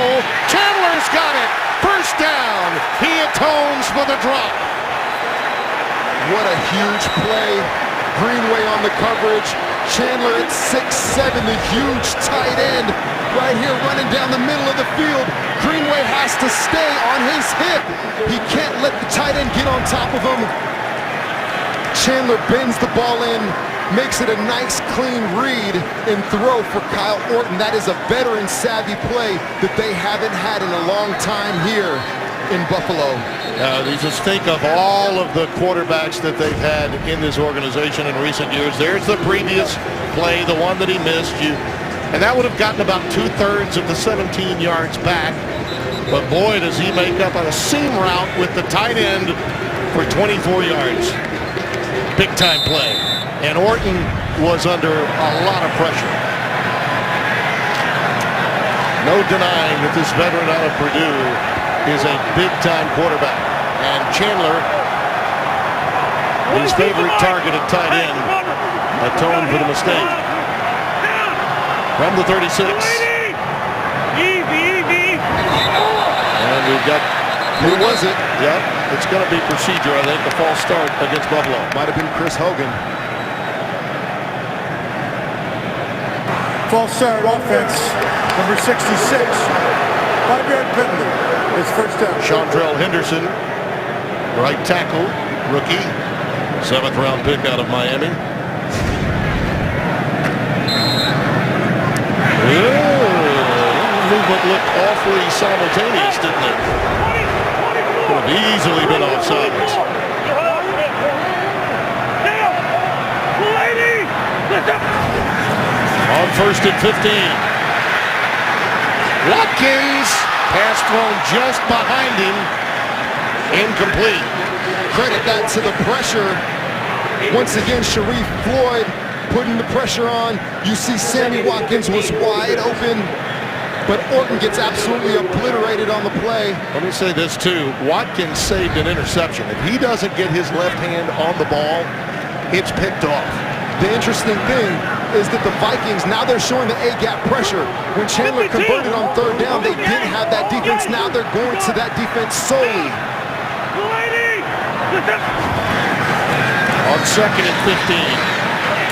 Chandler's got it. First down. He atones for the drop. What a huge play. Greenway on the coverage. Chandler at 6'7", the huge tight end right here running down the middle of the field. Greenway has to stay on his hip. He can't let the tight end get on top of him. Chandler bends the ball in, makes it a nice clean read and throw for Kyle Orton. That is a veteran savvy play that they haven't had in a long time here in Buffalo. You just think of all of the quarterbacks that they've had in this organization in recent years. There's the previous play, the one that he missed. And that would have gotten about 2/3 of the 17 yards back. But boy, does he make up on a seam route with the tight end for 24 yards. Big time play. And Orton was under a lot of pressure. No denying that this veteran out of Purdue is a big-time quarterback. And Chandler, his favorite target at tight end, atoned for the mistake. From the 36. And we've got... Who was it? Yep, it's going to be procedure, I think, the false start against Buffalo. Might have been Chris Hogan. False start offense, number 66. 5-yard penalty. It's first down. Chantrell Henderson, right tackle, rookie, 7th round pick out of Miami. Movement looked awfully simultaneous, didn't it? Could have easily been offsides. On 1st and 15. Watkins, pass thrown just behind him, incomplete. Credit that to the pressure. Once again, Sharif Floyd putting the pressure on. You see Sammy Watkins was wide open, but Orton gets absolutely obliterated on the play. Let me say this too. Watkins saved an interception. If he doesn't get his left hand on the ball, it's picked off. The interesting thing is that the Vikings, now they're showing the A-gap pressure. When Chandler converted on 3rd down, they didn't have that defense. Now they're going to that defense solely. On 2nd and 15.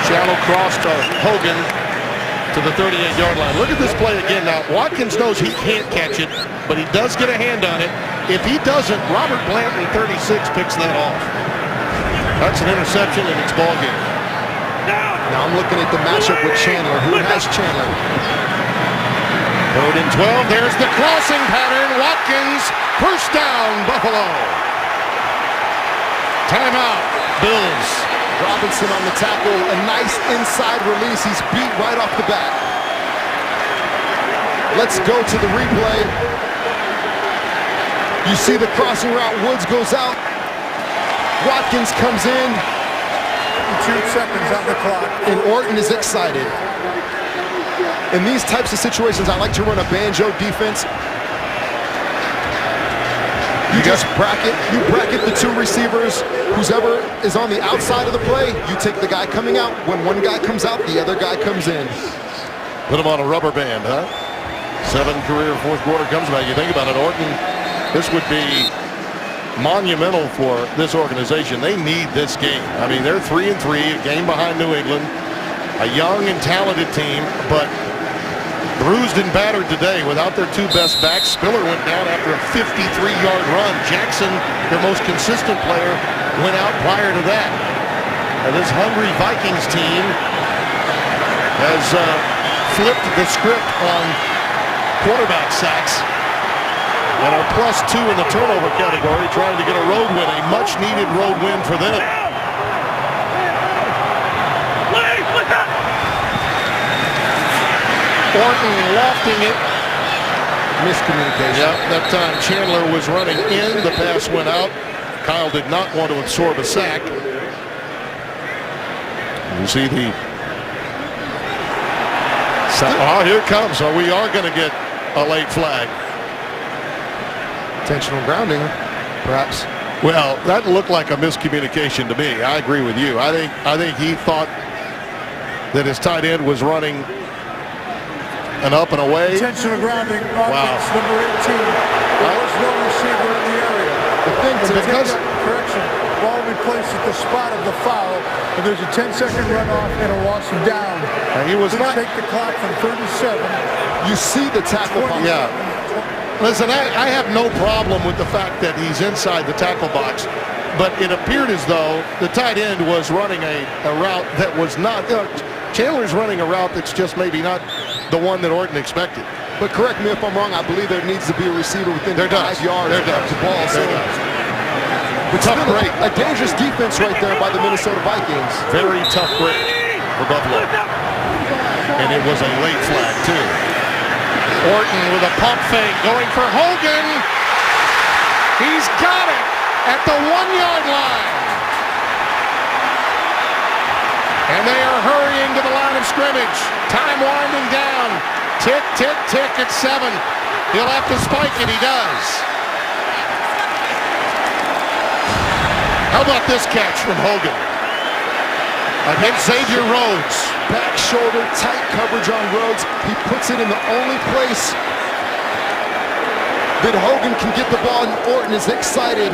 Shallow cross to Hogan to the 38-yard line. Look at this play again now. Watkins knows he can't catch it, but he does get a hand on it. If he doesn't, Robert Blanton, 36, picks that off. That's an interception, and it's ball game. Now I'm looking at the matchup with Chandler. Who has Chandler? 3rd and 12. There's the crossing pattern. Watkins, first down, Buffalo. Timeout, Bills. Robinson on the tackle. A nice inside release. He's beat right off the bat. Let's go to the replay. You see the crossing route. Woods goes out. Watkins comes in. 2 seconds on the clock. And Orton is excited. In these types of situations, I like to run a banjo defense. You just bracket the 2 receivers. Whoever is on the outside of the play, you take the guy coming out. When one guy comes out, the other guy comes in. Put him on a rubber band, huh? 7 career fourth quarter comes back. You think about it, Orton, this would be monumental for this organization. They need this game. I mean, they're 3-3, a game behind New England, a young and talented team, but bruised and battered today without their 2 best backs. Spiller went down after a 53-yard run. Jackson, their most consistent player, went out prior to that. And this hungry Vikings team has flipped the script on quarterback sacks and are +2 in the turnover category, trying to get a road win, a much-needed road win for them. Orton lofting it. Miscommunication. Yep, that time Chandler was running in. The pass went out. Kyle did not want to absorb a sack. You see the... Oh, here it comes. So we are going to get a late flag. Intentional grounding, perhaps. Well, that looked like a miscommunication to me. I agree with you. I think he thought that his tight end was running an up and away. Intentional grounding. Offense number 18. There was no receiver in the area. The thing is, because correction, ball will be placed at the spot of the foul, and there's a 10-second runoff and a loss of down. And he was not. Take the clock from 37. You see the tackle. Yeah. Listen, I have no problem with the fact that he's inside the tackle box, but it appeared as though the tight end was running a route that was not. Chandler's running a route that's just maybe not the one that Orton expected. But correct me if I'm wrong, I believe there needs to be a receiver within 5 yards of the ball. But tough break. A dangerous defense right there by the Minnesota Vikings. Very tough break for Buffalo. And it was a late flag, too. Orton with a pump fake going for Hogan. He's got it at the 1-yard line. And they are hurrying to the line of scrimmage. Time winding down. Tick, tick, tick at 7. He'll have to spike it. He does. How about this catch from Hogan? Against Xavier Rhodes. Back shoulder, tight coverage on Rhodes. He puts it in the only place that Hogan can get the ball, and Orton is excited.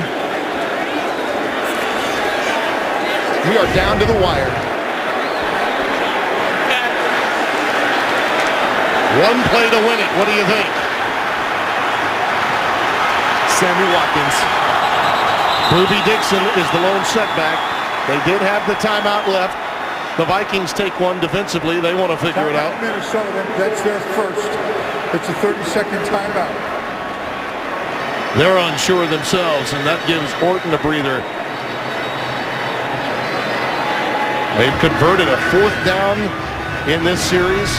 We are down to the wire. One play to win it. What do you think? Sammy Watkins. Ruby Dixon is the lone setback. They did have the timeout left. The Vikings take one defensively. They want to figure it out. Minnesota, that's their first. It's a 30-second timeout. They're unsure themselves, and that gives Orton a breather. They've converted a 4th down in this series.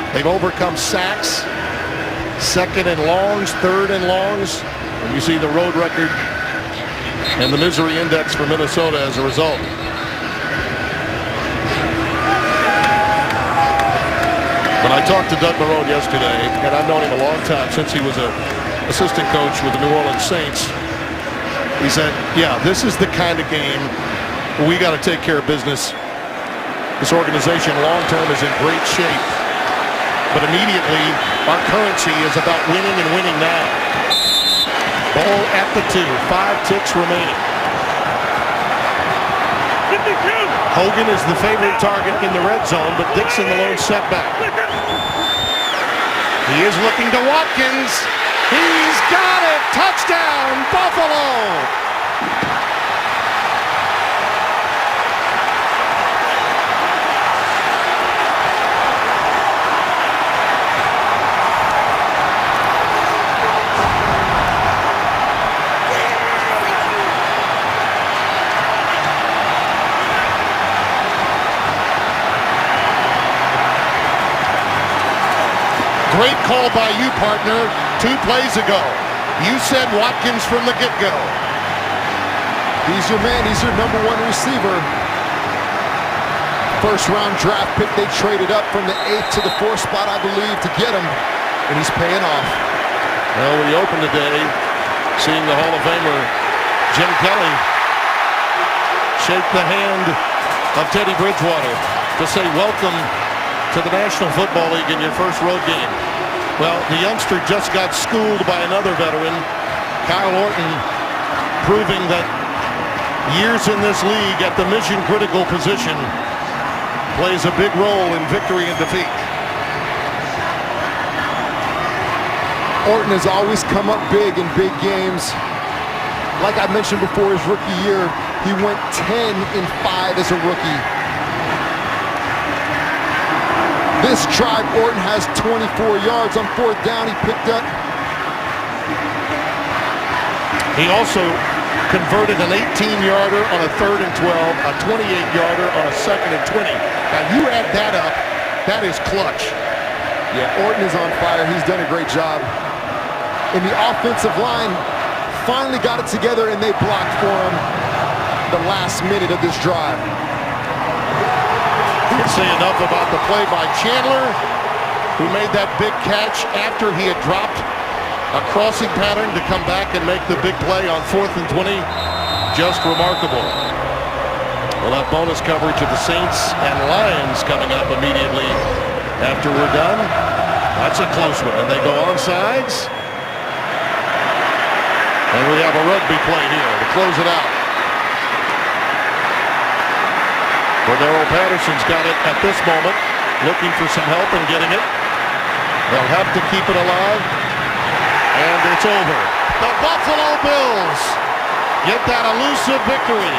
They've overcome sacks, 2nd and longs, 3rd and longs. And you see the road record and the misery index for Minnesota as a result. When I talked to Doug Marrone yesterday, and I've known him a long time since he was an assistant coach with the New Orleans Saints, he said, yeah, this is the kind of game we got to take care of business. This organization long-term is in great shape, but immediately our currency is about winning and winning now. Ball at the 2, 5 ticks remaining. Hogan is the favorite target in the red zone, but Dixon the lone setback. He is looking to Watkins. He's got it. Touchdown, Buffalo. Great call by you, partner, 2 plays ago. You said Watkins from the get-go. He's your man. He's your number 1 receiver. First-round draft pick. They traded up from the 8th to the 4th spot, I believe, to get him, and he's paying off. Well, we opened today seeing the Hall of Famer Jim Kelly shake the hand of Teddy Bridgewater to say welcome to the National Football League in your first road game. Well, the youngster just got schooled by another veteran, Kyle Orton, proving that years in this league at the mission-critical position plays a big role in victory and defeat. Orton has always come up big in big games. Like I mentioned before his rookie year, he went 10-5 as a rookie. This drive, Orton has 24 yards on 4th down. He picked up. He also converted an 18-yarder on a 3rd and 12, a 28-yarder on a 2nd and 20. Now you add that up, that is clutch. Yeah, Orton is on fire. He's done a great job. And the offensive line finally got it together, and they blocked for him the last minute of this drive. Can't say enough about the play by Chandler, who made that big catch after he had dropped a crossing pattern to come back and make the big play on 4th and 20. Just remarkable. We'll have bonus coverage of the Saints and Lions coming up immediately after we're done. That's a close one, and they go on sides. And we have a rugby play here to close it out. Cordero Patterson's got it at this moment, looking for some help and getting it. They'll have to keep it alive, and it's over. The Buffalo Bills get that elusive victory.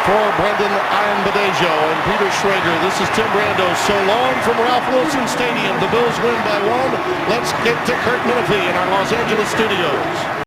For Brendan Ironbadejo and Peter Schrager, this is Tim Brando. So long from Ralph Wilson Stadium. The Bills win by 1. Let's get to Kurt Menefee in our Los Angeles studios.